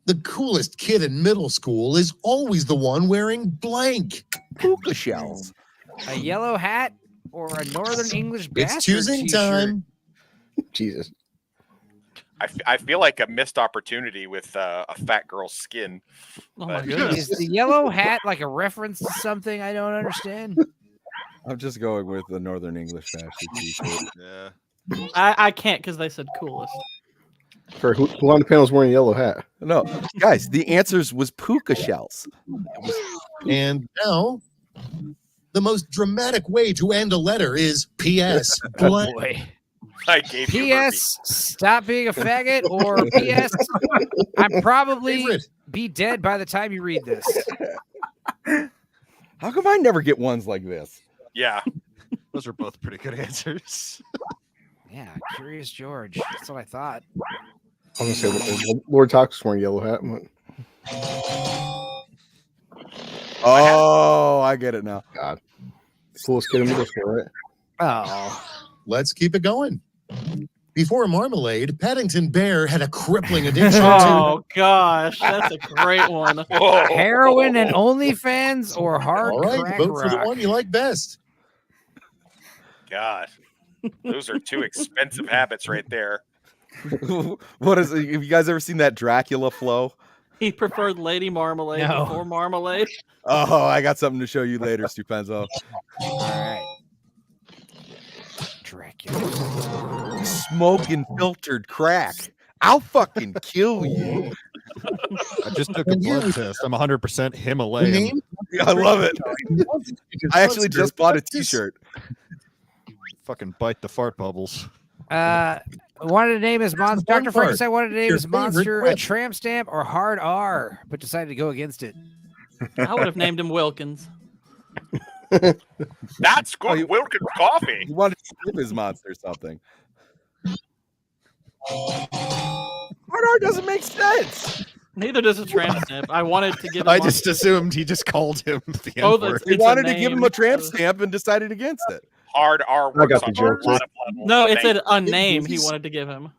the coolest kid in middle school is always the one wearing blank. Puka shells. A yellow hat or a Northern English bastard It's choosing t-shirt. time. Jesus. I feel like a missed opportunity with a fat girl's skin. Oh my But- goodness. Is the yellow hat like a reference to something I don't understand? I'm just going with the Northern English bastard t-shirt. Yeah. I can't because they said coolest. For who on the panel is wearing a yellow hat? No, guys, the answers was puka shells. And now, the most dramatic way to end a letter is P.S. blank. Boy. I gave you P.S. Stop being a faggot, or P.S. I'm probably Favorite. be dead by the time you read this. How come I never get ones like this? Yeah. Those are both pretty good answers. Yeah, Curious George. That's what I thought. I'm gonna say Lord Talk's wearing a yellow hat. Oh, I get it now. God, coolest kid in middle school, right? Oh, Let's keep it going. Before Marmalade, Paddington Bear had a crippling addiction to Oh gosh, that's a great one. heroin and OnlyFans or hard All right, crack vote for the rock? one you like best. God. Those are two expensive habits right there. What is it? Have you guys ever seen that Dracula flow? He preferred Lady Marmalade No. before Marmalade. Oh, I got something to show you later, Stupenzo. All right. Dracula. Smoking filtered crack. I'll fucking kill you. I just took a And blood you- test. I'm 100% The Himalayan. name? Yeah, I love it. I actually just bought a t-shirt. Fucking bite the fart bubbles. wanted to name his monster. the fun Dr. part. Frankenstein wanted to name Your his favorite monster a quip. tramp stamp or hard R, but decided to go against it. I would have named him Wilkins. That's good. Wilkins coffee. He wanted to give his monster something. Hard R doesn't make sense. Neither does a tramp stamp. I wanted to give him I just assumed he just called him the N-word. He wanted to give him a tramp stamp and decided against it. Hard R works got the on joke, a lot of levels. No, it Thank said you. a name he wanted to give him.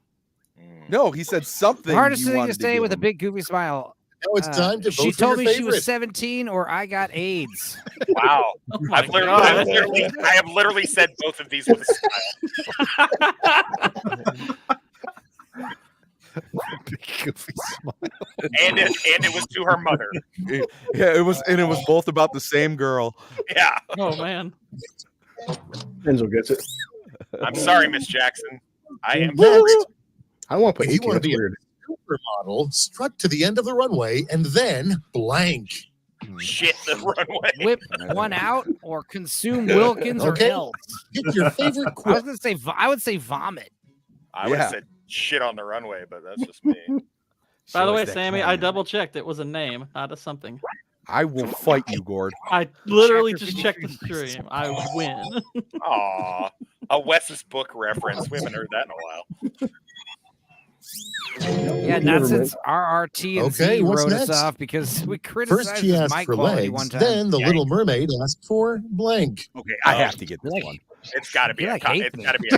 No, he said something. The hardest you thing to wanted say give with a him. big goofy smile. Now it's time to vote She for told your me she was favorite. 17 or I got AIDS. Wow. my I God. have literally said both of these with a smile. Big goofy smile. And it was to her mother. Yeah, it was both about the same girl. Yeah. Oh man. Enzo gets it. I'm sorry, Miss Jackson. I am Next, I want to put if you Iki. want to That's be weird. a supermodel, strut to the end of the runway and then blank. shit the runway. Whip one out or consume Wilkins Okay. or else. Get your favorite I was quip. gonna say I would say vomit. I would have Yeah. said shit on the runway, but that's just me. By the Show way, us that Sammy, can. I double checked. It was a name, not a something. I will fight you, Gord. I literally Chapter just checked the 53. stream. I win. Aw, a Wes's book reference. We haven't heard that in a while. Yeah, not Never since RRT and Okay, Z what's wrote us next? off because we First, criticized she his asked mic for quality one legs. time. Then the Yeah. Little Mermaid asked for blank. Okay, I have to get this one. It's got to be. You like hate It's me. got to be.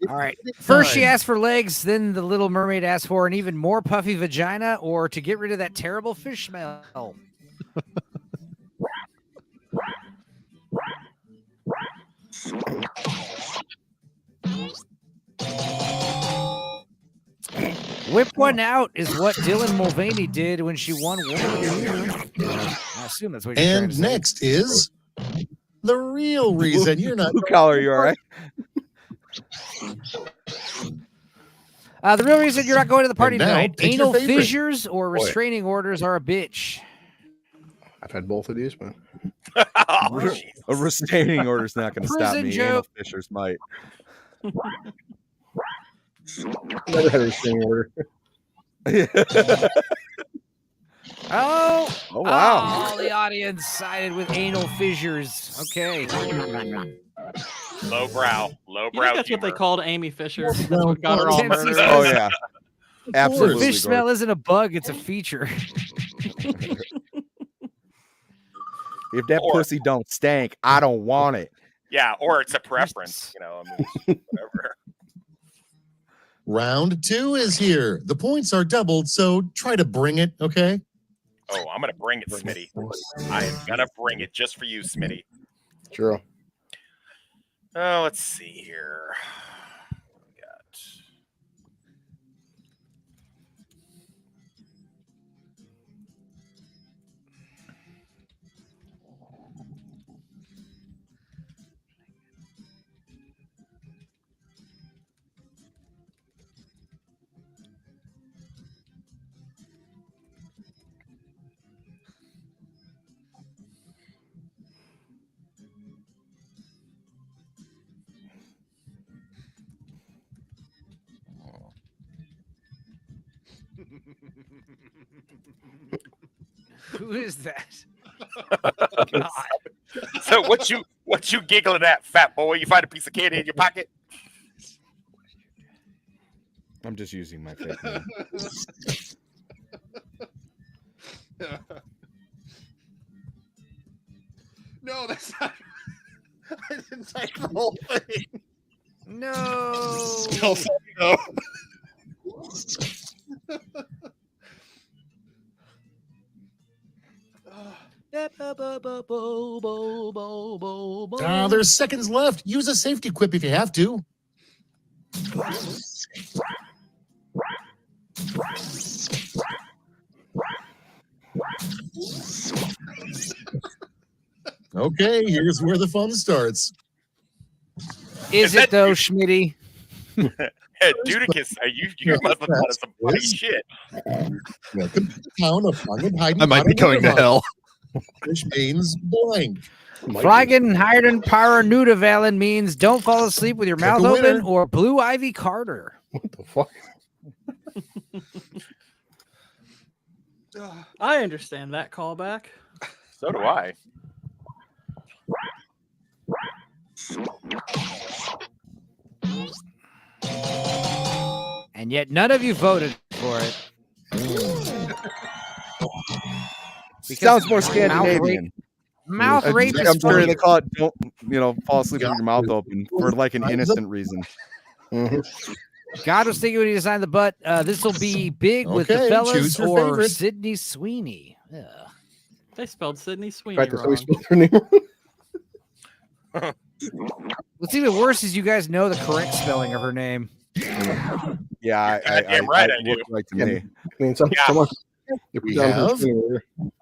All right. First, she asked for legs. Then the Little Mermaid asked for an even more puffy vagina, or to get rid of that terrible fish smell. Whip one out is what Dylan Mulvaney did when she won Woman of the Year. I assume that's what you're trying to And say. next is the real reason you're not. Blue collar, you all right? The real reason you're not going to the party And now, tonight: pick your anal favorite. fissures or restraining orders are a bitch. I've had both of these, man. Oh, A restraining order's not going to stop Prison me. joke. Anal fissures might. Never had a restraining order. Oh, Oh, wow. Oh, the audience sided with anal fissures. Okay. low brow. Low You brow. think that's what they humor. called Amy Fisher? That's what got her all Tennessee murdered. Smith. Oh, yeah. The Absolutely. fish smell isn't a bug; it's a feature. If that Or- pussy don't stank, I don't want it. Yeah, or it's a preference. You know, I mean, whatever. Round 2 is here. The points are doubled, so try to bring it, okay? Oh, I'm gonna bring it, Smitty. I am gonna bring it just for you, Smitty. True. Oh, let's see here. We got. Who is that? God. So what you giggling at, fat boy? You find a piece of candy in your pocket? I'm just using my fake name. No, that's not. I didn't type the whole thing. No. Still saying no. There's seconds left. Use a safety quip if you have to. Okay, here's where the fun starts. Is it though, Schmitty? Hey, Dudicus, you must have thought of some funny shit. Welcome to the town of Hagen I might be going to hell. which means blank. Flagen Heiden Paranudavalen means don't fall asleep with your mouth a open, winner. or Blue Ivy Carter. What the fuck? I understand that callback. So do I. And yet none of you voted for it. Sounds more Scandinavian. Mouth rape is I'm sure funnier. they call it don't fall asleep with your mouth open for like an innocent reason. God was thinking when he designed the butt. This will be big with the Okay, fellas choose your or favorite. Sydney Sweeney. Ugh. They spelled Sydney Sweeney Right, that's how we wrong. spelled her name. What's even worse is you guys know the correct spelling of her name. Yeah, Goddamn right I do. looked like to me. I mean, someone. We have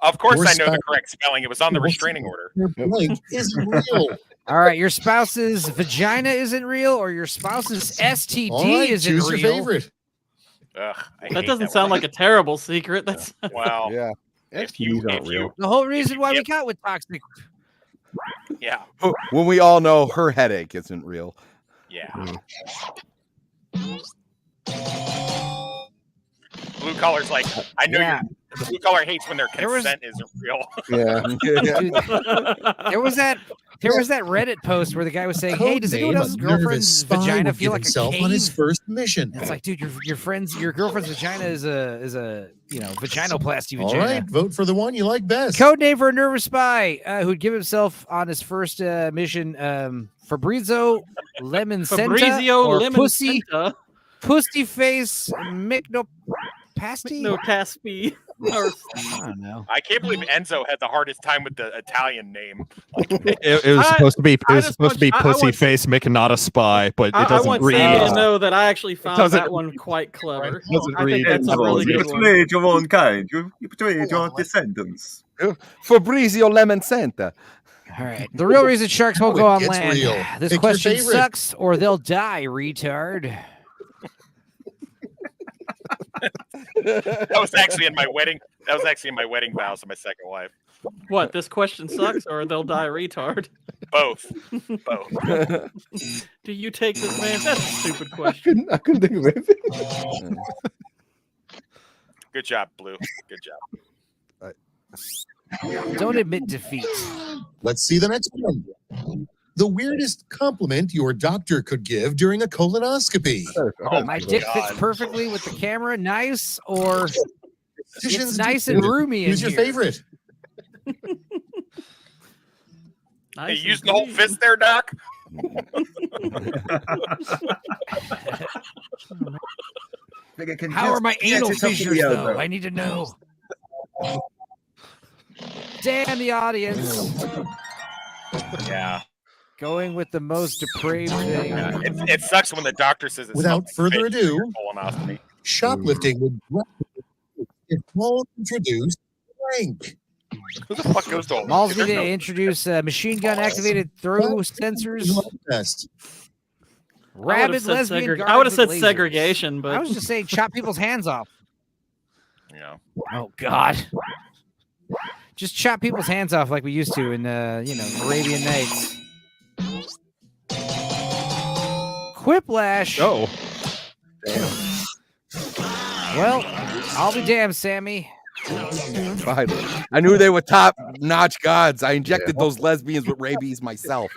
Of course, Your I know the spouse- correct spelling. It was on the restraining order. your blank isn't real. All right, your spouse's vagina isn't real, or your spouse's STD All right, isn't choose real. your favorite. Ugh, I That hate doesn't sound like a terrible secret. That's Well, Yeah. if you, STDs aren't if you, real. The whole reason why we got with toxic. yeah, When we all know her headache isn't real. yeah. Blue collar's like, I know Yeah. your blue collar hates when their There was- consent isn't real. Yeah. Dude, there was that Reddit post where the guy was saying, "Hey, does anyone Codename, else's a nervous girlfriend's spy vagina would feel give like a himself cave?" on his first mission. And it's like, dude, your girlfriend's vagina is a vaginoplasty All vagina. right, vote for the one you like best. Code name for a nervous spy who'd give himself on his first mission, Fabrizio Lemon Fabrizio or Lemon Pussy Face Micnopasti. No Caspi. I don't know. I can't believe Enzo had the hardest time with the Italian name. It was supposed to be. It I was just supposed to be want- I Pussy want- Face McNaughta Spy, but it I doesn't want read. Sammy to know that I actually found doesn't- that one quite clever. doesn't I think read. that's a really good one. betrayed your own kind. You betrayed your descendants. Fabrizio Lemon Santa. All right. The real reason sharks won't go on It's land. real. This Pick your question favorite. sucks, or they'll die, retard. That was actually in my wedding. That was actually in my wedding vows to my second wife. What? This question sucks, or they'll die, retard. Both. Both. Do you take this man? That's a stupid question. I couldn't think of anything. Good job, Blue. Good job. Don't admit defeat. Let's see the next one. The weirdest compliment your doctor could give during a colonoscopy. My dick fits perfectly with the camera. Nice, or it's Decisions nice and do. roomy in Who's your here. favorite? Hey, you using the whole fist there, Doc? How are my anal fissures, though? I need to know. Damn the audience. Yeah. Going with the most depraved thing. It sucks when the doctor says it's Without further fake ado, colonoscopy. shoplifting would if Paul introduced blank. Who the fuck goes to a Malls need to introduce machine gun activated throw sensors. Best. Rabid lesbian I would have guards said with lasers. segregation, but I was just saying chop people's hands off. Yeah. Oh God. Just chop people's hands off like we used to in Arabian Nights. Quiplash. Oh. Well, I'll be damned, Sammy. Fine. I knew they were top-notch gods. I injected those lesbians with rabies myself.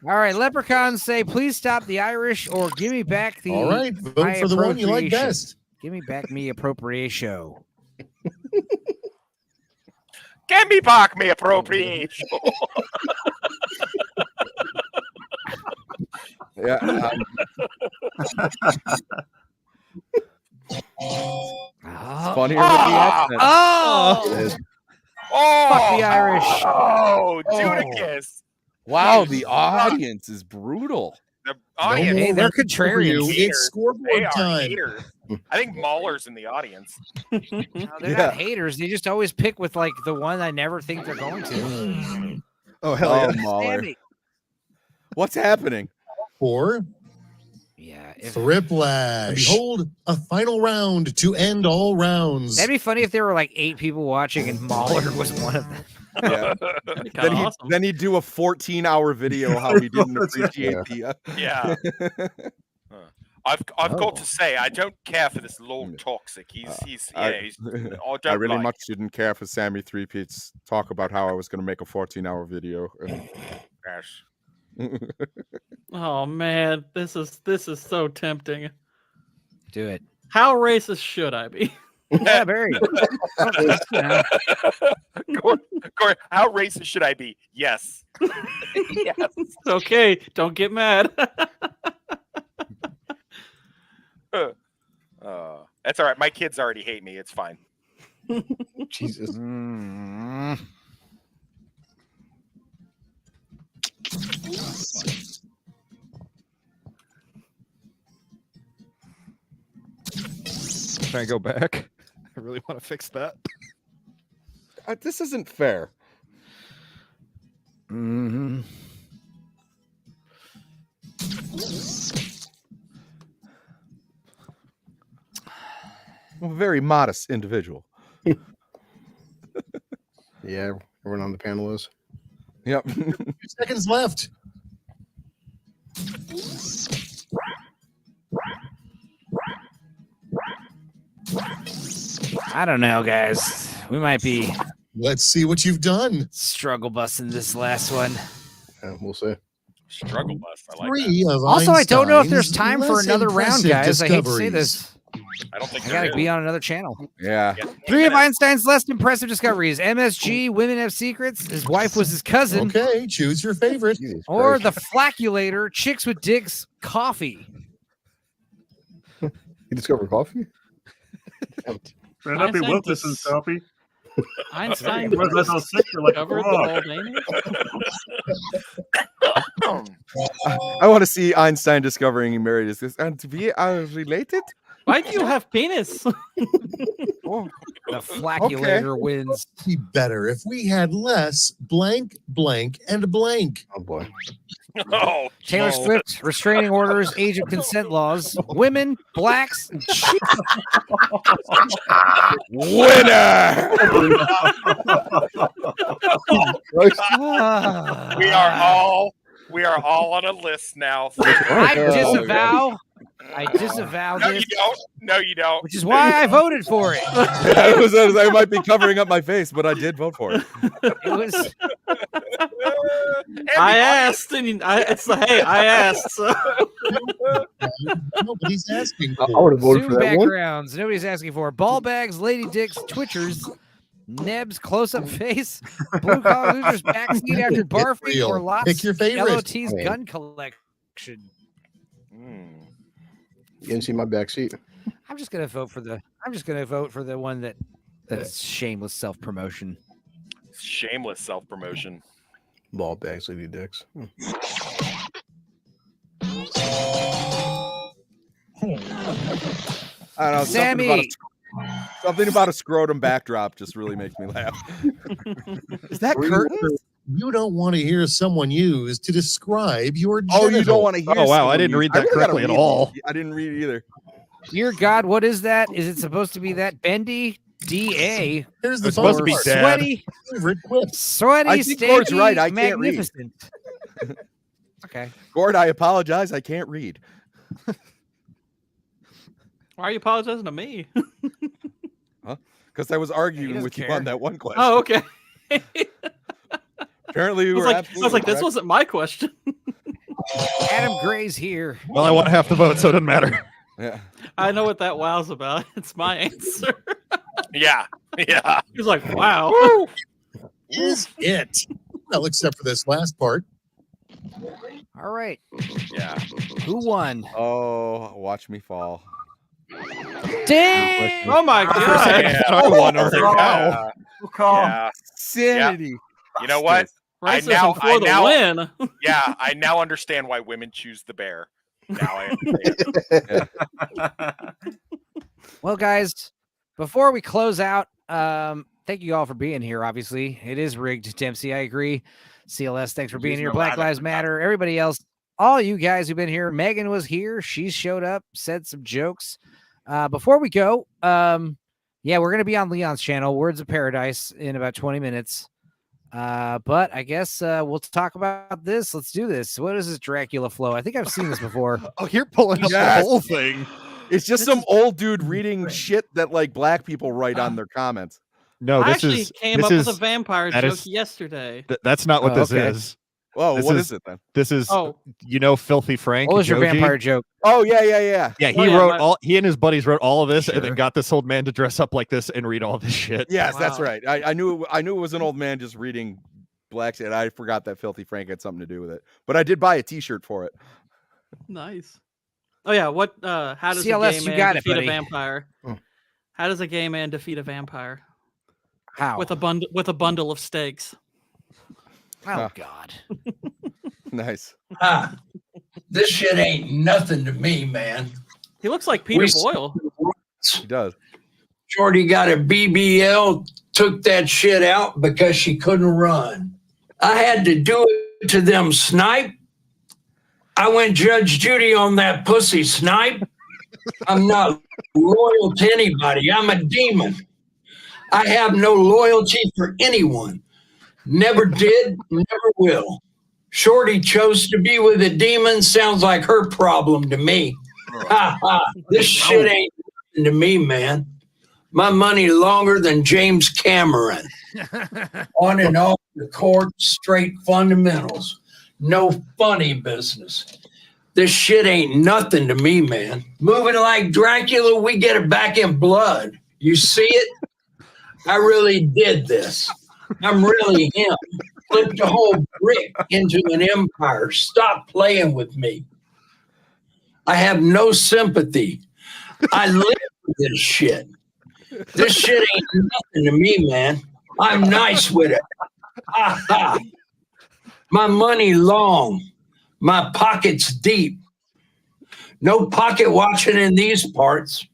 All right, leprechauns say, please stop the Irish or give me back the. All right, vote my for the one you like appropriation. best. Give me back me appropriation. Give me back me appropriation. Yeah. Oh, Funnier with the accent. Fuck the Irish. Oh, Judicus. Wow, the audience is brutal. The audience. Hey, they're For contrarians. you, Haters. it's scoreboard They are time. haters. I think Mahler's in the audience. No, they're not haters. They just always pick with like the one I never think they're going to. Oh hell yeah. Mahler. Sammy. What's happening? For Yeah. Thriplash. Behold, a final round to end all rounds. That'd be funny if there were like 8 people watching and Mahler was one of them. Yeah. Then he'd do a 14-hour video how he didn't appreciate the. Yeah. I've got Oh. to say, I don't care for this Lord Toxic. He's I I really much didn't care for Sammy Three Pete's talk about how I was going to make a 14-hour video. Gosh. Oh man, this is so tempting. Do it. How racist should I be? Yeah, very. Corey, how racist should I be? Yes. Yes. Okay, don't get mad. That's all right. My kids already hate me. It's fine. Jesus. Can I go back? I really want to fix that. This isn't fair. I'm a very modest individual. Yeah, everyone on the panel is. Yep. 2 seconds left. I don't know, guys. We might be. Let's see what you've done. Struggle busting this last one. Yeah, we'll see. Struggle bust. I like 3 of Also, I don't know if there's Einstein's time for less another round, impressive guys. I hate to say discoveries. this. I don't think I gotta be on another channel. Yeah. 3 of Einstein's less impressive discoveries: MSG, women have secrets, his wife was his cousin, Okay, choose your favorite. or the Flaculator, chicks with dicks, coffee. You discovered coffee? Penelope Wilkerson's copy. Einstein Was that so sick? You're like, discovered "Oh." the whole name. I want to see Einstein discovering he married his. And we are related? Why do you have penis? Oh, The Flaculator wins. Be better if we had less blank, blank, and blank. Oh boy. Oh, Taylor Swift, restraining orders, age of consent laws, women, blacks, and winner! we are all on a list now. I disavow No, this, you don't. No, you don't. which is why I voted for it. I might be covering up my face, but I did vote for it. It was I asked, and I asked. So. Nobody's asking. I would have voted Zoom for that one. backgrounds. Nobody's asking for ball bags, lady dicks, twitchers, Neb's close-up face, blue collar losers backseat after barfing, real. or lots Pick your favorite. LOT's I mean- gun collection. You didn't see my back seat. I'm just gonna vote for the one that's shameless self-promotion. Shameless self-promotion. Ball bags, lady dicks. I don't know. Sammy. Something about a scrotum backdrop just really makes me laugh. Is that curtains? You don't want to hear someone use to describe your Oh, genital. you don't want to hear. Oh, wow, someone I didn't use- read that really gotta correctly at read all. it. I didn't read it either. Dear God, what is that? Is it supposed to be that bendy? DA. Here's the It's supposed to be fun part. dad. Sweaty, Favorite quip. sweaty, I think Gord's stanky, right, I can't read. magnificent. Okay. Gord, I apologize. I can't read. Why are you apologizing to me? Because I was arguing doesn't with you care. on that one question. Oh, okay. Apparently, you I was were like, absolutely this correct. wasn't my question. Adam Gray's here. Well, I want half the vote, so it doesn't matter. Yeah. I know what that wow's about. It's my answer. Yeah. Yeah. He's like, wow. Is it? Well, except for this last part. All right. Yeah. Who won? Oh, watch me fall. Dang! Oh my god. Yeah. I won. I was like, wow. Yeah. Sanity. You know what? I Racism for the win. Yeah, I now understand why women choose the bear. Now I understand. Well, guys, before we close out, thank you all for being here. Obviously, it is rigged, Dempsey. I agree. CLS, thanks for being Using here. a Black rabbit Lives for Matter. Everybody else, all you guys who've been here. Megan was here. She showed up, said some jokes. Before we go, yeah, we're going to be on Leon's channel, Words of Paradise, in about 20 minutes. But I guess we'll talk about this. Let's do this. What is this Dracula flow? I think I've seen this before. Oh, you're pulling up the whole thing. It's just some old dude reading shit that like black people write on their comments. No, I this actually is came this up is, with a vampire that joke is- yesterday. That's not what Oh, this okay. is. Whoa, This what is it then? This is, Oh. you know, Filthy Frank. What was your Joji? vampire joke? Oh, yeah. Yeah, he Oh, yeah, wrote my- he and his buddies wrote all of this, and then Sure. got this old man to dress up like this and read all this shit. Yes, that's Wow. right. I knew it was an old man just reading black shit. I forgot that Filthy Frank had something to do with it. But I did buy a t-shirt for it. Nice. Oh yeah, what? How does CLS, a gay you man got it, defeat buddy. a vampire? Oh. How does a gay man defeat a vampire? How? With a bundle of steaks. Oh God. Nice. This shit ain't nothing to me, man. He looks like Peter We- Boyle. He does. Shorty got a BBL, took that shit out because she couldn't run. I had to do it to them snipe. I went Judge Judy on that pussy snipe. I'm not loyal to anybody. I'm a demon. I have no loyalty for anyone. Never did, never will. Shorty chose to be with a demon. Sounds like her problem to me. Ha ha. This shit ain't nothing to me, man. My money longer than James Cameron. On and off the court, straight fundamentals. No funny business. This shit ain't nothing to me, man. Moving like Dracula, we get it back in blood. You see it? I really did this. I'm really him. Flipped a whole brick into an empire. Stop playing with me. I have no sympathy. I live with this shit. This shit ain't nothing to me, man. I'm nice with it. Ha ha. My money long. My pockets deep. No pocket watching in these parts.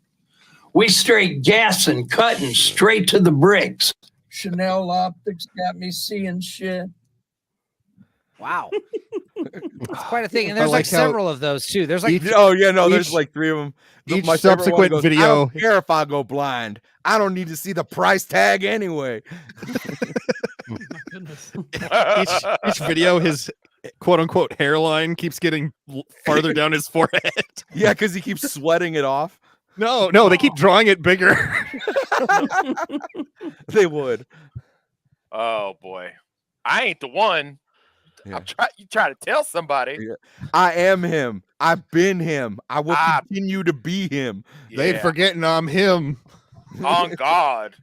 We straight gas and cutting straight to the bricks. Chanel optics got me seeing shit. Wow. It's quite a thing. And there's like like how several of those too. There's like Oh yeah, no, there's each- like 3 of them. each My favorite one subsequent goes, video- I don't care if I go blind. I don't need to see the price tag anyway. My goodness. each video, his quote unquote hairline keeps getting farther down his forehead. Yeah, because he keeps sweating it off. No, they keep drawing it bigger. They would. Oh boy, I ain't the one. Yeah. You try to tell somebody. I am him. I've been him. I will continue to be him. They Yeah. forgetting I'm him. On God.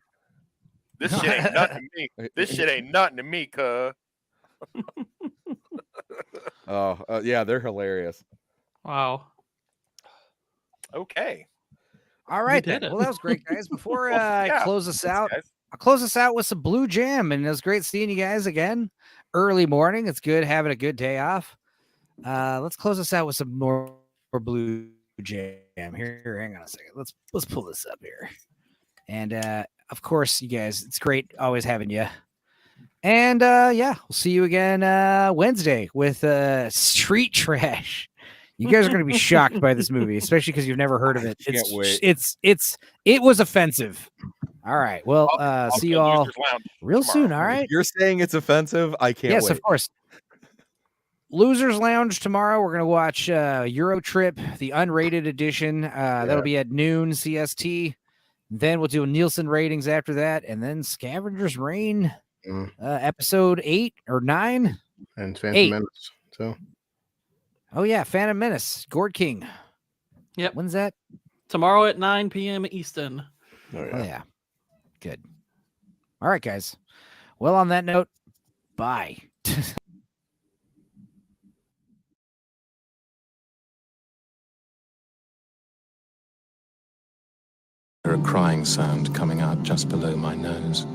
This shit ain't nothing to me. This shit ain't nothing to me, cuz. Oh, yeah, they're hilarious. Wow. Okay. all right did then. it. Well, that was great, guys. Before Well, I yeah. close us Thanks, out, guys. I'll close us out with some Blue Jam, and it was great seeing you guys again. Early morning. It's good having a good day off. Let's close us out with some more Blue Jam. Here, hang on a second. Let's pull this up here. And of course, you guys, it's great always having you. And yeah, we'll see you again Wednesday with Street Trash. You guys are going to be shocked by this movie, especially because you've never heard of it. Can't wait. It was offensive. All right. Well, I'll see be you at all Losers Lounge real tomorrow. soon. All If right. you're saying it's offensive, I can't Yes, wait. of course. Losers Lounge tomorrow. We're going to watch Euro Trip, the unrated edition. That'll be at noon CST. Then we'll do Nielsen ratings after that, and then Scavenger's Reign, episode 8 or 9, and Phantom 8. Menace. So Oh yeah, Phantom Menace, Gord King. Yep. When's that? Tomorrow at 9 p.m. Eastern. oh, Oh yeah, good. All right, guys. Well, on that note, bye. A crying sound coming out just below my nose.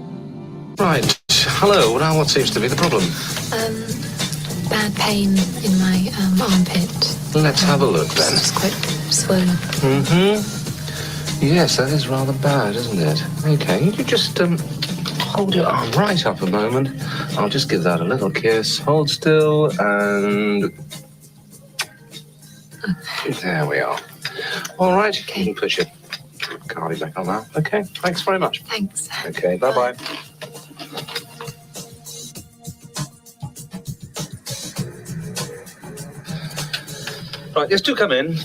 Right. Hello. Now, what seems to be the problem? Bad pain in my armpit. Let's have a look then. It's quite swollen. Mm-hmm. Yes, that is rather bad, isn't it? Okay, you just hold your arm right up a moment. I'll just give that a little kiss. Hold still and There we are. All right, you can put your card back on now. Okay, thanks very much. Thanks. Okay, bye-bye. Right, yes, do come in.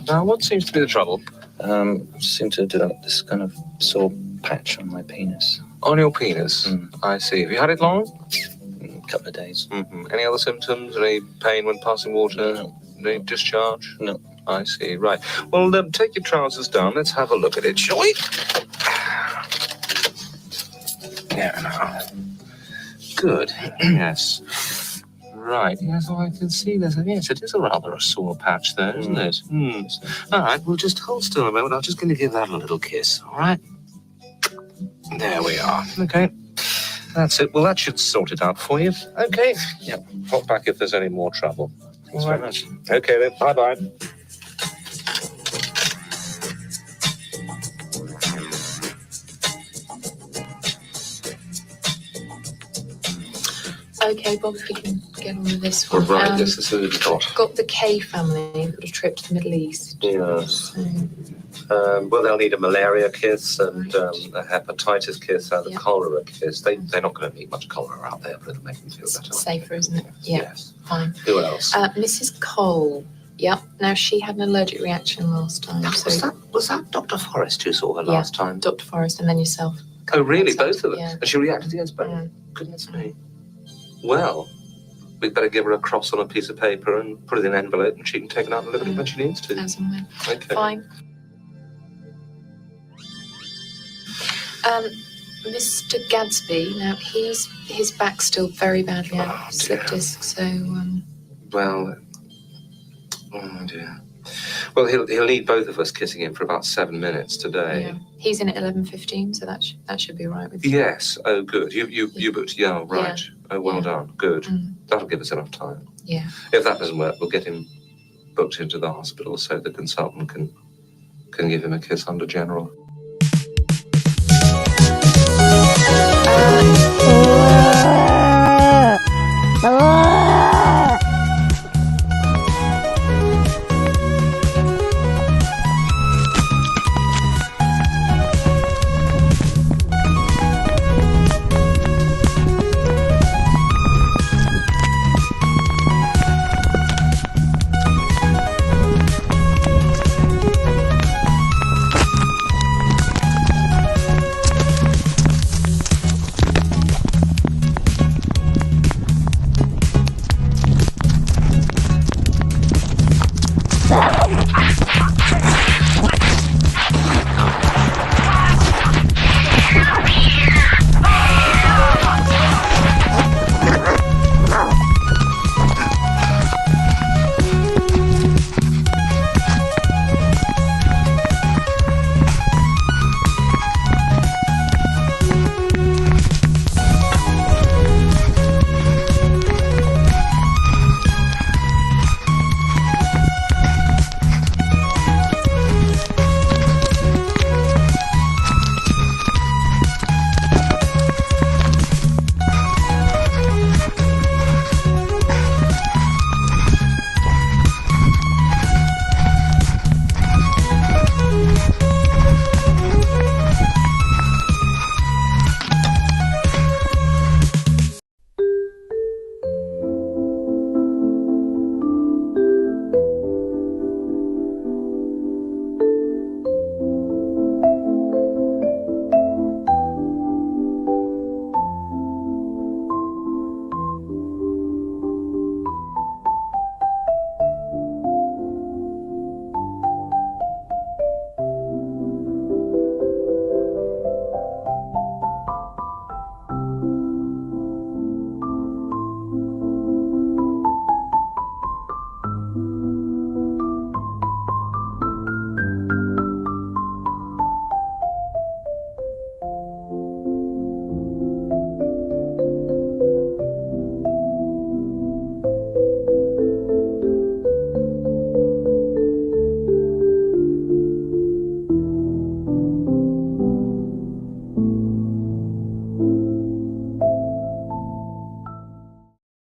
Now, what seems to be the trouble? I seem to develop this kind of sore patch on my penis. On your penis? I see. Have you had it long? A couple of days. Any other symptoms? Any pain when passing water? No. Any discharge? No. I see. Right. Well, take your trousers down. Let's have a look at it, shall we? There now. Good. Yes. Right. Yes, well, I can see this. Yes, it is a rather a sore patch there, isn't it? All right. Well, just hold still a moment. I'm just going to give that a little kiss. All right. There we are. Okay. That's it. Well, that should sort it out for you. Okay. Yep. Hop back if there's any more trouble. Thanks very much. Okay then. Bye-bye. Okay, Bob, if we can get on with this one. Right. Yes, this is got. Got the K family got a trip to the Middle East. Yes. So, Well, they'll need a malaria kiss and a hepatitis kiss and a cholera kiss. They're not going to need much cholera out there, but it'll make them feel better. safer, isn't it? Yeah. Yes. Fine. Who else? Mrs. Cole. Yep. Now she had an allergic reaction last time. So Was that Dr. Forrest who saw her last time? Dr. Forrest and then yourself. Oh, really? Both of them? Yeah. And she reacted against both? Goodness me. Well, we'd better give her a cross on a piece of paper and put it in an envelope and she can take it out and deliver it when she needs to. As and when. Okay. Fine. Mr. Gadsby, now his back's still very badly out, slip disc, so Well, oh dear. Well, he'll need both of us kissing him for about 7 minutes today. yeah. He's in at 11:15, so that should be all right with you. Yes. Oh, good. You booked. Yeah. Right. Oh, well done. Good. That'll give us enough time. Yeah. If that doesn't work, we'll get him booked into the hospital so the consultant can give him a kiss under general. Ah!